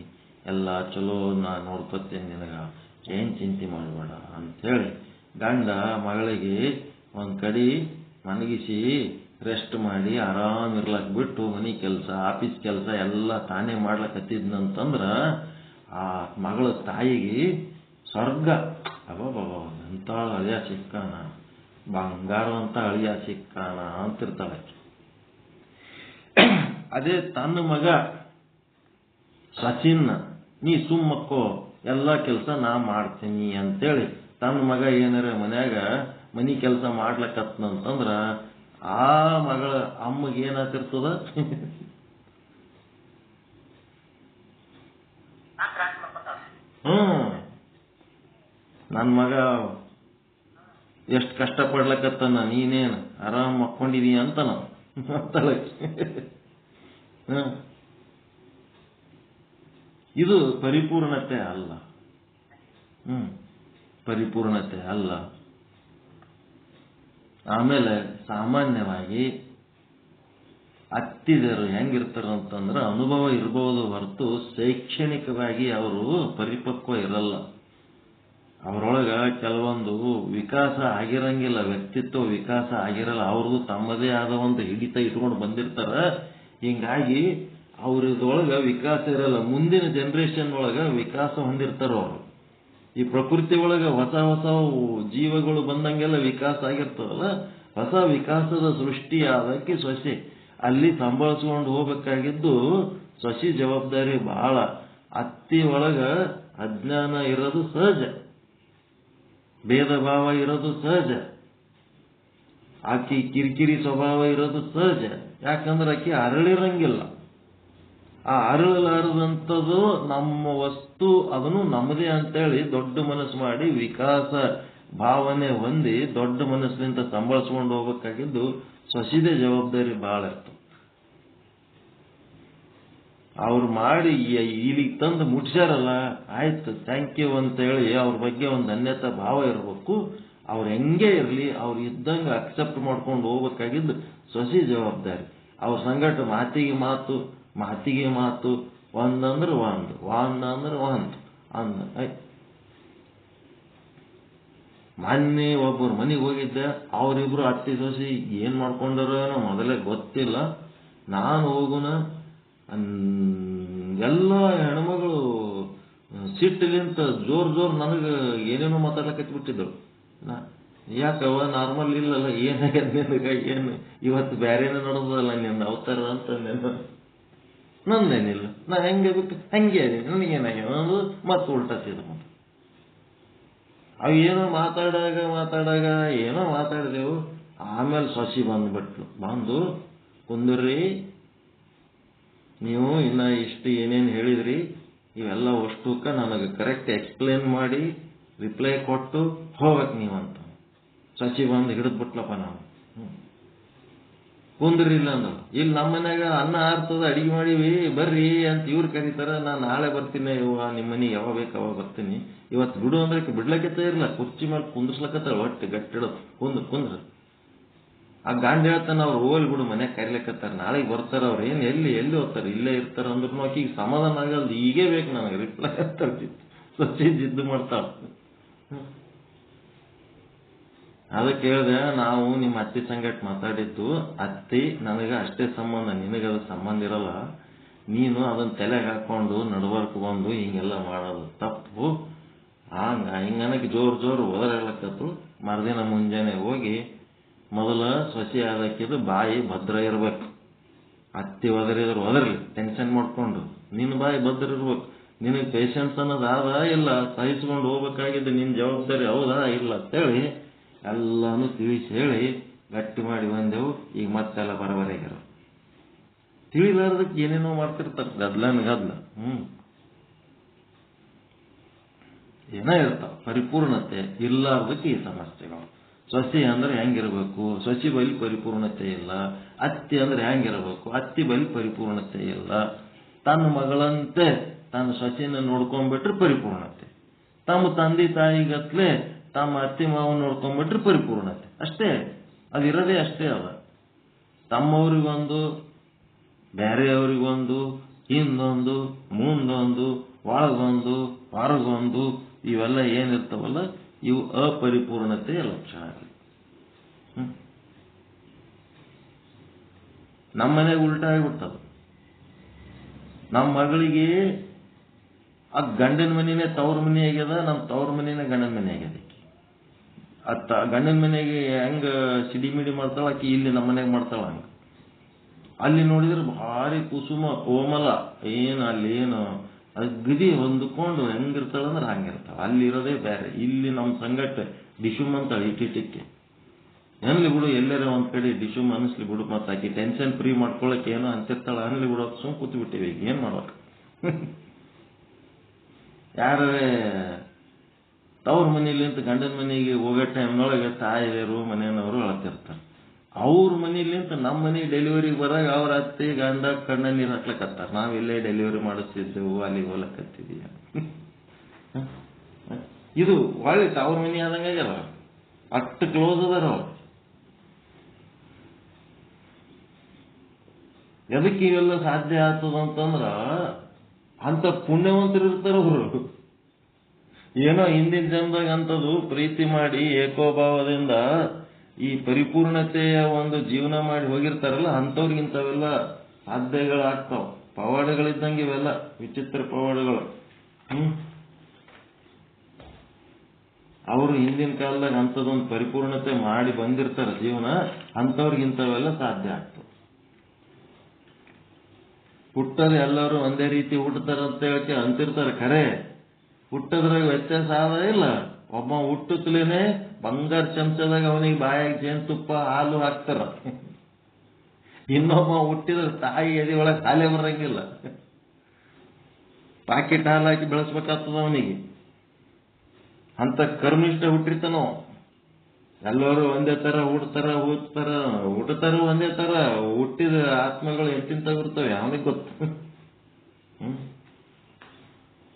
ಎಲ್ಲ ಚಲೋ ನಾ ನೋಡ್ಕೊತೇನೆ, ನಿನಗ ಏನ್ ಚಿಂತೆ ಮಾಡಬೇಡ ಅಂಥೇಳಿ ಗಂಡ ಮಗಳಿಗೆ ಒಂದ್ ಕಡೆ ಮನಗಿಸಿ ರೆಸ್ಟ್ ಮಾಡಿ ಆರಾಮ್ ಇರ್ಲಕ್ ಬಿಟ್ಟು ಮನೆ ಕೆಲಸ, ಆಫೀಸ್ ಕೆಲಸ ಎಲ್ಲ ತಾನೇ ಮಾಡ್ಲಕತ್ತಿದ್ನಂತಂದ್ರ ಆ ಮಗಳ ತಾಯಿಗೆ ಸ್ವರ್ಗ. ಅಂತ ಅಳಿಯ ಸಿಕ್ಕಾನ, ಬಂಗಾರ ಅಂತ ಅಳಿಯ ಸಿಕ್ಕಾನ ಅಂತಿರ್ತಾಳೆ. ಅದೇ ತನ್ನ ಮಗ ಸಚಿನ್, ನೀ ಸುಮ್ಮಕ್ಕೋ, ಎಲ್ಲ ಕೆಲಸ ನಾ ಮಾಡ್ತೀನಿ ಅಂತೇಳಿ ತನ್ನ ಮಗ ಏನಾರ ಮನ್ಯಾಗ ಮನಿ ಕೆಲಸ ಮಾಡ್ಲಕತ್ನಂತಂದ್ರ ಆ ಮಗಳ ಅಮ್ಮಗೆ ಏನಾಗ್ತಿರ್ತದ, ನನ್ನ ಮಗ ಎಷ್ಟು ಕಷ್ಟಪಡ್ಲಕತ್ತಾನ, ನೀನೇನು ಆರಾಮ್ ಮಕ್ಕೊಂಡಿದೀಯ ಅಂತನ ಅಂತಾಳೆ. ಇದು ಪರಿಪೂರ್ಣತೆ ಅಲ್ಲ. ಪರಿಪೂರ್ಣತೆ ಅಲ್ಲ. ಆಮೇಲೆ ಸಾಮಾನ್ಯವಾಗಿ ಅತ್ತಿದರು ಹೆಂಗಿರ್ತಾರಂತಂದ್ರೆ ಅನುಭವ ಇರಬಹುದು ಹೊರತು ಶೈಕ್ಷಣಿಕವಾಗಿ ಅವರು ಪರಿಪಕ್ವ ಇರಲ್ಲ. ಅವರೊಳಗ ಕೆಲವೊಂದು ವಿಕಾಸ ಆಗಿರಂಗಿಲ್ಲ, ವ್ಯಕ್ತಿತ್ವ ವಿಕಾಸ ಆಗಿರಲ್ಲ. ಅವ್ರದ್ದು ತಮ್ಮದೇ ಆದ ಒಂದು ಹಿಡಿತ ಇಟ್ಕೊಂಡು ಬಂದಿರ್ತಾರ. ಹಿಂಗಾಗಿ ಅವ್ರದೊಳಗ ವಿಕಾಸ ಇರಲ್ಲ. ಮುಂದಿನ ಜನರೇಷನ್ ಒಳಗ ವಿಕಾಸ ಹೊಂದಿರ್ತಾರ ಅವರು. ಈ ಪ್ರಕೃತಿ ಒಳಗ ಹೊಸ ಹೊಸ ಜೀವಗಳು ಬಂದಂಗೆಲ್ಲ ವಿಕಾಸ ಆಗಿರ್ತದಲ್ಲ, ಹೊಸ ವಿಕಾಸದ ಸೃಷ್ಟಿ ಆದಕ್ಕೆ ಸೊಸೆ ಅಲ್ಲಿ ಸಂಭಾಳಿಸ್ಕೊಂಡು ಹೋಗ್ಬೇಕಾಗಿದ್ದು ಸೊಸಿ ಜವಾಬ್ದಾರಿ ಬಹಳ. ಅತ್ತಿ ಒಳಗ ಅಜ್ಞಾನ ಇರೋದು ಸಹಜ, ಭೇದ ಭಾವ ಇರೋದು ಸಹಜ, ಆಕಿ ಕಿರಿಕಿರಿ ಸ್ವಭಾವ ಇರೋದು ಸಹಜ. ಯಾಕಂದ್ರೆ ಆಕಿ ಅರಳಿರಂಗಿಲ್ಲ. ಆ ಅರಳಲಾರದಂಥದ್ದು ನಮ್ಮ ವಸ್ತು, ಅದನ್ನು ನಮ್ಮದೇ ಅಂತೇಳಿ ದೊಡ್ಡ ಮನಸ್ಸು ಮಾಡಿ ವಿಕಾಸ ಭಾವನೆ ಹೊಂದಿ ದೊಡ್ಡ ಮನಸ್ಸಿನಿಂದ ಸಂಭಾಳಿಸ್ಕೊಂಡು ಹೋಗ್ಬೇಕಾಗಿದ್ದು ಸೊಸಿದೆ ಜವಾಬ್ದಾರಿ ಬಹಳ ಇರ್ತದೆ. ಅವ್ರು ಮಾಡಿ ಇಲ್ಲಿಗೆ ತಂದು ಮುಟ್ಸ್ಯಾರಲ್ಲ, ಆಯ್ತು ಥ್ಯಾಂಕ್ ಯು ಅಂತೇಳಿ ಅವ್ರ ಬಗ್ಗೆ ಒಂದು ಧನ್ಯತಾ ಭಾವ ಇರಬೇಕು. ಅವ್ರು ಹೆಂಗೆ ಇರಲಿ, ಅವ್ರು ಇದ್ದಂಗೆ ಅಕ್ಸೆಪ್ಟ್ ಮಾಡ್ಕೊಂಡು ಹೋಗ್ಬೇಕಾಗಿದ್ದು ಸೊಸಿ ಜವಾಬ್ದಾರಿ. ಅವ್ರ ಸಂಗಟ ಮಾತಿಗೆ ಮಾತು ಒಂದಂದ್ರೆ ಒಂದು ಅಂದ್ರೆ ಒಂದು ಆಯ್ತು. ಮೊನ್ನೆ ಒಬ್ಬರು ಮನೆಗೆ ಹೋಗಿದ್ದೆ, ಅವರಿಬ್ರು ಅತ್ತಿ ಸೊಸಿ ಏನ್ ಮಾಡ್ಕೊಂಡಾರೋ ಏನೋ ಮೊದಲೇ ಗೊತ್ತಿಲ್ಲ. ನಾನು ಹೋಗುನ ಎಲ್ಲ ಹೆಣ್ಮಗಳು ಸಿಟ್ಟಿಲಿಂತ ಜೋರ್ ನನಗೆ ಏನೇನೋ ಮಾತಾಡ್ಲಕತ್ಬಿಟ್ಟಿದ್ರು. ಯಾಕವ ನಾರ್ಮಲ್ ಇಲ್ಲಲ್ಲ, ಏನಾಗ್ಯದ ನಿನಗ, ಏನು ಇವತ್ತು ಬೇರೆನೇ ನಡೆದಲ್ಲ ನಿನ್ನ ಅವತಾರ ಅಂತ ನಂದೇನಿಲ್ಲ, ನಾ ಹೆಂಗೆ ಬಿಟ್ಟು ಹಂಗೆ ಅದೀನಿ, ನನಗೇನಾಗ್ಯವ ಅನ್ನೋದು ಮತ್ತೆ ಉಲ್ಟತ್ತಿದ. ಅವು ಏನೋ ಮಾತಾಡಾಗ ಏನೋ ಮಾತಾಡಿದೆವು. ಆಮೇಲೆ ಸೊಸಿ ಬಂದ್ಬಿಟ್ಲು. ಬಂದು ಕುಂದ್ರಿ, ನೀವು ಇನ್ನ ಇಷ್ಟು ಏನೇನು ಹೇಳಿದ್ರಿ ಇವೆಲ್ಲ ಅಷ್ಟಕ್ಕ ನನಗೆ ಕರೆಕ್ಟ್ ಎಕ್ಸ್ಪ್ಲೇನ್ ಮಾಡಿ ರಿಪ್ಲೈ ಕೊಟ್ಟು ಹೋಗ್ಬೇಕು ನೀವಂತ. ಸೊಸಿ ಬಂದು ಹಿಡಿದ್ಬಿಟ್ಲಪ್ಪ. ನಾವು ಕುಂದ್ರಿ ಇಲ್ಲ ಅಂದ. ಇಲ್ಲಿ ನಮ್ಮ ಮನ್ಯಾಗ ಅನ್ನ ಆರ್ತದ, ಅಡಿಗೆ ಮಾಡಿವಿ ಬರ್ರಿ ಅಂತ ಇವ್ರು ಕರೀತಾರ. ನಾನು ನಾಳೆ ಬರ್ತೀನಿ ಇವ ನಿಮ್ಮ ಮನೆಗೆ, ಯಾವಾಗ ಬೇಕು ಅವಾಗ ಬರ್ತೀನಿ, ಇವತ್ತು ಬಿಡು ಅಂದ್ರೆ ಬಿಡ್ಲಕ್ಕೆ ಇರಲ್ಲ. ಕುರ್ಚಿ ಮೇಲೆ ಕುಂದ್ರಸ್ಲಕತ್ತಾಳ, ಒಟ್ಟು ಗಟ್ಟಿಡೋದು, ಕುಂದ್ರ. ಆ ಗಾಂಡ್ ಹೇಳ್ತಾನ, ಅವ್ರು ಹೋಗ್ಲಿ ಬಿಡು ಮನ್ಯಾಗ ಕರಿಲಕತ್ತಾರ, ನಾಳೆಗೆ ಬರ್ತಾರ. ಅವ್ರು ಏನು ಎಲ್ಲಿ ಹೋಗ್ತಾರೆ, ಇಲ್ಲೇ ಇರ್ತಾರ ಅಂದ್ರೂ ಆಕಿಗೆ ಸಮಾಧಾನ ಆಗಲ್ದು. ಈಗೇ ಬೇಕು ನನಗೆ ರಿಪ್ಲೈ ಅಂತ ಸೊಸಿ ಜಿದ್ದು ಮಾಡ್ತಾಳ. ಅದಕ್ಕೆ ಹೇಳಿದೆ, ನಾವು ನಿಮ್ಮ ಅತ್ತಿ ಸಂಗಟ ಮಾತಾಡಿದ್ದು, ಅತ್ತಿ ನನಗೆ ಅಷ್ಟೇ ಸಂಬಂಧ, ನಿನಗದ ಸಂಬಂಧ ಇರಲ್ಲ. ನೀನು ಅದನ್ನ ತಲೆಗೆ ಹಾಕೊಂಡು ನಡ್ವರ್ಕ್ ಬಂದು ಹಿಂಗೆಲ್ಲ ಮಾಡೋದು ತಪ್ಪು. ಹಿಂಗನಕ್ಕೆ ಜೋರು ಒದರಾಗ್ಲಕ್ಕತ್ತು. ಮರುದಿನ ಮುಂಜಾನೆ ಹೋಗಿ ಮೊದಲ ಸೊಸಿ ಆದಕ್ಕಿದು ಬಾಯಿ ಭದ್ರ ಇರ್ಬೇಕು. ಅತ್ತಿ ಒದರಿದ್ರು ಒದರ್ಲಿ, ಟೆನ್ಷನ್ ಮಾಡ್ಕೊಂಡು ನಿನ್ನ ಬಾಯಿ ಭದ್ರ ಇರ್ಬೇಕು. ನಿನಗೆ ಪೇಷನ್ಸ್ ಅನ್ನೋದು ಆದ ಇಲ್ಲ, ಸಹಿಸ್ಕೊಂಡು ಹೋಗ್ಬೇಕಾಗಿದ್ದು ನಿನ್ನ ಜವಾಬ್ದಾರಿ ಹೌದಾ ಇಲ್ಲ ಅಂತೇಳಿ ಎಲ್ಲಾನು ತಿಳಿಸಿ ಹೇಳಿ ಗಟ್ಟಿ ಮಾಡಿ ಬಂದೆವು. ಈಗ ಮತ್ತೆಲ್ಲ ಬರಬರಾಗ್ಯಾರ. ತಿಳಿಲಾರ್ದಕ್ಕೆ ಏನೇನೋ ಮಾಡ್ತಿರ್ತಾರೆ, ಗದ್ಲ ಏನೋ ಇರ್ತಾವ. ಪರಿಪೂರ್ಣತೆ ಇರ್ಲಾರ್ದಕ್ಕೆ ಈ ಸಮಸ್ಯೆಗಳು. ಸೊಸಿ ಅಂದ್ರೆ ಹೆಂಗಿರ್ಬೇಕು, ಸೊಸಿ ಬಳಿ ಪರಿಪೂರ್ಣತೆ ಇಲ್ಲ. ಅತ್ತಿ ಅಂದ್ರೆ ಹೆಂಗಿರ್ಬೇಕು, ಅತ್ತಿ ಬಳಿ ಪರಿಪೂರ್ಣತೆ ಇಲ್ಲ. ತನ್ನ ಮಗಳಂತೆ ತನ್ನ ಸೊಸಿನ ನೋಡ್ಕೊಂಡ್ಬಿಟ್ರೆ ಪರಿಪೂರ್ಣತೆ. ತಮ್ಮ ತಂದೆ ತಾಯಿಗತ್ಲೆ ತಮ್ಮ ಅತ್ತಿ ಮಾವ ನೋಡ್ಕೊಂಡ್ಬಿಟ್ರೆ ಪರಿಪೂರ್ಣತೆ. ಅಷ್ಟೇ, ಅದಿರೋದೇ ಅಷ್ಟೇ ಅದ. ತಮ್ಮವ್ರಿಗೊಂದು, ಬೇರೆಯವ್ರಿಗೊಂದು, ಹಿಂದೊಂದು, ಮುಂದೊಂದು, ಒಳಗೊಂದು, ಹೊರಗೊಂದು, ಇವೆಲ್ಲ ಏನಿರ್ತಾವಲ್ಲ ಇವು ಅಪರಿಪೂರ್ಣತೆಯ ಲಕ್ಷಣಗಳು. ನಮ್ಮ ಮನೆಗೆ ಉಲ್ಟಾ ಆಗಿಬಿಡ್ತದ. ನಮ್ಮ ಮಗಳಿಗೆ ಆ ಗಂಡನ ಮನೆನೇ ತವ್ರ ಮನೆ ಆಗ್ಯದ, ನಮ್ಮ ತವ್ರ ಮನೆನೇ ಗಂಡನ ಮನೆ ಆಗ್ಯದ. ಗಂಡನ ಮನೆಗೆ ಹೆಂಗ ಸಿಡಿಮಿಡಿ ಮಾಡ್ತಾಳ ಆಕಿ ಇಲ್ಲಿ ನಮ್ಮ ಮನೆಗೆ ಮಾಡ್ತಾಳ ಹಂಗ. ಅಲ್ಲಿ ನೋಡಿದ್ರೆ ಭಾರಿ ಕುಸುಮ ಕೋಮಲ, ಅಲ್ಲಿ ಏನು ಅಗದಿ ಹೊಂದ್ಕೊಂಡು ಹೆಂಗಿರ್ತಾಳ ಅಂದ್ರೆ ಹಂಗಿರ್ತಾಳ. ಅಲ್ಲಿ ಇರೋದೇ ಬೇರೆ. ಇಲ್ಲಿ ನಮ್ಮ ಸಂಗಟ ಡಿಶುಮ್ ಅಂತಾಳೆ ಇಟ್ಟಿಟ್ಟಕ್ಕೆ. ಎನ್ಲಿ ಬಿಡು, ಎಲ್ಲರ ಒಂದ್ ಕಡೆ ಡಿಶುಮ್ ಅನಿಸ್ಲಿ ಬಿಡು, ಮತ್ತೆ ಆಕಿ ಟೆನ್ಷನ್ ಫ್ರೀ ಮಾಡ್ಕೊಳಕ್ ಏನೋ ಅಂತಿರ್ತಾಳ, ಅನ್ಲಿ ಬಿಡು, ಸುಮ್ ಕೂತ್ ಬಿಟ್ಟಿವಿ. ಈಗ ಏನ್ ಮಾಡ್ಬೇಕು? ಯಾರೇ ತವ್ರ ಮನೇಲಿಂತ ಗಂಡನ ಮನೆಗೆ ಹೋಗೋ ಟೈಮ್ನೊಳಗೆ ತಾಯಿಯರು ಮನೆಯವರು ಅಳತಿರ್ತಾರೆ. ಅವ್ರ ಮನೇಲಿಂತ ನಮ್ಮ ಮನೆಗೆ ಡೆಲಿವರಿಗೆ ಬರಾಗ ಅವ್ರ ಅತ್ತೆ ಗಂಡ ಕಣ್ಣ ನೀರು ಹಾಕ್ಲಕತ್ತಾರ. ನಾವಿಲ್ಲೇ ಡೆಲಿವರಿ ಮಾಡಿಸ್ತಿದ್ದೆವು, ಅಲ್ಲಿಗೆ ಹೋಗ್ಲಕತ್ತಿದೀಯ. ಇದು ಒಳ್ಳೆ ಅವ್ರ ಮನೆ ಆದಂಗ ಆಗ್ಯಾರ, ಅಷ್ಟು ಕ್ಲೋಸ್ ಅದಾರ ಅವ್ರು. ಎದಕ್ಕೆ ಇವೆಲ್ಲ ಸಾಧ್ಯ ಆಗ್ತದಂತಂದ್ರ ಅಂತ ಪುಣ್ಯವಂತರು ಇರ್ತಾರ ಅವರು. ಏನೋ ಹಿಂದಿನ ಜನ್ಮದಾಗ ಅಂತದು ಪ್ರೀತಿ ಮಾಡಿ ಏಕೋಭಾವದಿಂದ ಈ ಪರಿಪೂರ್ಣತೆಯ ಒಂದು ಜೀವನ ಮಾಡಿ ಹೋಗಿರ್ತಾರಲ್ಲ, ಅಂಥವ್ರಿಗಿಂತವೆಲ್ಲ ಸಾಧ್ಯಗಳಾಗ್ತಾವ. ಪವಾಡಗಳಿದ್ದಂಗೆ ಇವೆಲ್ಲ ವಿಚಿತ್ರ ಪವಾಡಗಳು. ಅವರು ಹಿಂದಿನ ಕಾಲದಾಗ ಅಂಥದೊಂದು ಪರಿಪೂರ್ಣತೆ ಮಾಡಿ ಬಂದಿರ್ತಾರ ಜೀವನ, ಅಂಥವ್ರಿಗಿಂತವೆಲ್ಲ ಸಾಧ್ಯ ಆಗ್ತವೆ. ಹುಟ್ಟದ ಎಲ್ಲರೂ ಒಂದೇ ರೀತಿ ಹುಟ್ಟತಾರ ಅಂತ ಹೇಳಕ್ಕೆ ಅಂತಿರ್ತಾರೆ. ಖರೆ ಹುಟ್ಟದ್ರಾಗ ವ್ಯತ್ಯಾಸ ಆದ ಇಲ್ಲ. ಒಬ್ಬ ಹುಟ್ಟುತ್ತಲೇನೆ ಬಂಗಾರ ಚಮಚದಾಗ ಅವನಿಗೆ ಬಾಯಾಗಿ ಜೇನುತುಪ್ಪ ಹಾಲು ಹಾಕ್ತಾರ. ಇನ್ನೊಬ್ಬ ಹುಟ್ಟಿದ್ರ ತಾಯಿ ಎದೆ ಒಳಗೆ ಹಾಲೇ ಬರಂಗಿಲ್ಲ, ಪಾಕೆಟ್ ಹಾಲು ಹಾಕಿ ಬೆಳೆಸ್ಬೇಕಾಗ್ತದ ಅವನಿಗೆ. ಅಂತ ಕರ್ಮಿಷ್ಠ ಹುಟ್ಟಿರ್ತಾನೋ. ಎಲ್ಲರೂ ಒಂದೇ ತರ ಹುಟ್ಟತಾರ ಒಂದೇ ತರ. ಹುಟ್ಟಿದ ಆತ್ಮಗಳು ಎಂತಿಂತವಿರ್ತವೆ ಅವನಿಗೆ ಗೊತ್ತು.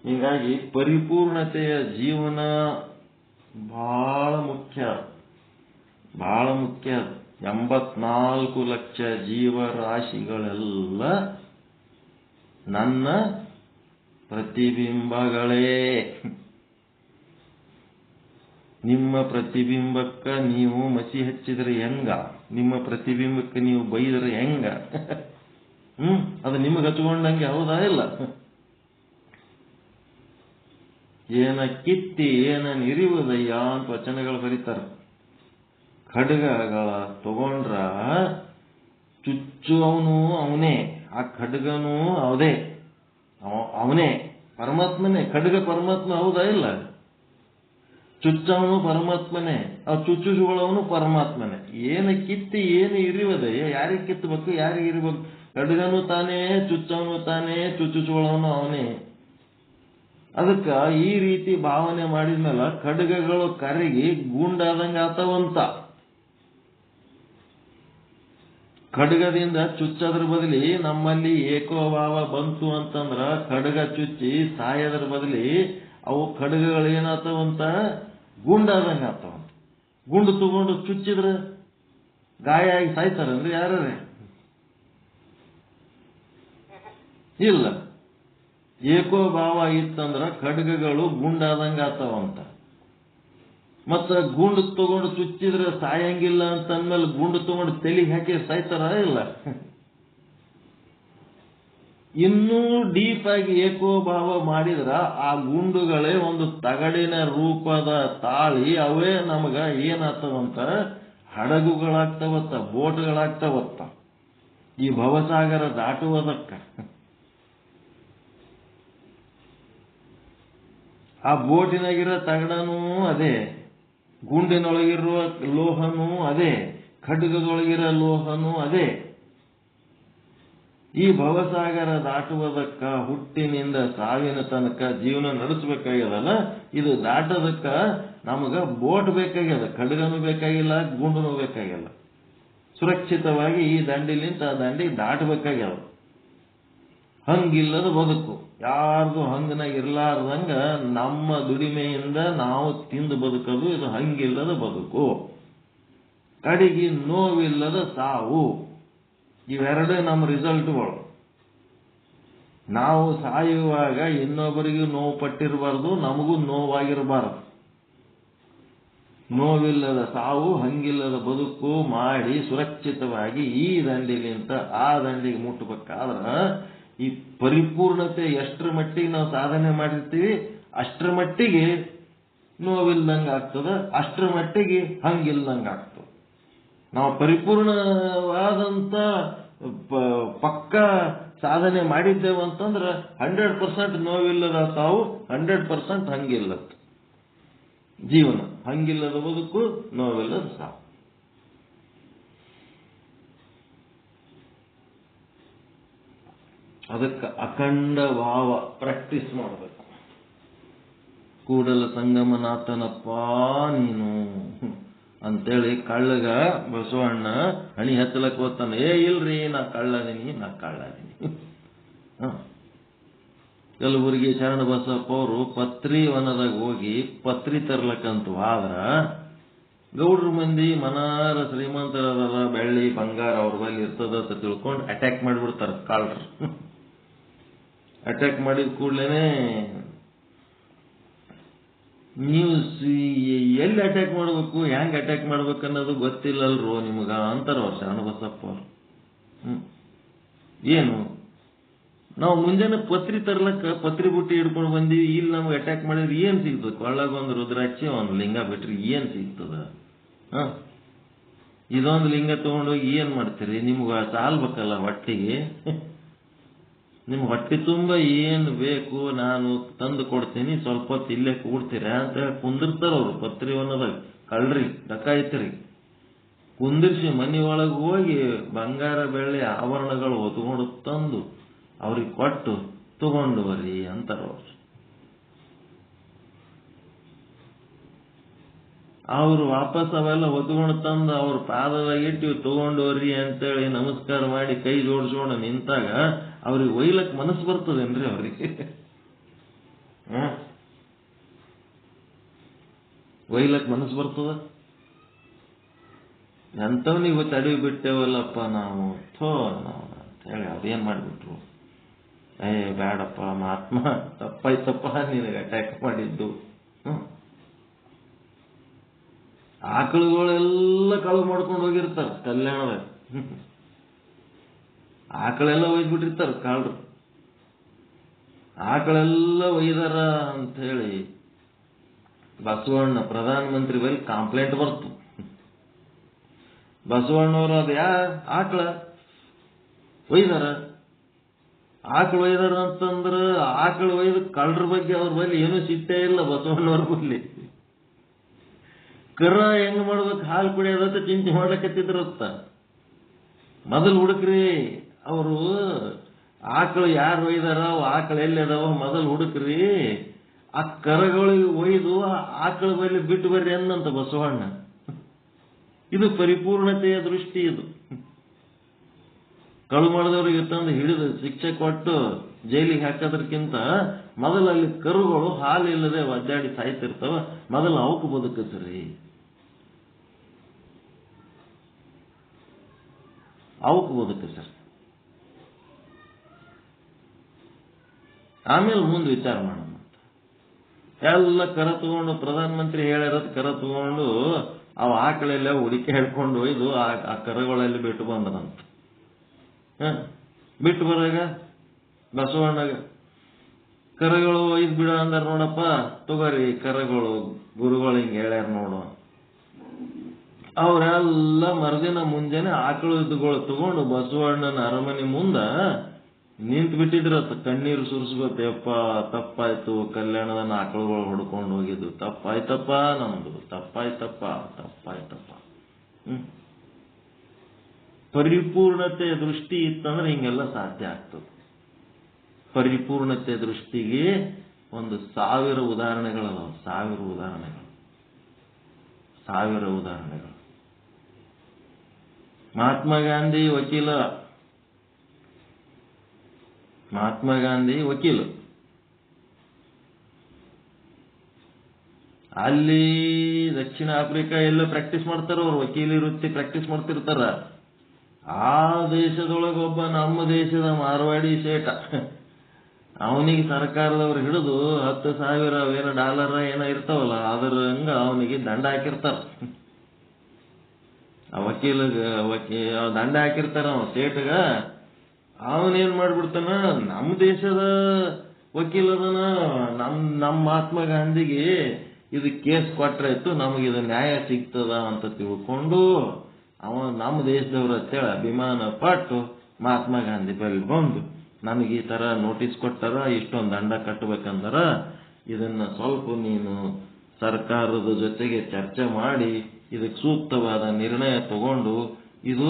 ಹೀಗಾಗಿ ಪರಿಪೂರ್ಣತೆಯ ಜೀವನ ಬಹಳ ಮುಖ್ಯ. 84 ಲಕ್ಷ ಜೀವರಾಶಿಗಳೆಲ್ಲ ನನ್ನ ಪ್ರತಿಬಿಂಬಗಳೇ. ನಿಮ್ಮ ಪ್ರತಿಬಿಂಬಕ್ಕ ನೀವು ಮಸಿ ಹಚ್ಚಿದ್ರೆ ಹೆಂಗ, ನಿಮ್ಮ ಪ್ರತಿಬಿಂಬಕ್ಕೆ ನೀವು ಬೈದ್ರೆ ಹೆಂಗ? ಅದು ನಿಮಗೆ ಹಚ್ಕೊಂಡಂಗೆ ಹೌದಾ ಇಲ್ಲ? ಏನ ಕಿತ್ತಿ ಏನ ನಿರಿವುದಯ್ಯ ಅಂತ ವಚನಗಳು ಬರೀತಾರೆ. ಖಡ್ಗಗಳ ತಗೊಂಡ್ರ ಚುಚ್ಚುವವನು ಅವನೇ, ಆ ಖಡ್ಗನೂ ಅವನೇ, ಪರಮಾತ್ಮನೇ. ಖಡ್ಗ ಪರಮಾತ್ಮ ಹೌದಾ ಇಲ್ಲ? ಚುಚ್ಚವನು ಪರಮಾತ್ಮನೇ, ಚುಚ್ಚುಗಳವನು ಪರಮಾತ್ಮನೇ. ಏನು ಕಿತ್ತಿ ಏನು ಇರಿವದೆ, ಯಾರಿಗೆ ಕಿತ್ತಬೇಕು, ಯಾರಿಗೆ ಇರಬೇಕು? ಖಡ್ಗನು ತಾನೇ, ಚುಚ್ಚವನು ತಾನೇ, ಚುಚ್ಚುಗಳವನು ಅವನೇ. ಅದಕ್ಕ ಈ ರೀತಿ ಭಾವನೆ ಮಾಡಿದ್ಮೇಲೆ ಖಡ್ಗಗಳು ಕರಗಿ ಗೂಂಡಾದಂಗ ಆತವಂತ. ಖಡ್ಗದಿಂದ ಚುಚ್ಚದ್ರ ಬದಲಿ ನಮ್ಮಲ್ಲಿ ಏಕೋಭಾವ ಬಂತು ಅಂತಂದ್ರ ಖಡ್ಗ ಚುಚ್ಚಿ ಸಾಯದ್ರ ಬದಲಿ ಅವು ಖಡ್ಗಗಳು ಏನಾತವಂತ, ಗುಂಡಾದಂಗ ಆತವಂತ. ಗುಂಡು ತಗೊಂಡು ಚುಚ್ಚಿದ್ರ ಗಾಯ ಆಗಿ ಸಾಯ್ತಾರನ್ರಿ ಯಾರೇ? ಇಲ್ಲ. ಏಕೋಭಾವ ಇತ್ತಂದ್ರ ಖಡ್ಗಗಳು ಗುಂಡಾದಂಗ ಆತವಂತ. ಮತ್ತ ಗುಂಡು ತಗೊಂಡು ಚುಚ್ಚಿದ್ರೆ ಸಾಯಂಗಿಲ್ಲ ಅಂತಂದ್ಮೇಲೆ ಗುಂಡು ತಗೊಂಡು ತಲೆಗೆ ಹಾಕಿ ಸಾಯ್ತಾರ ಇಲ್ಲ? ಇನ್ನೂ ಡೀಪ್ ಆಗಿ ಏಕೋಭಾವ ಮಾಡಿದ್ರ ಆ ಗುಂಡುಗಳೇ ಒಂದು ತಗಡಿನ ರೂಪದ ತಾಳಿ ಅವೇ ನಮಗ ಏನಾಗ್ತವಂತ, ಹಡಗುಗಳಾಗ್ತವತ್ತ, ಬೋಟ್ಗಳಾಗ್ತವತ್ತ ಈ ಭವಸಾಗರ ದಾಟುವುದಕ್ಕ. ಆ ಬೋಟಿನಾಗಿರೋ ತಗಡನೂ ಅದೇ, ಗುಂಡಿನೊಳಗಿರುವ ಲೋಹನೂ ಅದೇ, ಖಡ್ಗದೊಳಗಿರೋ ಲೋಹನೂ ಅದೇ. ಈ ಭವಸಾಗರ ದಾಟುವುದಕ್ಕ ಹುಟ್ಟಿನಿಂದ ಸಾವಿನ ತನಕ ಜೀವನ ನಡೆಸಬೇಕಾಗ್ಯದಲ್ಲ, ಇದು ದಾಟೋದಕ್ಕ ನಮಗ ಬೋಟ್ ಬೇಕಾಗ್ಯದ, ಖಡ್ಗನೂ ಬೇಕಾಗಿಲ್ಲ, ಗುಂಡನೂ ಬೇಕಾಗಿಲ್ಲ. ಸುರಕ್ಷಿತವಾಗಿ ಈ ದಂಡಿಲಿಂತ ಆ ದಂಡಿ ದಾಟಬೇಕಾಗ್ಯದ. ಹಂಗಿಲ್ಲದ ಬದುಕು, ಯಾರ್ದು ಹಂಗನಾಗ ಇರ್ಲಾರ್ದಂಗ ನಮ್ಮ ದುಡಿಮೆಯಿಂದ ನಾವು ತಿಂದು ಬದುಕೋದು, ಇದು ಹಂಗಿಲ್ಲದ ಬದುಕು. ಕಡೆಗೆ ನೋವಿಲ್ಲದ ಸಾವು. ಇವೆರಡೇ ನಮ್ಮ ರಿಸಲ್ಟ್ಗಳು. ನಾವು ಸಾಯುವಾಗ ಇನ್ನೊಬ್ಬರಿಗೂ ನೋವು ಪಟ್ಟಿರಬಾರ್ದು, ನಮಗೂ ನೋವಾಗಿರಬಾರದು. ನೋವಿಲ್ಲದ ಸಾವು, ಹಂಗಿಲ್ಲದ ಬದುಕು ಮಾಡಿ ಸುರಕ್ಷಿತವಾಗಿ ಈ ದಂಡಿಲಿಂತ ಆ ದಂಡಿಗೆ ಮುಟ್ಟಬೇಕಾದ್ರ ಈ ಪರಿಪೂರ್ಣತೆ ಎಷ್ಟರ ಮಟ್ಟಿಗೆ ನಾವು ಸಾಧನೆ ಮಾಡಿರ್ತೀವಿ ಅಷ್ಟರ ಮಟ್ಟಿಗೆ ನೋವಿಲ್ದಂಗೆ ಆಗ್ತದ, ಅಷ್ಟರ ಮಟ್ಟಿಗೆ ಹಂಗಿಲ್ದಂಗೆ ಆಗ್ತದೆ. ನಾವು ಪರಿಪೂರ್ಣವಾದಂತ ಪಕ್ಕ ಸಾಧನೆ ಮಾಡಿದ್ದೇವೆ ಅಂತಂದ್ರೆ 100% ನೋವಿಲ್ಲದ ಸಾವು, 100% ಹಂಗಿಲ್ಲದ ಜೀವನ, ಹಂಗಿಲ್ಲದ ಬದುಕು, ನೋವಿಲ್ಲದ ಸಾವು. ಅದಕ್ಕೆ ಅಖಂಡ ಭಾವ ಪ್ರಾಕ್ಟೀಸ್ ಮಾಡಬೇಕು. ಕೂಡಲ ಸಂಗಮನಾಥನಪ್ಪ ನೀನು ಅಂತೇಳಿ ಕಳ್ಳಗ ಬಸವಣ್ಣ ಹಣಿ ಹತ್ತಲಕ್ಕೆ ಹೋಗ್ತಾನೆ. ಇಲ್ರಿ ನಾ ಕಳ್ಳದೀನಿ. ಕಲಬುರಗಿ ಶರಣ ಬಸಪ್ಪ ಅವರು ಪತ್ರಿ ವನದಾಗ ಹೋಗಿ ಪತ್ರಿ ತರ್ಲಕ್ಕಂತ ಆದ್ರ ಗೌಡ್ರ ಮಂದಿ ಮನಾರ ಶ್ರೀಮಂತರದ ಬೆಳ್ಳಿ ಬಂಗಾರ ಅವ್ರ ಬಳಿ ಇರ್ತದ ಅಂತ ತಿಳ್ಕೊಂಡು ಅಟ್ಯಾಕ್ ಮಾಡಿಬಿಡ್ತಾರ ಕಾಳ್ರು. ಅಟ್ಯಾಕ್ ಮಾಡಿದ ಕೂಡ್ಲೇನೆ ನೀವು ಎಲ್ಲಿ ಅಟ್ಯಾಕ್ ಮಾಡ್ಬೇಕು, ಹೆಂಗ್ ಅಟ್ಯಾಕ್ ಮಾಡ್ಬೇಕು ಅನ್ನೋದು ಗೊತ್ತಿಲ್ಲಲ್ರೋ ನಿಮಗ ಅಂತಾರ ಅವ್ರು ಶರಣ ಬಸಪ್ಪ ಅವ್ರು. ಏನು ನಾವು ಮುಂಜಾನೆ ಪತ್ರಿ ತರ್ಲಕ್ಕ ಪತ್ರಿ ಬುಟ್ಟಿ ಹಿಡ್ಕೊಂಡು ಬಂದೀವಿ, ಇಲ್ಲಿ ನಮ್ಗೆ ಅಟ್ಯಾಕ್ ಮಾಡಿದ್ರೆ ಏನ್ ಸಿಗ್ತದೆ? ಕೊಳ್ಳಗೊಂದು ರುದ್ರಾಕ್ಷಿ ಒಂದು ಲಿಂಗ ಬಿಟ್ರಿ ಏನ್ ಸಿಗ್ತದ? ಇದೊಂದು ಲಿಂಗ ತಗೊಂಡೋಗಿ ಏನ್ ಮಾಡ್ತೀರಿ? ನಿಮ್ಗ ಸಾಲ್ಬೇಕಲ್ಲ ಹೊಟ್ಟಿಗೆ. ನಿಮ್ ಹೊಟ್ಟೆ ತುಂಬ ಏನು ಬೇಕು ನಾನು ತಂದು ಕೊಡ್ತೀನಿ, ಸ್ವಲ್ಪ ಹೊತ್ತು ಇಲ್ಲೇ ಕೂಡ್ತೀರ ಅಂತ ಹೇಳಿ ಕುಂದಿರ್ತಾರ ಅವ್ರು. ಪತ್ರಿ ಅನ್ನೋದಾಗ ಕಳ್ರಿ ಡಕಾಯ್ತರಿ ಕುಂದಿರ್ಸಿ ಮನಿ ಒಳಗೆ ಹೋಗಿ ಬಂಗಾರ ಬೆಳ್ಳಿ ಆಭರಣಗಳು ಹೊತ್ಕೊಂಡು ತಂದು ಅವ್ರಿಗೆ ಕೊಟ್ಟು ತಗೊಂಡು ಬರ್ರಿ ಅಂತಾರ ಅವ್ರು. ಅವ್ರು ವಾಪಸ್ ಅವೆಲ್ಲ ಹೊತ್ಕೊಂಡು ತಂದು ಅವ್ರ ಪಾದದಾಗ ಇಟ್ಟು ತಗೊಂಡು ಬರ್ರಿ ಅಂತೇಳಿ ನಮಸ್ಕಾರ ಮಾಡಿ ಕೈ ಜೋಡಿಸ್ಕೊಂಡು ನಿಂತಾಗ ಅವ್ರಿಗೆ ಒಯ್ಲಕ್ ಮನಸ್ಸು ಬರ್ತದೇನ್ರಿ ಅವ್ರಿಗೆ? ಒಯ್ಲಕ್ ಮನಸ್ಸು ಬರ್ತದ? ಎಂತವ್ನಿಗೆ ತಡಿ ಬಿಟ್ಟೇವಲ್ಲಪ್ಪ ನಾವು ಅಂತ ಹೇಳಿ ಅದೇನ್ ಮಾಡ್ಬಿಟ್ರು. ಬೇಡಪ್ಪ ಮಹಾತ್ಮ, ತಪ್ಪಾಯ್ತಪ್ಪ ನಿನಗೆ ಅಟ್ಯಾಕ್ ಮಾಡಿದ್ದು. ಆಕಳುಗಳೆಲ್ಲ ಕಳು ಮಾಡ್ಕೊಂಡು ಹೋಗಿರ್ತಾರ ಕಲ್ಯಾಣದಾಗ. ಆಕಳೆಲ್ಲ ಒಯ್ದ್ಬಿಟ್ಟಿರ್ತಾರ ಕಾಳ್ರು. ಆಕಳೆಲ್ಲ ಒಯ್ದಾರ ಅಂತ ಹೇಳಿ ಬಸವಣ್ಣ ಪ್ರಧಾನ ಮಂತ್ರಿ ಬಳಿ ಕಂಪ್ಲೇಂಟ್ ಬರ್ತು. ಬಸವಣ್ಣವರು ಅದು ಆಕಳ ಒಯ್ದಾರ. ಆಕಳು ಒಯ್ದಾರ ಅಂತಂದ್ರ ಆಕಳು ಒಯ್ದು ಕಳ್ಳರ ಬಗ್ಗೆ ಅವ್ರ ಬಳಿ ಏನೂ ಸಿಟ್ಟೇ ಇಲ್ಲ ಬಸವಣ್ಣವ್ರ ಬಳಿ. ಕರ ಹೆಂಗ್ ಮಾಡ್ಬೇಕು ಹಾಲು ಕುಡಿಯೋದಂತ ಚಿಂತೆ ಮಾಡ್ಲಕತ್ತಿದ್ರತ್ತ. ಮೊದಲು ಹುಡುಕ್ರಿ, ಅವರು ಆಕಳು ಯಾರು ಒಯ್ದಾರ, ಆಕಳು ಎಲ್ಲಿ ಅದಾವ ಮೊದಲು ಹುಡುಕ್ರಿ, ಆ ಕರಗಳಿಗೆ ಒಯ್ದು ಆಕಳ ಬಳಿ ಬಿಟ್ಟು ಬರ್ರಿ ಅನ್ನಂತ ಬಸವಣ್ಣ. ಇದು ಪರಿಪೂರ್ಣತೆಯ ದೃಷ್ಟಿ. ಇದು ಕಳು ಮಾಡಿದವ್ರಿಗೆ ತಂದು ಹಿಡಿದು ಶಿಕ್ಷೆ ಕೊಟ್ಟು ಜೈಲಿಗೆ ಹಾಕೋದ್ರಕ್ಕಿಂತ ಮೊದಲು ಅಲ್ಲಿ ಕರುಗಳು ಹಾಲು ಇಲ್ಲದೆ ಒದ್ದಾಡಿ ಸಾಯ್ತಿರ್ತಾವ, ಮೊದಲು ಅವಕ್ಕೆ ಬದುಕಿಸ್ರಿ, ಅವಕ್ಕೆ ಬದುಕಿಸ್ರಿ, ಆಮೇಲೆ ಮುಂದೆ ವಿಚಾರ ಮಾಡೋಣ. ಎಲ್ಲ ಕರ ತಗೊಂಡು ಪ್ರಧಾನಮಂತ್ರಿ ಹೇಳಿರೋದು ಕರ ತಗೊಂಡು ಅವ ಆಕಳೆಲ್ಲ ಹುಡುಕಿ ಹೇಳ್ಕೊಂಡು ಒಯ್ದು ಆ ಕರಗಳಲ್ಲಿ ಬಿಟ್ಟು ಬಂದನಂತ. ಬಿಟ್ಟು ಬರಾಗ ಬಸವಣ್ಣಗ ಕರಗಳು ಒಯ್ದು ಬಿಡ ಅಂದಾರ. ನೋಡಪ್ಪ ತಗೋರಿ ಕರಗಳು, ಗುರುಗಳು ಹಿಂಗೆ ಹೇಳ್ಯಾರ ನೋಡು. ಅವರೆಲ್ಲ ಮರುದಿನ ಮುಂಜಾನೆ ಆಕಳು ಇದ್ದುಗಳು ತಗೊಂಡು ಬಸವಣ್ಣನ ಅರಮನೆ ಮುಂದ ನಿಂತು ಬಿಟ್ಟಿದ್ರತ್ತ. ಕಣ್ಣೀರು ಸುರಿಸ್ಬೇಕು, ಯಪ್ಪ ತಪ್ಪಾಯ್ತು, ಕಲ್ಯಾಣದ ಆಕಳುಗಳು ಹೊಡ್ಕೊಂಡು ಹೋಗಿದ್ದು ತಪ್ಪಾಯ್ತಪ್ಪ, ನಮ್ದು ತಪ್ಪಾಯ್ತಪ್ಪ, ತಪ್ಪಾಯ್ತಪ್ಪ. ಪರಿಪೂರ್ಣತೆ ದೃಷ್ಟಿ ಇತ್ತಂದ್ರೆ ಹಿಂಗೆಲ್ಲ ಸಾಧ್ಯ ಆಗ್ತದೆ. ಪರಿಪೂರ್ಣತೆ ದೃಷ್ಟಿಗೆ ಒಂದು 1000 ಉದಾಹರಣೆಗಳದಾವ. 1000 ಉದಾಹರಣೆಗಳು. ಮಹಾತ್ಮ ಗಾಂಧಿ ವಕೀಲ. ಅಲ್ಲಿ ದಕ್ಷಿಣ ಆಫ್ರಿಕಾ ಎಲ್ಲ ಪ್ರಾಕ್ಟೀಸ್ ಮಾಡ್ತಾರ, ಅವ್ರು ವಕೀಲಿ ವೃತ್ತಿ ಪ್ರಾಕ್ಟೀಸ್ ಮಾಡ್ತಿರ್ತಾರ. ಆ ದೇಶದೊಳಗೊಬ್ಬ ನಮ್ಮ ದೇಶದ ಮಾರ್ವಾಡಿ ಸೇಟ, ಅವನಿಗೆ ಸರ್ಕಾರದವ್ರು ಹಿಡಿದು $10,000 ಏನೋ ಇರ್ತಾವಲ್ಲ ಅದ್ರ ಹಂಗ ಅವನಿಗೆ ದಂಡ ಹಾಕಿರ್ತಾರ. ಆ ದಂಡ ಹಾಕಿರ್ತಾರ ಅವ ಸೇಟ್ಗ. ಅವನೇನ್ ಮಾಡ್ಬಿಡ್ತಾನ, ನಮ್ಮ ದೇಶದ ವಕೀಲದನ ನಮ್ಮ ಮಹಾತ್ಮ ಗಾಂಧಿಗೆ ಇದು ಕೇಸ್ ಕೊಟ್ರಾಯ್ತು, ನಮಗಿದು ನ್ಯಾಯ ಸಿಗ್ತದ ಅಂತ ತಿಳ್ಕೊಂಡು ಅವ ನಮ್ಮ ದೇಶದವ್ರ ಅಂತೇಳಿ ಅಭಿಮಾನ ಪಟ್ಟು ಮಹಾತ್ಮ ಗಾಂಧಿ ಬಳಿ ಬಂದು ನಮಗೆ ಈ ತರ ನೋಟಿಸ್ ಕೊಟ್ಟಾರ, ಇಷ್ಟೊಂದು ದಂಡ ಕಟ್ಟಬೇಕಂದಾರ, ಇದನ್ನ ಸ್ವಲ್ಪ ನೀನು ಸರ್ಕಾರದ ಜೊತೆಗೆ ಚರ್ಚೆ ಮಾಡಿ ಇದಕ್ಕೆ ಸೂಕ್ತವಾದ ನಿರ್ಣಯ ತಗೊಂಡು ಇದು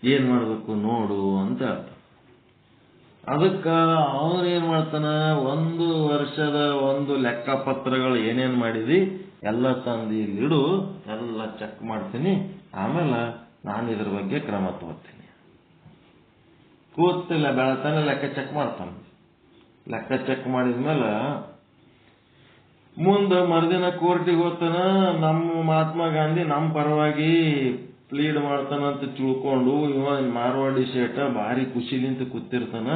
ಏನ್ ಮಾಡ್ಬೇಕು ನೋಡು ಅಂತ ಹೇಳ್ತಾನೆ. ಅದಕ್ಕ ಅವನೇನ್ ಮಾಡ್ತಾನ, 1 ವರ್ಷದ ಒಂದು ಲೆಕ್ಕಪತ್ರಗಳು ಏನೇನ್ ಮಾಡಿದಿ ಎಲ್ಲ ತಂದು ಇಲ್ಲಿಡು, ಎಲ್ಲ ಚೆಕ್ ಮಾಡ್ತೀನಿ, ಆಮೇಲೆ ನಾನು ಇದ್ರ ಬಗ್ಗೆ ಕ್ರಮ ತಗೋತೀನಿ. ಕೂತಿಲ್ಲ ಬೆಳತಾನೆ ಲೆಕ್ಕ ಚೆಕ್ ಮಾಡ್ತಾನೆ. ಲೆಕ್ಕ ಚೆಕ್ ಮಾಡಿದ್ಮೇಲೆ ಮುಂದೆ ಮರುದಿನ ಕೋರ್ಟಿಗೆ ಹೋಗ್ತಾನ. ನಮ್ಮ ಮಹಾತ್ಮ ಗಾಂಧಿ ನಮ್ಮ ಪರವಾಗಿ ಪ್ಲೀಡ್ ಮಾಡ್ತಾನಂತ ತಿಳ್ಕೊಂಡು ಇವ ಮಾರ್ವಾಡಿ ಶೇಟ ಭಾರಿ ಖುಷಿಲಿಂತ ಕೂತಿರ್ತಾನ.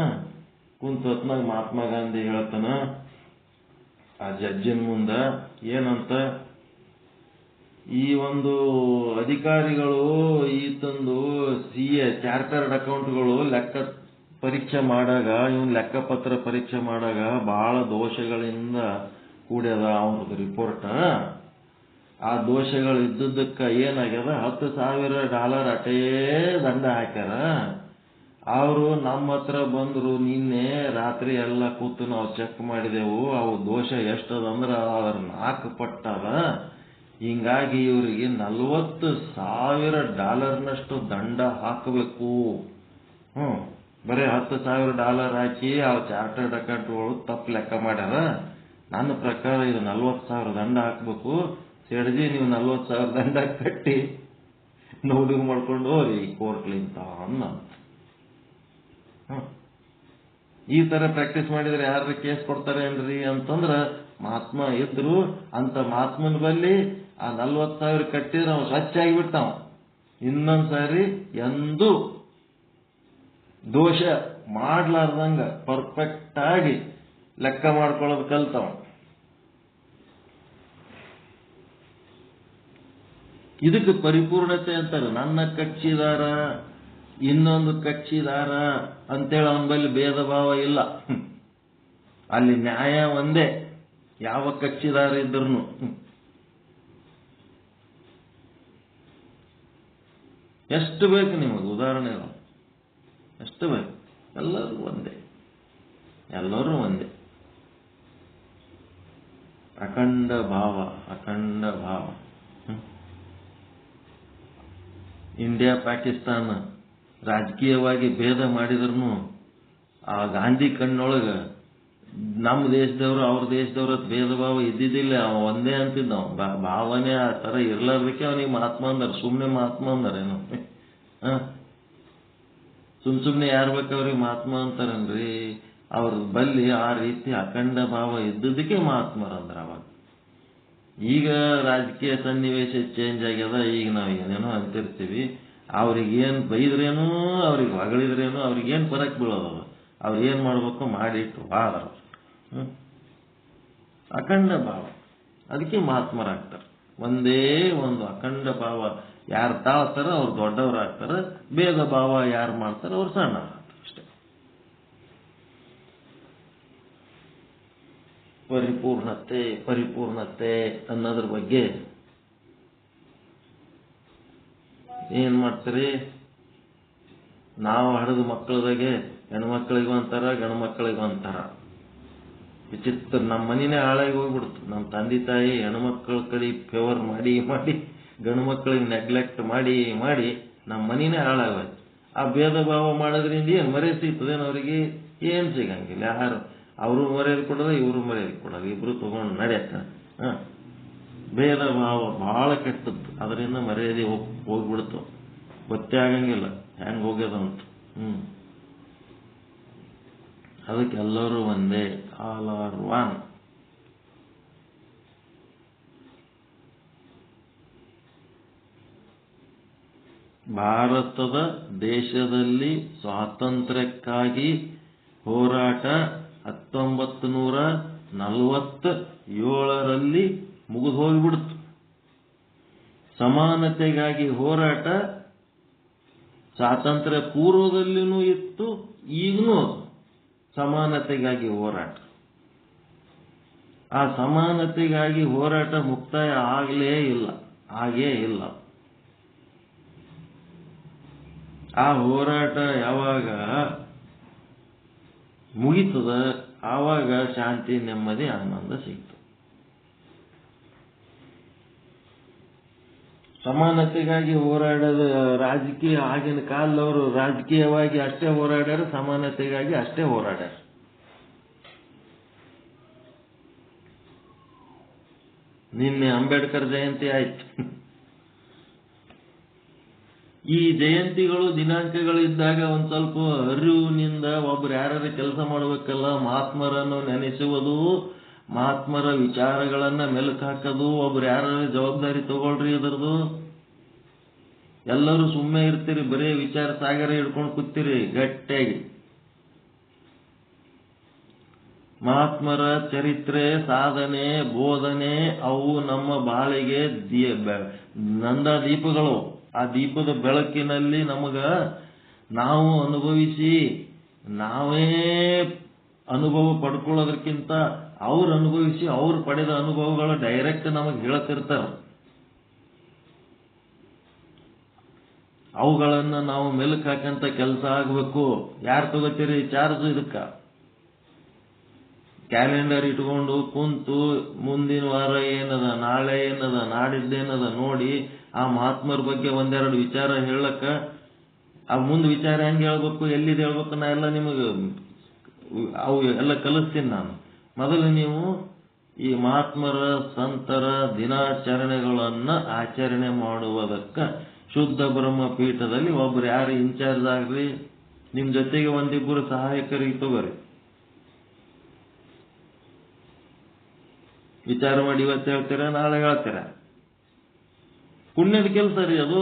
ಕುಂತ ಹೊತ್ನಾಗ ಮಹಾತ್ಮ ಗಾಂಧಿ ಹೇಳ್ತಾನ ಆ ಜಡ್ಜಿನ ಮುಂದ ಏನಂತ, ಈ ಒಂದು ಅಧಿಕಾರಿಗಳು ಈತಂದು CA ಚಾರ್ಟರ್ಡ್ ಅಕೌಂಟ್ಗಳು ಲೆಕ್ಕ ಪರೀಕ್ಷೆ ಮಾಡಾಗ, ಇವನ್ ಲೆಕ್ಕಪತ್ರ ಪರೀಕ್ಷೆ ಮಾಡಾಗ ಬಹಳ ದೋಷಗಳಿಂದ ಕೂಡ್ಯದ ಅವನದು ರಿಪೋರ್ಟ್. ಆ ದೋಷಗಳು ಇದ್ದದ್ದಕ್ಕ ಏನಾಗ್ಯದ, $10,000 ಅಟೇ ದಂಡ ಹಾಕ್ಯಾರ. ಅವರು ನಮ್ಮ ಹತ್ರ ಬಂದ್ರು, ನಿನ್ನೆ ರಾತ್ರಿ ಎಲ್ಲ ಕೂತು ನಾವು ಚೆಕ್ ಮಾಡಿದೆವು, ಅವು ದೋಷ ಎಷ್ಟದಂದ್ರ ಅದ್ರ 4 ಪಟ್ಟದ. ಹಿಂಗಾಗಿ ಇವರಿಗೆ $40,000 ದಂಡ ಹಾಕಬೇಕು. ಬರೀ $10,000 ಹಾಕಿ ಆ ಚಾರ್ಟರ್ಡ್ ಅಕೌಂಟ್ಗಳು ತಪ್ಪು ಲೆಕ್ಕ ಮಾಡ್ಯಾರ. ನನ್ನ ಪ್ರಕಾರ ಇದು 40,000 ದಂಡ ಹಾಕ್ಬೇಕು. ಸೇಡ್ಜಿ ನೀವು 40,000 ದಂಡ ಕಟ್ಟಿ ನೋಡಿ ಮಾಡ್ಕೊಂಡು ಹೋರಿ ಕೋರ್ಟ್ಲಿಂತ ಅನ್ನ. ಈ ತರ ಪ್ರಾಕ್ಟೀಸ್ ಮಾಡಿದ್ರೆ ಯಾರ ಕೇಸ್ ಕೊಡ್ತಾರೆ ಏನ್ರಿ ಅಂತಂದ್ರ ಮಹಾತ್ಮ ಇದ್ರು. ಅಂತ ಮಹಾತ್ಮನ ಬಲ್ಲಿ ಆ 40,000 ಕಟ್ಟಿದ್ರೆ ಅವ ಸ್ವಚ್ಛ ಆಗಿಬಿಡ್ತಾವ. ಇನ್ನೊಂದ್ಸಾರಿ ಎಂದೂ ದೋಷ ಮಾಡ್ಲಾರ್ದಂಗ ಪರ್ಫೆಕ್ಟ್ ಆಗಿ ಲೆಕ್ಕ ಮಾಡ್ಕೊಳ್ಳೋದು ಕಲ್ತಾವ. ಇದಕ್ಕೆ ಪರಿಪೂರ್ಣತೆ ಅಂತಾರೆ. ನನ್ನ ಕಕ್ಷಿದಾರ ಇನ್ನೊಂದು ಕಕ್ಷಿದಾರ ಅಂತೇಳಿ ಅವನ ಬಳಿ ಭೇದ ಭಾವ ಇಲ್ಲ. ಅಲ್ಲಿ ನ್ಯಾಯ ಒಂದೇ, ಯಾವ ಕಕ್ಷಿದಾರ ಇದ್ರು. ಎಷ್ಟು ಬೇಕು ನಿಮಗೆ ಉದಾಹರಣೆಗಳು? ಎಷ್ಟು ಬೇಕು? ಎಲ್ಲರೂ ಒಂದೇ, ಎಲ್ಲರೂ ಒಂದೇ. ಅಖಂಡ ಭಾವ, ಅಖಂಡ ಭಾವ. ಇಂಡಿಯಾ ಪಾಕಿಸ್ತಾನ ರಾಜಕೀಯವಾಗಿ ಭೇದ ಮಾಡಿದ್ರು ಆ ಗಾಂಧಿ ಕಣ್ಣೊಳಗ ನಮ್ಮ ದೇಶದವರು ಅವ್ರ ದೇಶದವ್ರ ಭೇದ ಭಾವ ಇದ್ದಿದ್ದಿಲ್ಲ. ಅವ ಒಂದೇ ಅಂತಿದ್ದ. ಭಾವನೆ ಆ ತರ ಇರ್ಲಾರ್ದಕ್ಕೆ ಅವನಿಗೆ ಮಹಾತ್ಮ ಅಂದಾರ. ಸುಮ್ನೆ ಮಹಾತ್ಮ ಅಂದಾರೇನು? ಸುಮ್ನೆ ಯಾರು ಬೇಕು ಅವ್ರಿಗೆ ಮಹಾತ್ಮ ಅಂತಾರನ್ರಿ? ಅವ್ರ ಬಲ್ಲಿ ಆ ರೀತಿ ಅಖಂಡ ಭಾವ ಇದ್ದದಕ್ಕೆ ಮಹಾತ್ಮರಂದ್ರ. ಅವಾಗ ಈಗ ರಾಜಕೀಯ ಸನ್ನಿವೇಶ ಚೇಂಜ್ ಆಗ್ಯದ. ಈಗ ನಾವು ಏನೇನೋ ಅಂತಿರ್ತೀವಿ. ಅವ್ರಿಗೇನು ಬೈದ್ರೇನು, ಅವ್ರಿಗೆ ಹೊಗಳಿದ್ರೇನು, ಅವ್ರಿಗೇನು ಫರಕ್ ಬೀಳೋದವ. ಅವ್ರು ಏನ್ ಮಾಡ್ಬೇಕು ಮಾಡಿಟ್ಟು ಆದ್ರ ಅಖಂಡ ಭಾವ. ಅದಕ್ಕೆ ಮಹಾತ್ಮರಾಗ್ತಾರೆ. ಒಂದೇ ಒಂದು ಅಖಂಡ ಭಾವ ಯಾರು ತಾಳ್ತಾರ ಅವ್ರು ದೊಡ್ಡವರಾಗ್ತಾರ. ಭೇದ ಭಾವ ಯಾರು ಮಾಡ್ತಾರ ಅವ್ರು ಸಣ್ಣವರಾಗ್ತಾರೆ ಅಷ್ಟೇ. ಪರಿಪೂರ್ಣತೆ, ಪರಿಪೂರ್ಣತೆ ಅನ್ನೋದ್ರ ಬಗ್ಗೆ ಏನ್ ಮಾಡ್ತೀರಿ? ನಾವು ಹಡದ ಮಕ್ಕಳದಾಗೆ ಹೆಣ್ಮಕ್ಳಿಗೆ ಒಂಥರ, ಗಂಡು ಮಕ್ಕಳಿಗೆ ಒಂಥರ ವಿಚಿತ್ರ. ನಮ್ಮ ಮನಿನೇ ಹಾಳಾಗಿ ಹೋಗ್ಬಿಡ್ತು. ನಮ್ಮ ತಂದೆ ತಾಯಿ ಹೆಣ್ಮಕ್ಳ ಕಡೆ ಫೇವರ್ ಮಾಡಿ ಮಾಡಿ ಗಂಡು ಮಕ್ಕಳಿಗೆ ನೆಗ್ಲೆಕ್ಟ್ ಮಾಡಿ ಮಾಡಿ ನಮ್ಮ ಮನಿನೇ ಹಾಳಾಗೋಯ್ತು. ಆ ಭೇದ ಭಾವ ಮಾಡೋದ್ರಿಂದ ಏನು ಮರ್ಯಾದೆ ಸಿಗ್ತದೇನು? ಅವರಿಗೆ ಏನು ಸಿಗಂಗಿಲ್ಲ. ಯಾರು ಅವರು ಮರ್ಯಾದೆ ಕೊಡೋದ, ಇವರು ಮರ್ಯಾದೆ ಕೊಡೋದು, ಇಬ್ರು ತಗೊಂಡು ನಡೆಯತ್ತ. ಭೇದ ಭಾವ ಬಹಳ ಕೆಟ್ಟದ್ದು. ಅದರಿಂದ ಮರ್ಯಾದೆ ಹೋಗ್ಬಿಡ್ತು. ಗೊತ್ತೇ ಆಗಂಗಿಲ್ಲ ಹೆಂಗ್ ಹೋಗ್ಯದಂತ. ಅದಕ್ಕೆ ಎಲ್ಲರೂ ಒಂದೇ, ಆಲ್ ಆರ್ ಒನ್. ಭಾರತದ ದೇಶದಲ್ಲಿ ಸ್ವಾತಂತ್ರ್ಯಕ್ಕಾಗಿ ಹೋರಾಟ 1947ರಲ್ಲಿ ಮುಗಿದು ಹೋಗ್ಬಿಡ್ತು. ಸಮಾನತೆಗಾಗಿ ಹೋರಾಟ ಸ್ವಾತಂತ್ರ್ಯ ಪೂರ್ವದಲ್ಲಿನೂ ಇತ್ತು, ಈಗನೂ ಸಮಾನತೆಗಾಗಿ ಹೋರಾಟ. ಆ ಸಮಾನತೆಗಾಗಿ ಹೋರಾಟ ಮುಕ್ತಾಯ ಆಗಲೇ ಇಲ್ಲ, ಹಾಗೇ ಇಲ್ಲ. ಆ ಹೋರಾಟ ಯಾವಾಗ ಮುಗಿತದ ಆವಾಗ ಶಾಂತಿ, ನೆಮ್ಮದಿ, ಆನಂದ ಸಿಗ್ತದೆ. ಸಮಾನತೆಗಾಗಿ ಹೋರಾಡದ ರಾಜಕೀಯ ಆಗಿನ ಕಾಲದವರು ರಾಜಕೀಯವಾಗಿ ಅಷ್ಟೇ ಹೋರಾಡ್ಯಾರ, ಸಮಾನತೆಗಾಗಿ ಅಷ್ಟೇ ಹೋರಾಡ್ಯಾರ. ನಿನ್ನೆ ಅಂಬೇಡ್ಕರ್ ಜಯಂತಿ ಆಯ್ತು. ಈ ಜಯಂತಿಗಳು ದಿನಾಂಕಗಳು ಇದ್ದಾಗ ಒಂದ್ ಸ್ವಲ್ಪ ಅರಿವಿನಿಂದ ಒಬ್ರು ಯಾರು ಕೆಲಸ ಮಾಡಬೇಕಲ್ಲ, ಮಹಾತ್ಮರನ್ನು ನೆನೆಸುವುದು, ಮಹಾತ್ಮರ ವಿಚಾರಗಳನ್ನ ಮೆಲುಕು ಹಾಕೋದು, ಒಬ್ರು ಯಾರು ಜವಾಬ್ದಾರಿ ತಗೊಳ್ರಿ ಇದರದು. ಎಲ್ಲರೂ ಸುಮ್ಮನೆ ಇರ್ತೀರಿ, ಬರೀ ವಿಚಾರ ಸಾಗರ ಹಿಡ್ಕೊಂಡು ಕೂತೀರಿ ಗಟ್ಟಿಯಾಗಿ. ಮಹಾತ್ಮರ ಚರಿತ್ರೆ, ಸಾಧನೆ, ಬೋಧನೆ ಅವು ನಮ್ಮ ಬಾಳಿಗೆ ನಂದ ದೀಪಗಳು. ಆ ದೀಪದ ಬೆಳಕಿನಲ್ಲಿ ನಮಗ ನಾವು ಅನುಭವಿಸಿ ನಾವೇ ಅನುಭವ ಪಡ್ಕೊಳ್ಳೋದಕ್ಕಿಂತ ಅವ್ರು ಅನುಭವಿಸಿ ಅವ್ರು ಪಡೆದ ಅನುಭವಗಳು ಡೈರೆಕ್ಟ್ ನಮಗೆ ಹೇಳ್ತಿರ್ತಾರ. ಅವುಗಳನ್ನ ನಾವು ಮೆಲುಕು ಹಾಕಂತ ಕೆಲಸ ಆಗ್ಬೇಕು. ಯಾರು ತಗೋತೀರಿ ಚಾರ್ಜ್? ಇದಕ್ಕ ಕ್ಯಾಲೆಂಡರ್ ಇಟ್ಕೊಂಡು ಕುಂತು ಮುಂದಿನ ವಾರ ಏನದ, ನಾಳೆ ಏನದ, ನಾಡಿದ್ದೇನದ ನೋಡಿ ಆ ಮಹಾತ್ಮರ ಬಗ್ಗೆ ಒಂದೆರಡು ವಿಚಾರ ಹೇಳಕ್ಕ, ಆ ಮುಂದೆ ವಿಚಾರ ಹೆಂಗೆ ಹೇಳ್ಬೇಕು, ಎಲ್ಲಿದೆ ಹೇಳ್ಬೇಕು, ನಾ ಎಲ್ಲ ನಿಮಗೆ ಅವು ಎಲ್ಲ ಕಲಿಸ್ತೀನಿ ನಾನು. ಮೊದಲು ನೀವು ಈ ಮಹಾತ್ಮರ ಸಂತರ ದಿನಾಚರಣೆಗಳನ್ನ ಆಚರಣೆ ಮಾಡುವುದಕ್ಕ ಶುದ್ಧ ಬ್ರಹ್ಮ ಪೀಠದಲ್ಲಿ ಒಬ್ರು ಯಾರು ಇನ್ಚಾರ್ಜ್ ಆಗ್ರಿ, ನಿಮ್ ಜೊತೆಗೆ ಒಂದಿಬ್ಬರು ಸಹಾಯಕರಿಗೆ ತಗೋರಿ. ವಿಚಾರ ಮಾಡಿ ಇವತ್ತು ಹೇಳ್ತೀರ, ನಾಳೆ ಹೇಳ್ತೀರ. ಪುಣ್ಯದ ಕೆಲಸ ರೀ ಅದು.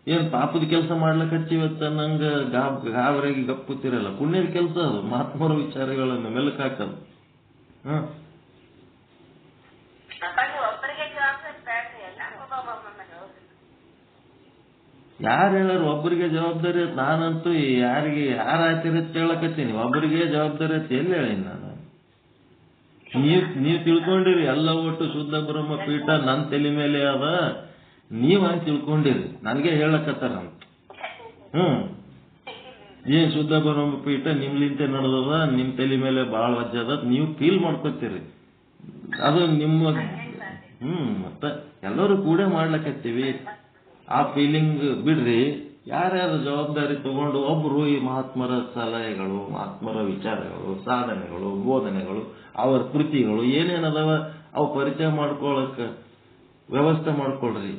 ಏನ್ ಪಾಪದ ಕೆಲಸ ಮಾಡ್ಲಿಕ್ಕೆ ಹಚ್ಚಿ ಇವತ್ತ ನಂಗ ಗಾಬರಾಗಿ ಗಪ್ಪುತ್ತಿರಲ್ಲ. ಪುಣ್ಯದ ಕೆಲಸ ಅದು, ಮಹಾತ್ಮರ ವಿಚಾರಗಳನ್ನು ಮೆಲುಕು ಹಾಕೋದು. ಯಾರು ಹೇಳಾರು ಒಬ್ಬರಿಗೆ ಜವಾಬ್ದಾರಿ? ನಾನಂತೂ ಯಾರಿಗೆ ಯಾರ ಆಚರಣೆ ಹೇಳಕತ್ತೀನಿ, ಒಬ್ಬರಿಗೆ ಜವಾಬ್ದಾರಿ ಅಂತ ಎಲ್ಲಿ ಹೇಳೀನಿ ನಾನು? ನೀವು ತಿಳ್ಕೊಂಡಿರಿ ಎಲ್ಲ ಒಟ್ಟು ಶುದ್ಧ ಬ್ರಹ್ಮ ಪೀಠ ನನ್ನ ತಲೆ ಮೇಲೆ ಅದ, ನೀವ್ ಹಂಗೆ ತಿಳ್ಕೊಂಡಿರಿ, ನನಗೆ ಹೇಳಕತ್ತಾರ ಅಂತ. ಏನ್ ಶುದ್ಧ ಬ್ರಹ್ಮ ಪೀಠ ನಿಮ್ಲಿಂತೆ ನಡೆದದ, ನಿಮ್ ತಲೆ ಮೇಲೆ ಬಾಳ ವಜ್ಜದ, ನೀವು ಫೀಲ್ ಮಾಡ್ಕೊತೀರಿ. ಅದು ನಿಮ್ಮ ಮತ್ತೆ ಎಲ್ಲರೂ ಕೂಡ ಮಾಡ್ಲಕತ್ತೀವಿ. ಆ ಫೀಲಿಂಗ್ ಬಿಡ್ರಿ. ಯಾರ್ಯಾರು ಜವಾಬ್ದಾರಿ ತಗೊಂಡು ಒಬ್ರು ಈ ಮಹಾತ್ಮರ ಸಲಹೆಗಳು, ಮಹಾತ್ಮರ ವಿಚಾರಗಳು, ಸಾಧನೆಗಳು, ಬೋಧನೆಗಳು, ಅವರ ಕೃತಿಗಳು ಏನೇನದಾವ ಅವು ಪರಿಚಯ ಮಾಡ್ಕೊಳಕ್ ವ್ಯವಸ್ಥೆ ಮಾಡ್ಕೊಳ್ರಿ.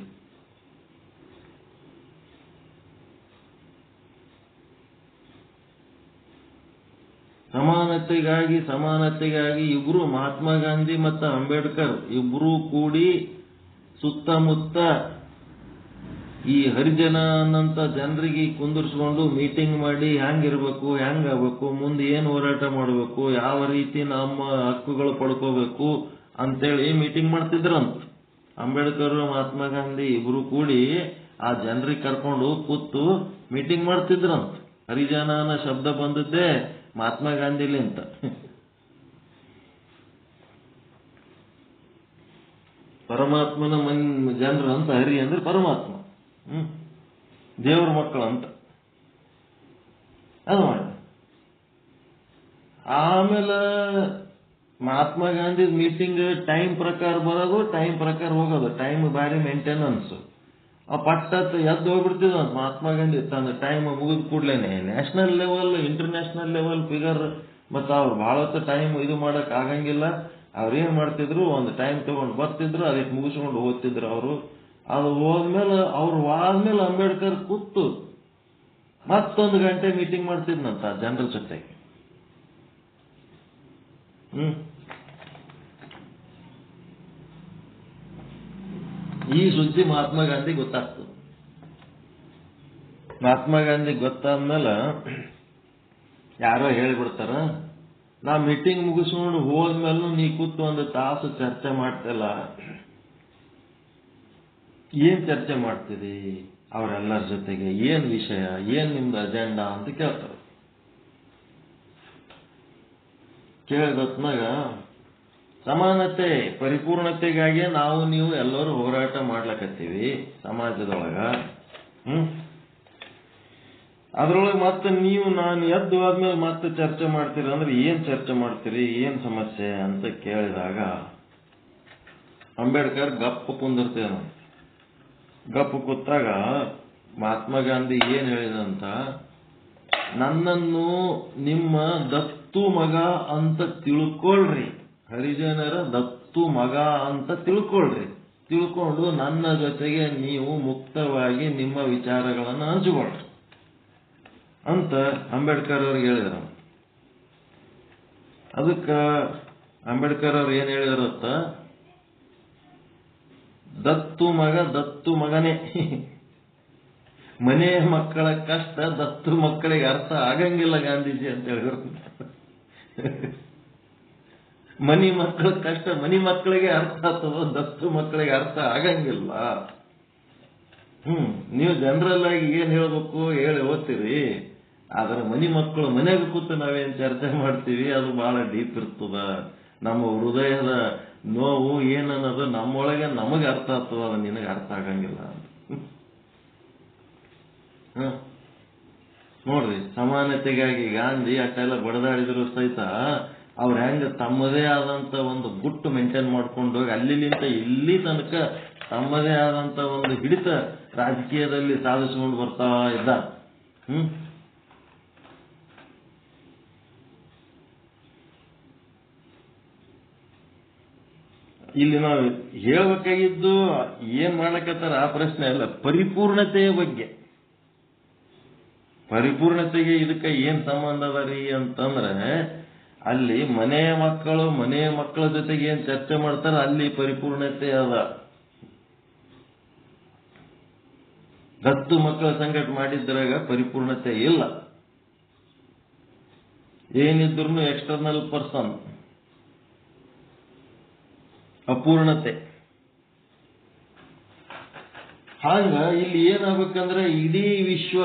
ಸಮಾನತೆಗಾಗಿ ಇಬ್ರು ಮಹಾತ್ಮ ಗಾಂಧಿ ಮತ್ತು ಅಂಬೇಡ್ಕರ್ ಇಬ್ರು ಕೂಡಿ ಸುತ್ತಮುತ್ತ ಈ ಹರಿಜನಂತ ಜನರಿಗೆ ಕುಂದಿರ್ಸ್ಕೊಂಡು ಮೀಟಿಂಗ್ ಮಾಡಿ ಹೆಂಗಿರ್ಬೇಕು, ಹೆಂಗಾಗಬೇಕು, ಮುಂದೆ ಏನು ಹೋರಾಟ ಮಾಡಬೇಕು, ಯಾವ ರೀತಿ ನಮ್ಮ ಹಕ್ಕುಗಳು ಪಡ್ಕೋಬೇಕು ಅಂತೇಳಿ ಮೀಟಿಂಗ್ ಮಾಡ್ತಿದ್ರಂತ. ಅಂಬೇಡ್ಕರ್ ಮಹಾತ್ಮ ಗಾಂಧಿ ಇಬ್ರು ಕೂಡಿ ಆ ಜನರಿಗೆ ಕರ್ಕೊಂಡು ಕೂತು ಮೀಟಿಂಗ್ ಮಾಡ್ತಿದ್ರಂತ. ಹರಿಜನ ಅನ್ನೋ ಶಬ್ದ ಬಂದದ್ದೇ ಮಹಾತ್ಮ ಗಾಂಧಿಲಿಂತ. ಪರಮಾತ್ಮನ ಜನರು ಅಂತ, ಹರಿ ಅಂದ್ರೆ ಪರಮಾತ್ಮ, ದೇವ್ರ ಮಕ್ಕಳು ಅಂತ. ಅದು ಮಾಡಿ ಆಮೇಲೆ ಮಹಾತ್ಮ ಗಾಂಧಿ ಮೀಟಿಂಗ್ ಟೈಮ್ ಪ್ರಕಾರ ಬರೋದು, ಟೈಮ್ ಪ್ರಕಾರ ಹೋಗೋದು, ಟೈಮ್ ಬಾರಿ ಮೇಂಟೆನೆನ್ಸ್. ಆ ಪಟ್ಟತ್ ಎದ್ದು ಹೋಗ್ಬಿಡ್ತಿದ್ದ ಮಹಾತ್ಮ ಗಾಂಧಿ. ತನ್ನ ಟೈಮ್ ಮುಗಿದ ಕೂಡ್ಲೇನೆ national level, international level figure. ಮತ್ತು ಅವ್ರು ಬಹಳ ಹೊತ್ತು ಟೈಮ್ ಇದು ಮಾಡಕ್ ಆಗಂಗಿಲ್ಲ. ಅವ್ರೇನ್ ಮಾಡ್ತಿದ್ರು, ಒಂದು ಟೈಮ್ ತಗೊಂಡು ಬರ್ತಿದ್ರು, ಅದಕ್ಕೆ ಮುಗಿಸ್ಕೊಂಡು ಹೋಗ್ತಿದ್ರು ಅವರು. ಅದು ಹೋದ್ಮೇಲೆ ಅಂಬೇಡ್ಕರ್ ಕೂತು ಮತ್ತೊಂದು ಗಂಟೆ ಮೀಟಿಂಗ್ ಮಾಡ್ತಿದ್ನಂತ ಜನರ ಜೊತೆಗೆ. ಈ ಸುದ್ದಿ ಮಹಾತ್ಮ ಗಾಂಧಿ ಗೊತ್ತಾಗ್ತದೆ. ಮಹಾತ್ಮ ಗಾಂಧಿ ಗೊತ್ತಾದ್ಮೇಲೆ ಯಾರೋ ಹೇಳಿಬಿಡ್ತಾರ, ನಾ ಮೀಟಿಂಗ್ ಮುಗಿಸ್ಕೊಂಡು ಹೋದ್ಮೇಲೂ ನೀ ಕೂತು ಒಂದು ತಾಸು ಚರ್ಚೆ ಮಾಡ್ತಿಲ್ಲ, ಏನ್ ಚರ್ಚೆ ಮಾಡ್ತೀರಿ ಅವರೆಲ್ಲರ ಜೊತೆಗೆ, ಏನ್ ವಿಷಯ, ಏನ್ ನಿಮ್ದು ಅಜೆಂಡಾ ಅಂತ ಕೇಳ್ತಾರೆ. ಕೇಳಿದತ್ನಾಗ ಸಮಾನತೆ ಪರಿಪೂರ್ಣತೆಗಾಗಿ ನಾವು ನೀವು ಎಲ್ಲರೂ ಹೋರಾಟ ಮಾಡ್ಲಕತ್ತೀವಿ ಸಮಾಜದೊಳಗ. ಅದ್ರೊಳಗೆ ಮತ್ತೆ ನೀವು ನಾನು ಎದ್ದು ಆದ್ಮೇಲೆ ಮತ್ತೆ ಚರ್ಚೆ ಮಾಡ್ತೀರಿ ಅಂದ್ರೆ ಏನ್ ಚರ್ಚೆ ಮಾಡ್ತೀರಿ, ಏನ್ ಸಮಸ್ಯೆ ಅಂತ ಕೇಳಿದಾಗ ಅಂಬೇಡ್ಕರ್ ಗಪ್ಪ ಕುಂದಿರ್ತೇನ. ಗಪ್ಪ ಕೂತಾಗ ಮಹಾತ್ಮ ಗಾಂಧಿ ಏನ್ ಹೇಳಿದಂತ, ನನ್ನನ್ನು ನಿಮ್ಮ ದತ್ತು ಮಗ ಅಂತ ತಿಳ್ಕೊಳ್ರಿ, ಹರಿಜನರ ದತ್ತು ಮಗ ಅಂತ ತಿಳ್ಕೊಳ್ರಿ, ತಿಳ್ಕೊಂಡು ನನ್ನ ಜೊತೆಗೆ ನೀವು ಮುಕ್ತವಾಗಿ ನಿಮ್ಮ ವಿಚಾರಗಳನ್ನು ಹಂಚಿಕೊಳ್ರಿ ಅಂತ ಅಂಬೇಡ್ಕರ್ ಅವ್ರಿಗೆ ಹೇಳಿದ್ರು. ಅದಕ್ಕ ಅಂಬೇಡ್ಕರ್ ಅವ್ರು ಏನ್ ಹೇಳಿದಾರತ್ತ, ದತ್ತು ಮಗ ದತ್ತು ಮಗನೇ, ಮನೆ ಮಕ್ಕಳ ಕಷ್ಟ ದತ್ತು ಮಕ್ಕಳಿಗೆ ಅರ್ಥ ಆಗಂಗಿಲ್ಲ ಗಾಂಧೀಜಿ ಅಂತ ಹೇಳಿದ್ರು. ಮನಿ ಮಕ್ಕಳ ಕಷ್ಟ ಮನಿ ಮಕ್ಕಳಿಗೆ ಅರ್ಥ ಆಗ್ತದ, ದತ್ತು ಮಕ್ಕಳಿಗೆ ಅರ್ಥ ಆಗಂಗಿಲ್ಲ. ನೀವು ಜನರಲ್ ಆಗಿ ಏನ್ ಹೇಳ್ಬೇಕು ಹೇಳಿ ಓದ್ತೀರಿ, ಆದ್ರೆ ಮನಿ ಮಕ್ಕಳು ಮನೆಗೆ ಕೂತು ನಾವೇನ್ ಚರ್ಚೆ ಮಾಡ್ತೀವಿ ಅದು ಬಹಳ ಡೀಪ್ ಇರ್ತದ. ನಮ್ಮ ಹೃದಯದ ನೋವು ಏನನ್ನೋದು ನಮ್ಮೊಳಗೆ ನಮಗೆ ಅರ್ಥ ಆಗ್ತದ, ಅದು ನಿನಗೆ ಅರ್ಥ ಆಗಂಗಿಲ್ಲ. ನೋಡ್ರಿ, ಸಮಾನತೆಗಾಗಿ ಗಾಂಧಿ ಅಷ್ಟೆಲ್ಲ ಬಡದಾಡಿದ್ರು ಸಹಿತ ಅವ್ರು ಹೆಂಗ ತಮ್ಮದೇ ಆದಂತ ಒಂದು ಗುಟ್ಟು ಮೇಂಟೈನ್ ಮಾಡ್ಕೊಂಡು ಹೋಗಿ ಅಲ್ಲಿಂದ ಇಲ್ಲಿ ತನಕ ತಮ್ಮದೇ ಆದಂತ ಒಂದು ಹಿಡಿತ ರಾಜಕೀಯದಲ್ಲಿ ಸಾಧಿಸಿಕೊಂಡು ಬರ್ತಾ ಇದ್ದ. ಇಲ್ಲಿ ನಾವು ಹೇಳ್ಬೇಕಾಗಿದ್ದು ಏನ್ ಮಾಡ್ಲಕತ್ತಾರ ಆ ಪ್ರಶ್ನೆ ಅಲ್ಲ, ಪರಿಪೂರ್ಣತೆಯ ಬಗ್ಗೆ. ಪರಿಪೂರ್ಣತೆಗೆ ಇದಕ್ಕೆ ಏನ್ ಸಂಬಂಧ ಅದ ರೀ ಅಂತಂದ್ರೆ, ಅಲ್ಲಿ ಮನೆ ಮಕ್ಕಳ ಜೊತೆಗೆ ಏನ್ ಚರ್ಚೆ ಮಾಡ್ತಾರ ಅಲ್ಲಿ ಪರಿಪೂರ್ಣತೆ ಅದ. ದತ್ತು ಮಕ್ಕಳ ಸಂಘಟ ಮಾಡಿದ್ರಾಗ ಪರಿಪೂರ್ಣತೆ ಇಲ್ಲ. ಏನಿದ್ರು ಎಕ್ಸ್ಟರ್ನಲ್ ಪರ್ಸನ್, ಅಪೂರ್ಣತೆ. ಹಂಗ ಇಲ್ಲಿ ಏನಾಗಬೇಕಂದ್ರೆ ಇಡೀ ವಿಶ್ವ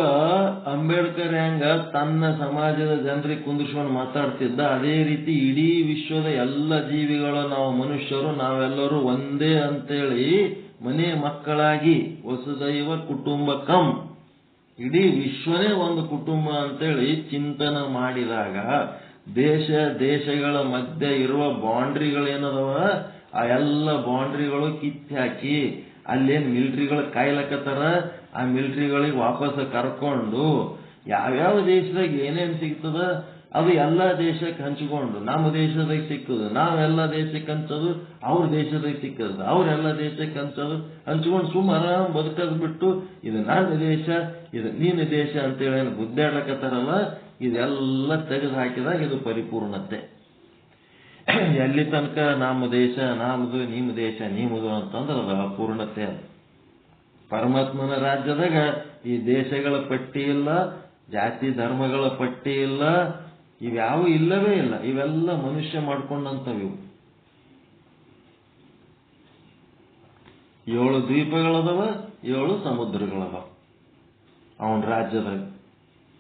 ಅಂಬೇಡ್ಕರ್ ಹೆಂಗ ತನ್ನ ಸಮಾಜದ ಜನರಿಗೆ ಕುಂದಿಸ್ಕೊಂಡು ಮಾತಾಡ್ತಿದ್ದ, ಅದೇ ರೀತಿ ಇಡೀ ವಿಶ್ವದ ಎಲ್ಲ ಜೀವಿಗಳು, ನಾವು ಮನುಷ್ಯರು ನಾವೆಲ್ಲರೂ ಒಂದೇ ಅಂತೇಳಿ ಮನೆ ಮಕ್ಕಳಾಗಿ ವಸುದೈವ ಕುಟುಂಬಕಂ, ಇಡೀ ವಿಶ್ವನೇ ಒಂದು ಕುಟುಂಬ ಅಂತೇಳಿ ಚಿಂತನೆ ಮಾಡಿದಾಗ ದೇಶ ದೇಶಗಳ ಮಧ್ಯೆ ಇರುವ ಬೌಂಡ್ರಿಗಳೇನದವ ಆ ಎಲ್ಲ ಬೌಂಡ್ರಿಗಳು ಕಿತ್ತಿ ಹಾಕಿ ಅಲ್ಲೇನ್ ಮಿಲಿಟರಿಗಳು ಕಾಯ್ಲಕತ್ತಾರ, ಆ ಮಿಲಿಟರಿಗಳಿಗೆ ವಾಪಸ್ ಕರ್ಕೊಂಡು ಯಾವ್ಯಾವ ದೇಶದಾಗ ಏನೇನ್ ಸಿಗ್ತದ ಅದು ಎಲ್ಲಾ ದೇಶಕ್ಕೆ ಹಂಚಿಕೊಂಡು ನಮ್ಮ ದೇಶದಾಗ ಸಿಕ್ಕದು ನಾವೆಲ್ಲ ದೇಶಕ್ಕೆ ಹಂಚೋದು, ಅವ್ರ ದೇಶದಾಗ ಸಿಕ್ಕದ ಅವ್ರೆಲ್ಲ ದೇಶಕ್ಕೆ ಹಂಚ್ಕೊಂಡು ಸುಮಾರ ಬದುಕದ್ ಬಿಟ್ಟು ಇದು ನನ್ನ ದೇಶ ಇದು ನೀನು ದೇಶ ಅಂತೇಳಿ ಏನು ಗುದ್ದಾಡ್ಲಕತ್ತಾರಲ್ಲ, ಇದೆಲ್ಲ ತೆಗೆದು ಹಾಕಿದಾಗ ಇದು ಪರಿಪೂರ್ಣತೆ. ಎಲ್ಲಿ ತನಕ ನಮ್ಮ ದೇಶ ನಮ್ದು, ನಿಮ್ಮ ದೇಶ ನಿಮ್ಮದು ಅಂತಂದ್ರೆ ಅದು ಅಪೂರ್ಣತೆ. ಪರಮಾತ್ಮನ ರಾಜ್ಯದಾಗ ಈ ದೇಶಗಳ ಪಟ್ಟಿ ಇಲ್ಲ, ಜಾತಿ ಧರ್ಮಗಳ ಪಟ್ಟಿ ಇಲ್ಲ, ಇವ್ಯಾವು ಇಲ್ಲವೇ ಇಲ್ಲ. ಇವೆಲ್ಲ ಮನುಷ್ಯ ಮಾಡ್ಕೊಂಡಂತವು. 7 ದ್ವೀಪಗಳದವ, 7 ಸಮುದ್ರಗಳದವ ಅವನ ರಾಜ್ಯದಾಗ.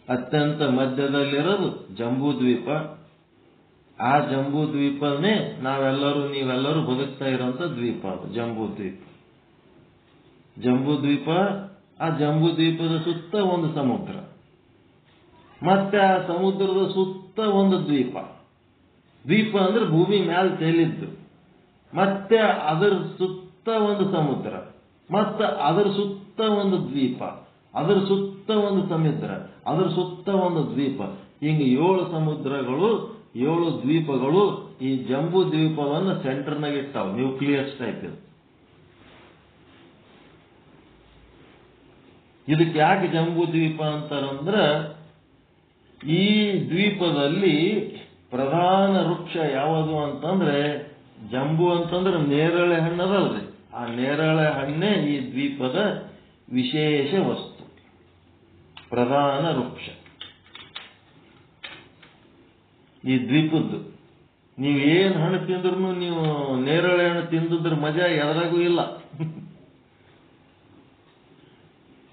ಅತ್ಯಂತ ಮಧ್ಯದಲ್ಲಿರೋದು ಜಂಬೂ ದ್ವೀಪ. ಆ ಜಂಬೂ ದ್ವೀಪನೇ ನೀವೆಲ್ಲರೂ ಬದುಕ್ತಾ ಇರೋಂಥ ದ್ವೀಪ ಅದು ಜಂಬೂ ದ್ವೀಪ. ಜಂಬೂ ದ್ವೀಪ, ಆ ಜಂಬೂ ದ್ವೀಪದ ಸುತ್ತ ಒಂದು ಸಮುದ್ರ, ಮತ್ತೆ ಆ ಸಮುದ್ರದ ಸುತ್ತ ಒಂದು ದ್ವೀಪ. ದ್ವೀಪ ಅಂದ್ರೆ ಭೂಮಿ ಮ್ಯಾಲ ತೇಲಿದ್ದು. ಮತ್ತೆ ಅದರ ಸುತ್ತ ಒಂದು ಸಮುದ್ರ, ಮತ್ತೆ ಅದರ ಸುತ್ತ ಒಂದು ದ್ವೀಪ, ಅದರ ಸುತ್ತ ಒಂದು ಸಮುದ್ರ, ಅದರ ಸುತ್ತ ಒಂದು ದ್ವೀಪ. ಹಿಂಗೆ 7 ಸಮುದ್ರಗಳು 7 ದ್ವೀಪಗಳು ಈ ಜಂಬೂ ದ್ವೀಪವನ್ನು ಸೆಂಟರ್ನಾಗ ಇಟ್ಟಾವ. ನ್ಯೂಕ್ಲಿಯಸ್ ಟೈಪ್ ಇದು. ಇದಕ್ಕೆ ಯಾಕೆ ಜಂಬೂ ದ್ವೀಪ ಅಂತಾರಂದ್ರ, ಈ ದ್ವೀಪದಲ್ಲಿ ಪ್ರಧಾನ ವೃಕ್ಷ ಯಾವುದು ಅಂತಂದ್ರೆ ಜಂಬೂ ಅಂತಂದ್ರೆ ನೇರಳೆ ಹಣ್ಣದಲ್ರಿ, ಆ ನೇರಳೆ ಹಣ್ಣೆ ಈ ದ್ವೀಪದ ವಿಶೇಷ ವಸ್ತು, ಪ್ರಧಾನ ವೃಕ್ಷ ಈ ದ್ವೀಪದ್ದು. ನೀವು ಏನ್ ಹಣ್ಣು ತಿಂದ್ರು ನೀವು ನೇರಳೆ ಹಣ್ಣು ತಿಂದಿದ್ರ ಮಜಾ ಎದರಾಗೂ ಇಲ್ಲ.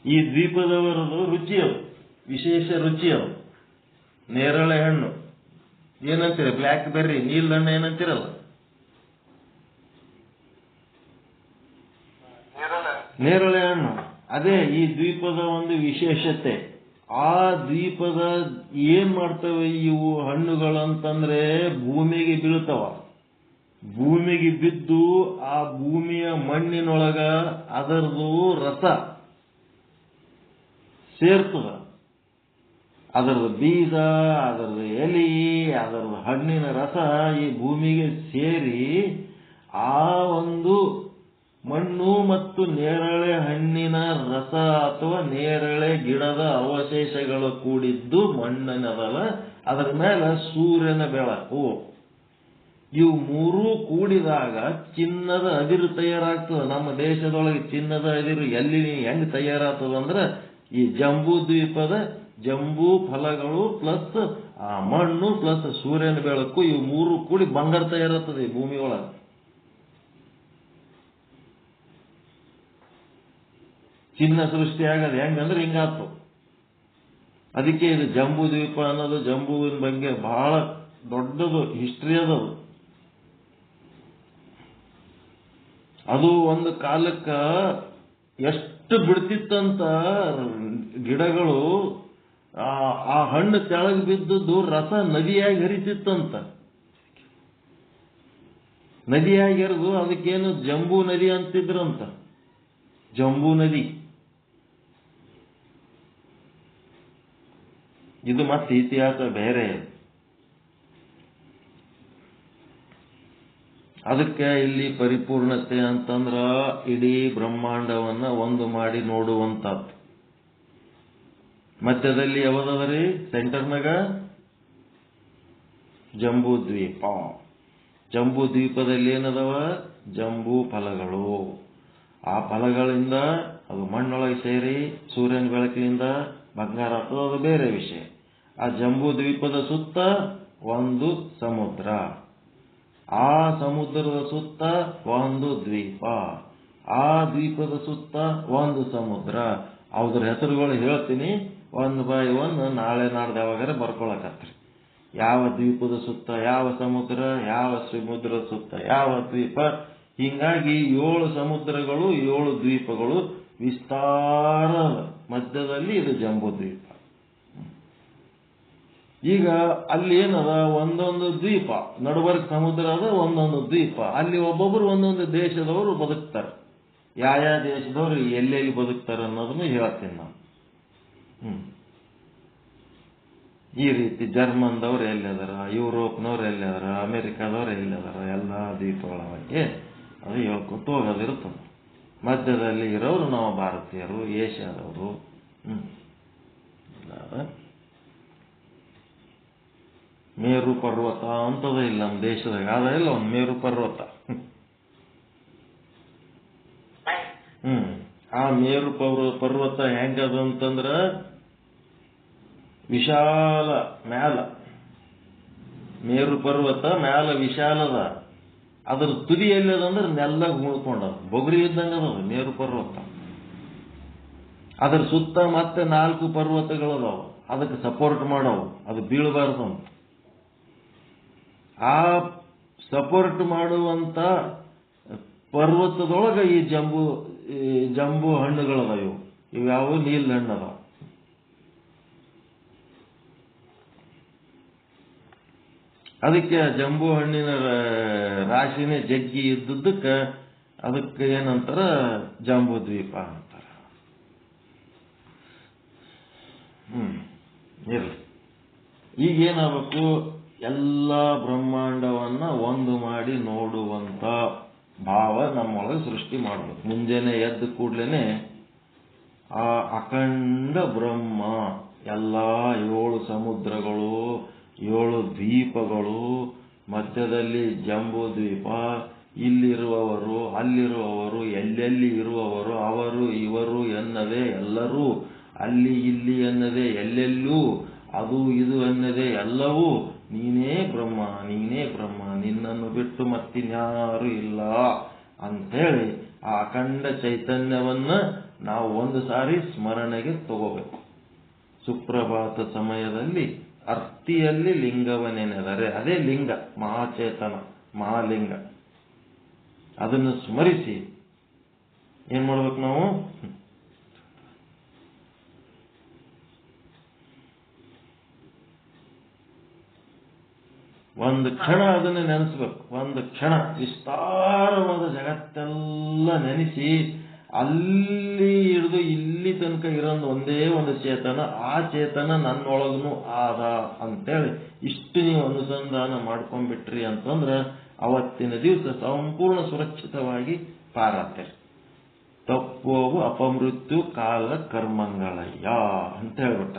ಈ ದ್ವೀಪದವರದು ರುಚಿ ಅದು, ವಿಶೇಷ ರುಚಿ ಅದು. ನೇರಳೆ ಹಣ್ಣು ಏನಂತೀರ, ಬ್ಲ್ಯಾಕ್ ಬೆರ್ರಿ, ನೀಲ್ ಹಣ್ಣು ಏನಂತೀರಲ್ಲ, ನೇರಳೆ ಹಣ್ಣು. ಅದೇ ಈ ದ್ವೀಪದ ಒಂದು ವಿಶೇಷತೆ. ಆ ದ್ವೀಪದ ಏನ್ ಮಾಡ್ತವೆ ಇವು ಹಣ್ಣುಗಳಂತಂದ್ರೆ ಭೂಮಿಗೆ ಬೀಳ್ತಾವ. ಭೂಮಿಗೆ ಬಿದ್ದು ಆ ಭೂಮಿಯ ಮಣ್ಣಿನೊಳಗ ಅದರದು ರಸ ಸೇರ್ತದ. ಅದರದ ಬೀಜ, ಅದರದ ಎಲೆ, ಅದರದ ಹಣ್ಣಿನ ರಸ ಈ ಭೂಮಿಗೆ ಸೇರಿ ಆ ಒಂದು ಮಣ್ಣು ಮತ್ತು ನೇರಳೆ ಹಣ್ಣಿನ ರಸ ಅಥವಾ ನೇರಳೆ ಗಿಡದ ಅವಶೇಷಗಳು ಕೂಡಿದ್ದು ಮಣ್ಣಿನದಲ್ಲ, ಅದರ ಮೇಲೆ ಸೂರ್ಯನ ಬೆಳಕು, ಇವು 3 ಕೂಡಿದಾಗ ಚಿನ್ನದ ಅದಿರು ತಯಾರಾಗ್ತದೆ. ನಮ್ಮ ದೇಶದೊಳಗೆ ಚಿನ್ನದ ಅದಿರು ಎಲ್ಲಿ ಹೆಂಗ್ ತಯಾರಾಗ್ತದಂದ್ರೆ ಈ ಜಂಬೂ ದ್ವೀಪದ ಜಂಬೂ ಫಲಗಳು ಪ್ಲಸ್ ಆ ಮಣ್ಣು ಪ್ಲಸ್ ಸೂರ್ಯನ ಬೆಳಕು, ಇವು 3 ಕೂಡಿ ಬಂಗಾರ ತಯಾರಾಗ್ತದೆ ಈ ಭೂಮಿ ಒಳಗೆ. ಚಿನ್ನ ಸೃಷ್ಟಿ ಆಗದ ಹೆಂಗಂದ್ರೆ ಹಿಂಗಾತು. ಅದಕ್ಕೆ ಇದು ಜಂಬೂ ದ್ವೀಪ ಅನ್ನೋದು ಜಂಬೂವಿನ ಬಗ್ಗೆ ಬಹಳ ದೊಡ್ಡದು ಹಿಸ್ಟ್ರಿ ಅದದು. ಅದು ಒಂದು ಕಾಲಕ್ಕ ಎಷ್ಟು ಬಿಡ್ತಿತ್ತಂತ ಗಿಡಗಳು, ಆ ಹಣ್ಣು ಕೆಳಗೆ ಬಿದ್ದದ್ದು ರಸ ನದಿಯಾಗಿ ಹರಿತಿತ್ತಂತ. ನದಿಯಾಗಿ ಹರಿದು ಅದಕ್ಕೇನು ಜಂಬೂ ನದಿ ಅಂತಿದ್ರಂತ, ಜಂಬೂ ನದಿ. ಇದು ಮತ್ತೆ ಇತಿಹಾಸ ಬೇರೆ. ಅದಕ್ಕೆ ಇಲ್ಲಿ ಪರಿಪೂರ್ಣತೆ ಅಂತಂದ್ರ ಇಡೀ ಬ್ರಹ್ಮಾಂಡವನ್ನ ಒಂದು ಮಾಡಿ ನೋಡುವಂತದ್ದು. ಮಧ್ಯದಲ್ಲಿ ಯಾವ್ದದರಿ, ಸೆಂಟರ್ನಾಗ ಜಂಬೂ ದ್ವೀಪ. ಜಂಬೂ ದ್ವೀಪದಲ್ಲಿ ಏನದವ, ಜಂಬೂ ಫಲಗಳು. ಆ ಫಲಗಳಿಂದ ಅದು ಮಣ್ಣೊಳಗೆ ಸೇರಿ ಸೂರ್ಯನ ಬೆಳಕಿನಿಂದ ಬಂಗಾರ ಆಗ್ತದೆ, ಅದು ಬೇರೆ ವಿಷಯ. ಆ ಜಂಬೂ ದ್ವೀಪದ ಸುತ್ತ ಒಂದು ಸಮುದ್ರ, ಆ ಸಮುದ್ರದ ಸುತ್ತ ಒಂದು ದ್ವೀಪ, ಆ ದ್ವೀಪದ ಸುತ್ತ ಒಂದು ಸಮುದ್ರ. ಅವ್ರ ಹೆಸರುಗಳು ಹೇಳ್ತೀನಿ 1 by 1, ನಾಳೆ ನಾಡ್ದು ಯಾವಾಗಾರ ಬರ್ಕೊಳಕತ್ರಿ. ಯಾವ ದ್ವೀಪದ ಸುತ್ತ ಯಾವ ಸಮುದ್ರ, ಯಾವ ಸಮುದ್ರದ ಸುತ್ತ ಯಾವ ದ್ವೀಪ, ಹೀಗಾಗಿ 7 ಸಮುದ್ರಗಳು 7 ದ್ವೀಪಗಳು ವಿಸ್ತಾರ ಮಧ್ಯದಲ್ಲಿ ಇದು ಜಂಬೂ ದ್ವೀಪ. ಈಗ ಅಲ್ಲಿ ಏನದ ಒಂದೊಂದು ದ್ವೀಪ ನಡುವರ್ಗ ಸಮುದ್ರ ಅದ, ಒಂದೊಂದು ದ್ವೀಪ. ಅಲ್ಲಿ ಒಬ್ಬೊಬ್ರು ಒಂದೊಂದು ದೇಶದವರು ಬದುಕ್ತಾರೆ. ಯಾವ ದೇಶದವರು ಎಲ್ಲೆಲ್ಲಿ ಬದುಕ್ತಾರೆ ಅನ್ನೋದನ್ನು ಹೇಳ್ತೀನಿ ನಾನು. ಈ ರೀತಿ ಜರ್ಮನ್ದವ್ರು ಎಲ್ಲಿದಾರ, ಯುರೋಪ್ನವ್ರು ಎಲ್ಲಿದಾರ, ಅಮೆರಿಕಾದವ್ರು ಎಲ್ಲಿದಾರ, ಎಲ್ಲ ದ್ವೀಪಗಳ ಬಗ್ಗೆ ಅದು ಹೇಳ್ಕೊತ ಹೋಗೋದಿರ್ತದೆ. ಮಧ್ಯದಲ್ಲಿ ಇರೋರು ನಾವು ಭಾರತೀಯರು, ಏಷ್ಯಾದವರು. ಮೇರು ಪರ್ವತ ಅಂತದ ಇಲ್ಲ ನಮ್ಮ ದೇಶದಾಗ, ಅದ ಇಲ್ಲ ಒಂದು ಮೇರು ಪರ್ವತ. ಆ ಮೇರು ಪರ್ವತ ಹೆಂಗದ ಅಂತಂದ್ರ ವಿಶಾಲ ಮ್ಯಾಲ, ಮೇರು ಪರ್ವತ ಮ್ಯಾಲ ವಿಶಾಲದ, ಅದ್ರ ತುದಿ ಎಲ್ಲದಂದ್ರೆ ನೆಲ್ಲಾಗ ಉಳ್ಕೊಂಡದ, ಬೊಗರಿ ಇದ್ದಂಗ ಅದ ಮೇರು ಪರ್ವತ. ಅದ್ರ ಸುತ್ತ ಮತ್ತೆ 4 ಪರ್ವತಗಳದಾವ ಅದಕ್ಕೆ ಸಪೋರ್ಟ್ ಮಾಡವು, ಅದು ಬೀಳಬಾರ್ದು ಅಂತ. ಆ ಸಪೋರ್ಟ್ ಮಾಡುವಂತ ಪರ್ವತದೊಳಗೆ ಈ ಜಂಬೂ ಹಣ್ಣುಗಳದ. ಇವ್ಯಾವು ನೀಲ್ ಹಣ್ಣದ. ಅದಕ್ಕೆ ಜಂಬೂ ಹಣ್ಣಿನ ರಾಶಿನೇ ಜಗ್ಗಿ ಇದ್ದದ್ದಕ್ಕೆ ಅದಕ್ಕೆ ಏನಂತಾರ, ಜಂಬೂ ದ್ವೀಪ ಅಂತಾರ. ಇರ್ಲಿ, ಈಗೇನಾಗಬೇಕು, ಎಲ್ಲ ಬ್ರಹ್ಮಾಂಡವನ್ನ ಒಂದು ಮಾಡಿ ನೋಡುವಂತ ಭಾವ ನಮ್ಮೊಳಗೆ ಸೃಷ್ಟಿ ಮಾಡಬೇಕು. ಮುಂಜಾನೆ ಎದ್ದ ಕೂಡ್ಲೇನೆ ಆ ಅಖಂಡ ಬ್ರಹ್ಮ, ಎಲ್ಲ 7 ಸಮುದ್ರಗಳು 7 ದ್ವೀಪಗಳು, ಮಧ್ಯದಲ್ಲಿ ಜಂಬೂ ದ್ವೀಪ, ಇಲ್ಲಿರುವವರು ಅಲ್ಲಿರುವವರು ಎಲ್ಲೆಲ್ಲಿ ಇರುವವರು ಅವರು ಇವರು ಎನ್ನದೆ ಎಲ್ಲರೂ, ಅಲ್ಲಿ ಇಲ್ಲಿ ಎನ್ನದೆ ಎಲ್ಲೆಲ್ಲೂ, ಅದು ಇದು ಎನ್ನದೆ ಎಲ್ಲವೂ ನೀನೇ ಬ್ರಹ್ಮ ನೀನೇ ಬ್ರಹ್ಮ, ನಿನ್ನನ್ನು ಬಿಟ್ಟು ಮತ್ತಿನ್ಯಾರು ಇಲ್ಲ ಅಂತೇಳಿ ಆ ಅಖಂಡ ಚೈತನ್ಯವನ್ನ ನಾವು ಒಂದು ಸಾರಿ ಸ್ಮರಣೆಗೆ ತಗೋಬೇಕು. ಸುಪ್ರಭಾತ ಸಮಯದಲ್ಲಿ ಅರ್ತಿಯಲ್ಲಿ ಲಿಂಗವನೆನೆದರೆ, ಅದೇ ಲಿಂಗ, ಮಹಾಚೇತನ ಮಹಾಲಿಂಗ. ಅದನ್ನು ಸ್ಮರಿಸಿ ಏನ್ ಮಾಡ್ಬೇಕು ನಾವು, ಒಂದು ಕ್ಷಣ ಅದನ್ನು ನೆನೆಸ್ಬೇಕು. ಒಂದು ಕ್ಷಣ ವಿಸ್ತಾರವಾದ ಜಗತ್ತೆಲ್ಲ ನೆನೆಸಿ ಅಲ್ಲಿ ಹಿಡಿದು ಇಲ್ಲಿ ತನಕ ಇರೋದು ಒಂದೇ ಒಂದು ಚೇತನ, ಆ ಚೇತನ ನನ್ನೊಳಗನು ಆದ ಅಂತೇಳಿ ಇಷ್ಟು ನೀವು ಅನುಸಂಧಾನ ಮಾಡ್ಕೊಂಡ್ಬಿಟ್ರಿ ಅಂತಂದ್ರ ಅವತ್ತಿನ ದಿವಸ ಸಂಪೂರ್ಣ ಸುರಕ್ಷಿತವಾಗಿ ಪಾರಾಗ್ತೀರಿ. ತಪ್ಪುವು ಅಪಮೃತ್ಯು ಕಾಲ ಕರ್ಮಂಗಳಯ್ಯ ಅಂತ ಹೇಳ್ಬಿಟ್ಟ.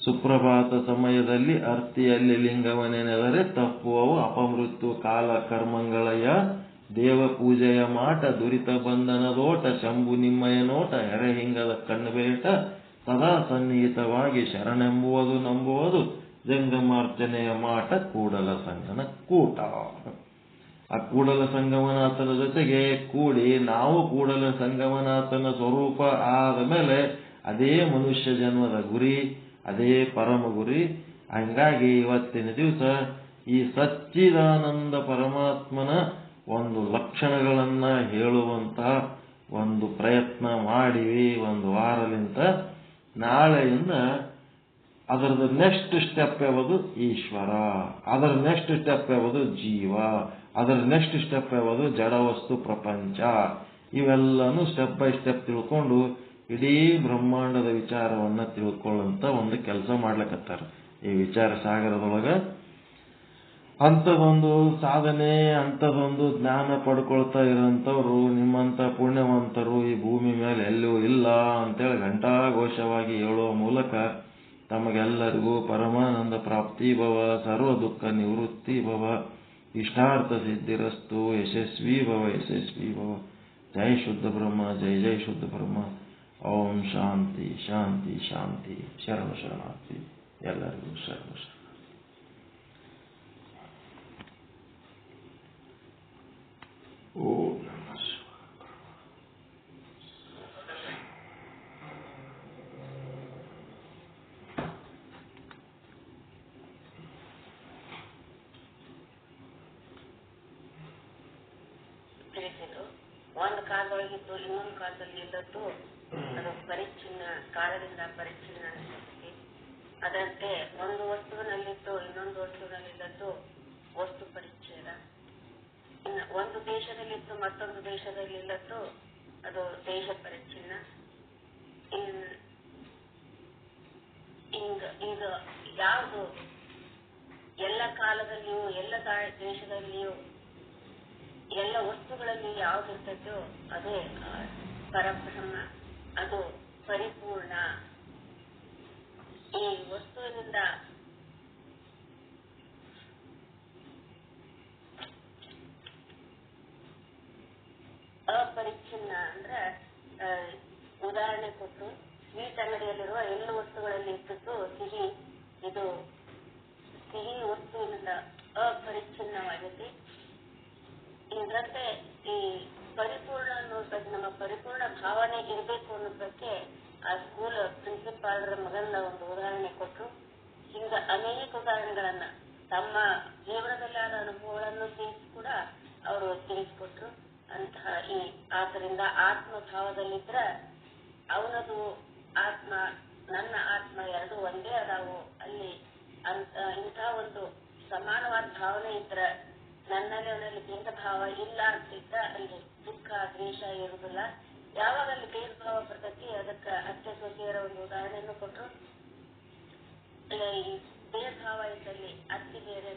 ಸುಪ್ರಭಾತ ಸಮಯದಲ್ಲಿ ಅರ್ತಿಯಲ್ಲಿ ಲಿಂಗವನೆನೆದರೆ ತಪ್ಪುವವು ಅಪಮೃತ್ಯು ಕಾಲ ಕರ್ಮಂಗಳಯ್ಯ, ದೇವ ಪೂಜೆಯ ಮಾಟ ದುರಿತ ಬಂಧನದೋಟ, ಶಂಭು ನಿಮ್ಮಯ ನೋಟ ಹೆರೆಹಿಂಗದ ಕಣ್ಣುಬೇಟ, ಸದಾ ಸನ್ನಿಹಿತವಾಗಿ ಶರಣೆಂಬುವುದು ನಂಬುವುದು, ಜಂಗಮಾರ್ಚನೆಯ ಮಾಟ ಕೂಡಲ ಸಂಗನ ಕೂಟ. ಆ ಕೂಡಲ ಸಂಗಮನಾಥನ ಜೊತೆಗೆ ಕೂಡಿ ನಾವು ಕೂಡಲ ಸಂಗಮನಾಥನ ಸ್ವರೂಪ ಆದ ಮೇಲೆ ಅದೇ ಮನುಷ್ಯ ಜನ್ಮದ ಗುರಿ, ಅದೇ ಪರಮ ಗುರಿ. ಹಂಗಾಗಿ ಇವತ್ತಿನ ದಿವಸ ಈ ಸಚ್ಚಿದಾನಂದ ಪರಮಾತ್ಮನ ಒಂದು ಲಕ್ಷಣಗಳನ್ನ ಹೇಳುವಂತ ಒಂದು ಪ್ರಯತ್ನ ಮಾಡಿವಿ ಒಂದು ವಾರಲಿಂತ. ನಾಳೆಯಿಂದ ಅದರದ ನೆಕ್ಸ್ಟ್ ಸ್ಟೆಪ್ ಯಾವುದು ಈಶ್ವರ, ಅದರ ನೆಕ್ಸ್ಟ್ ಸ್ಟೆಪ್ ಯಾವುದು ಜೀವ, ಅದರ ನೆಕ್ಸ್ಟ್ ಸ್ಟೆಪ್ ಯಾವುದು ಜಡವಸ್ತು ಪ್ರಪಂಚ. ಇವೆಲ್ಲನೂ ಸ್ಟೆಪ್ ಬೈ ಸ್ಟೆಪ್ ತಿಳ್ಕೊಂಡು ಇಡೀ ಬ್ರಹ್ಮಾಂಡದ ವಿಚಾರವನ್ನ ತಿಳ್ಕೊಳ್ಳುವಂತ ಒಂದು ಕೆಲಸ ಮಾಡ್ಲಿಕ್ಕತ್ತಾರ ಈ ವಿಚಾರ ಸಾಗರದೊಳಗ. ಅಂಥದೊಂದು ಸಾಧನೆ, ಅಂಥದೊಂದು ಜ್ಞಾನ ಪಡ್ಕೊಳ್ತಾ ಇರೋಂಥವ್ರು ನಿಮ್ಮಂತ ಪುಣ್ಯವಂತರು ಈ ಭೂಮಿ ಮೇಲೆ ಎಲ್ಲೂ ಇಲ್ಲ ಅಂತೇಳಿ ಘಂಟಾಘೋಷವಾಗಿ ಹೇಳುವ ಮೂಲಕ ತಮಗೆಲ್ಲರಿಗೂ ಪರಮಾನಂದ ಪ್ರಾಪ್ತಿ ಭವ, ಸರ್ವ ದುಃಖ ನಿವೃತ್ತಿ ಭವ, ಇಷ್ಟಾರ್ಥ ಸಿದ್ಧಿರಸ್ತು, ಯಶಸ್ವಿ ಭವ ಯಶಸ್ವಿ ಭವ. ಜೈ ಶುದ್ಧ ಬ್ರಹ್ಮ, ಜೈ ಜೈ ಶುದ್ಧ ಬ್ರಹ್ಮ. ಓಂ ಶಾಂತಿ ಶಾಂತಿ ಶಾಂತಿ. ಶರಣ ಶರಣಾರ್ಥಿ. ಎಲ್ಲರಿಗೂ ಶರಣ ಶರಣ. ಓಂ ನಮಃ ಶಿವಾಯ. ತಿಳಿಸಿದ್ರು. ಒಂದು ಕಾಲದೊಳಗಿದ್ದು ಇನ್ನೊಂದು ಕಾಲದಲ್ಲಿ ಇಲ್ಲದ್ದು ಅದು ಪರಿಚ್ಛಿನ್ನ, ಕಾಲದಿಂದ ಪರಿಚ್ಛಿನ್ನ ಅನಿಸುತ್ತೆ. ಅದಂತೆ ಒಂದು ವಸ್ತುವಿನಲ್ಲಿದ್ದು ಇನ್ನೊಂದು ವಸ್ತುವಿನಲ್ಲಿಲ್ಲದ್ದು ವಸ್ತು ಪರಿಚ್ಛೇದ. ಇನ್ನು ಒಂದು ದೇಶದಲ್ಲಿದ್ದು ಮತ್ತೊಂದು ದೇಶದಲ್ಲಿಲ್ಲದ್ದು ಅದು ದೇಶ ಪರಿಚ್ಛಿನ್ನ. ಈಗ ಯಾವುದು ಎಲ್ಲ ಕಾಲದಲ್ಲಿಯೂ ಎಲ್ಲ ದೇಶದಲ್ಲಿಯೂ ಎಲ್ಲ ವಸ್ತುಗಳಲ್ಲಿ ಯಾವುದಿರ್ತದೋ ಅದೇ ಪರಬ್ರಹ್ಮ, ಅದು ಪರಿಪೂರ್ಣ. ಈ ವಸ್ತುವಿನಿಂದ ಅಪರಿಚ್ಛಿನ್ನ ಅಂದ್ರೆ ಉದಾಹರಣೆ ಕೊಟ್ಟು, ಸ್ವೀಟ್ ಅಂಗಡಿಯಲ್ಲಿರುವ ಎಲ್ಲ ವಸ್ತುಗಳಲ್ಲಿ ಇದ್ದದ್ದು ಸಿಹಿ, ಇದು ಸಿಹಿ ವಸ್ತುವಿನಿಂದ ಅಪರಿಚ್ಛಿನ್ನವಾಗಿದೆ. ಇದರಂತೆ ಈ ಪರಿಪೂರ್ಣ ಅನ್ನೋದಕ್ಕೆ, ನಮ್ಮ ಪರಿಪೂರ್ಣ ಭಾವನೆ ಇರಬೇಕು ಅನ್ನೋದಕ್ಕೆ ಆ ಸ್ಕೂಲ್ ಪ್ರಿನ್ಸಿಪಾಲರ ಮಗನ ಒಂದು ಉದಾಹರಣೆ ಕೊಟ್ಟರು. ಹಿಂಗ ಅನೇಕ ಉದಾಹರಣೆಗಳನ್ನ ತಮ್ಮ ಜೀವನದಲ್ಲಿ ಆದ ಅನುಭವಗಳನ್ನು ಕೂಡ ಅವರು ತಿಳಿಸಿಕೊಟ್ರು. ಅಂತಹ ಆದ್ದರಿಂದ ಆತ್ಮಭಾವದಲ್ಲಿದ್ರ ಅವನದು ಆತ್ಮ, ನನ್ನ ಆತ್ಮ ಎರಡು ಒಂದೇ ಅದಾವು. ಅಲ್ಲಿ ಇಂಥ ಒಂದು ಸಮಾನವಾದ ಭಾವನೆ ಇದ್ರ ನನ್ನಲ್ಲಿ ಅವನಲ್ಲಿ ಭೇದ ಭಾವ ಇಲ್ಲ ಅಂತಿದ್ದ ಅಲ್ಲಿ ದುಃಖ ದ್ವೇಷ ಇರುವುದಿಲ್ಲ. ಯಾವಾಗ ಅಲ್ಲಿ ಭೇದ ಭಾವ ಬರ್ತೈತಿ ಅದಕ್ಕೆ ಅತ್ತೆ ಸೊಸೆಯರ ಒಂದು ಉದಾಹರಣೆಯನ್ನು ಕೊಟ್ಟರು. ಈ ಭೇದ ಭಾವ ಇದ್ದಲ್ಲಿ ಅತ್ತಿ ಬೇರೆ,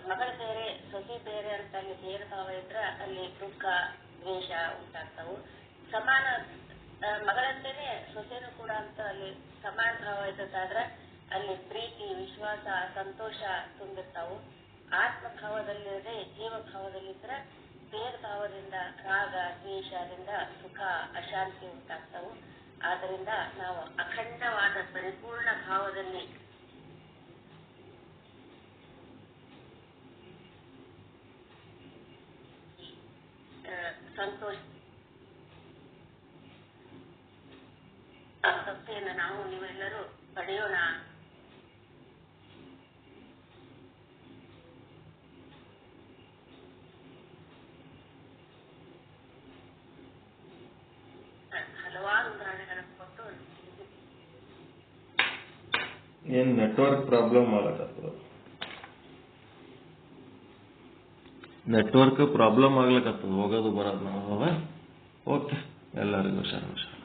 ಮಗಳ ಬೇರೆ, ಸೊಸೆ ಬೇರೆ ಅಂತ ಅಲ್ಲಿ ಭೇದ ಭಾವ ಇದ್ರ ಅಲ್ಲಿ ದುಃಖ ದ್ವೇಷ ಉಂಟಾಗ್ತಾವು. ಸಮಾನ ಮಗಳಂತೆನೆ ಸೊಸೆನೂ ಕೂಡ ಅಂತ ಅಲ್ಲಿ ಸಮಾನ ಭಾವ ಇದ್ದಾದ್ರೆ ಅಲ್ಲಿ ಪ್ರೀತಿ ವಿಶ್ವಾಸ ಸಂತೋಷ ತುಂಬಿರ್ತಾವು. ಆತ್ಮಭಾವದಲ್ಲಿರದೆ ಜೀವಭಾವದಲ್ಲಿದ್ರೆ ಭೇದ ಭಾವದಿಂದ ರಾಗ ದ್ವೇಷದಿಂದ ಸುಖ ಅಶಾಂತಿ ಉಂಟಾಗ್ತಾವು. ಆದ್ದರಿಂದ ನಾವು ಅಖಂಡವಾದ ಪರಿಪೂರ್ಣ ಭಾವದಲ್ಲಿ ಸಂತೋಷ ಭಕ್ತಿಯನ್ನು ನಾವು ನೀವೆಲ್ಲರೂ ಪಡೆಯೋಣ. ಹಲವಾರು ಉದಾಹರಣೆಗಳನ್ನು ಕೊಟ್ಟು ಏನ್ ನೆಟ್ವರ್ಕ್ ಪ್ರಾಬ್ಲಮ್ ಆಗ್ಲಕತ್ತದ, ನೆಟ್ವರ್ಕ್ ಪ್ರಾಬ್ಲಮ್ ಆಗ್ಲಕತ್ತದ, ಹೋಗೋದು ಬರೋದು ನಾವು. ಓಕೆ, ಎಲ್ಲರಿಗೂ ಹುಷಾರು.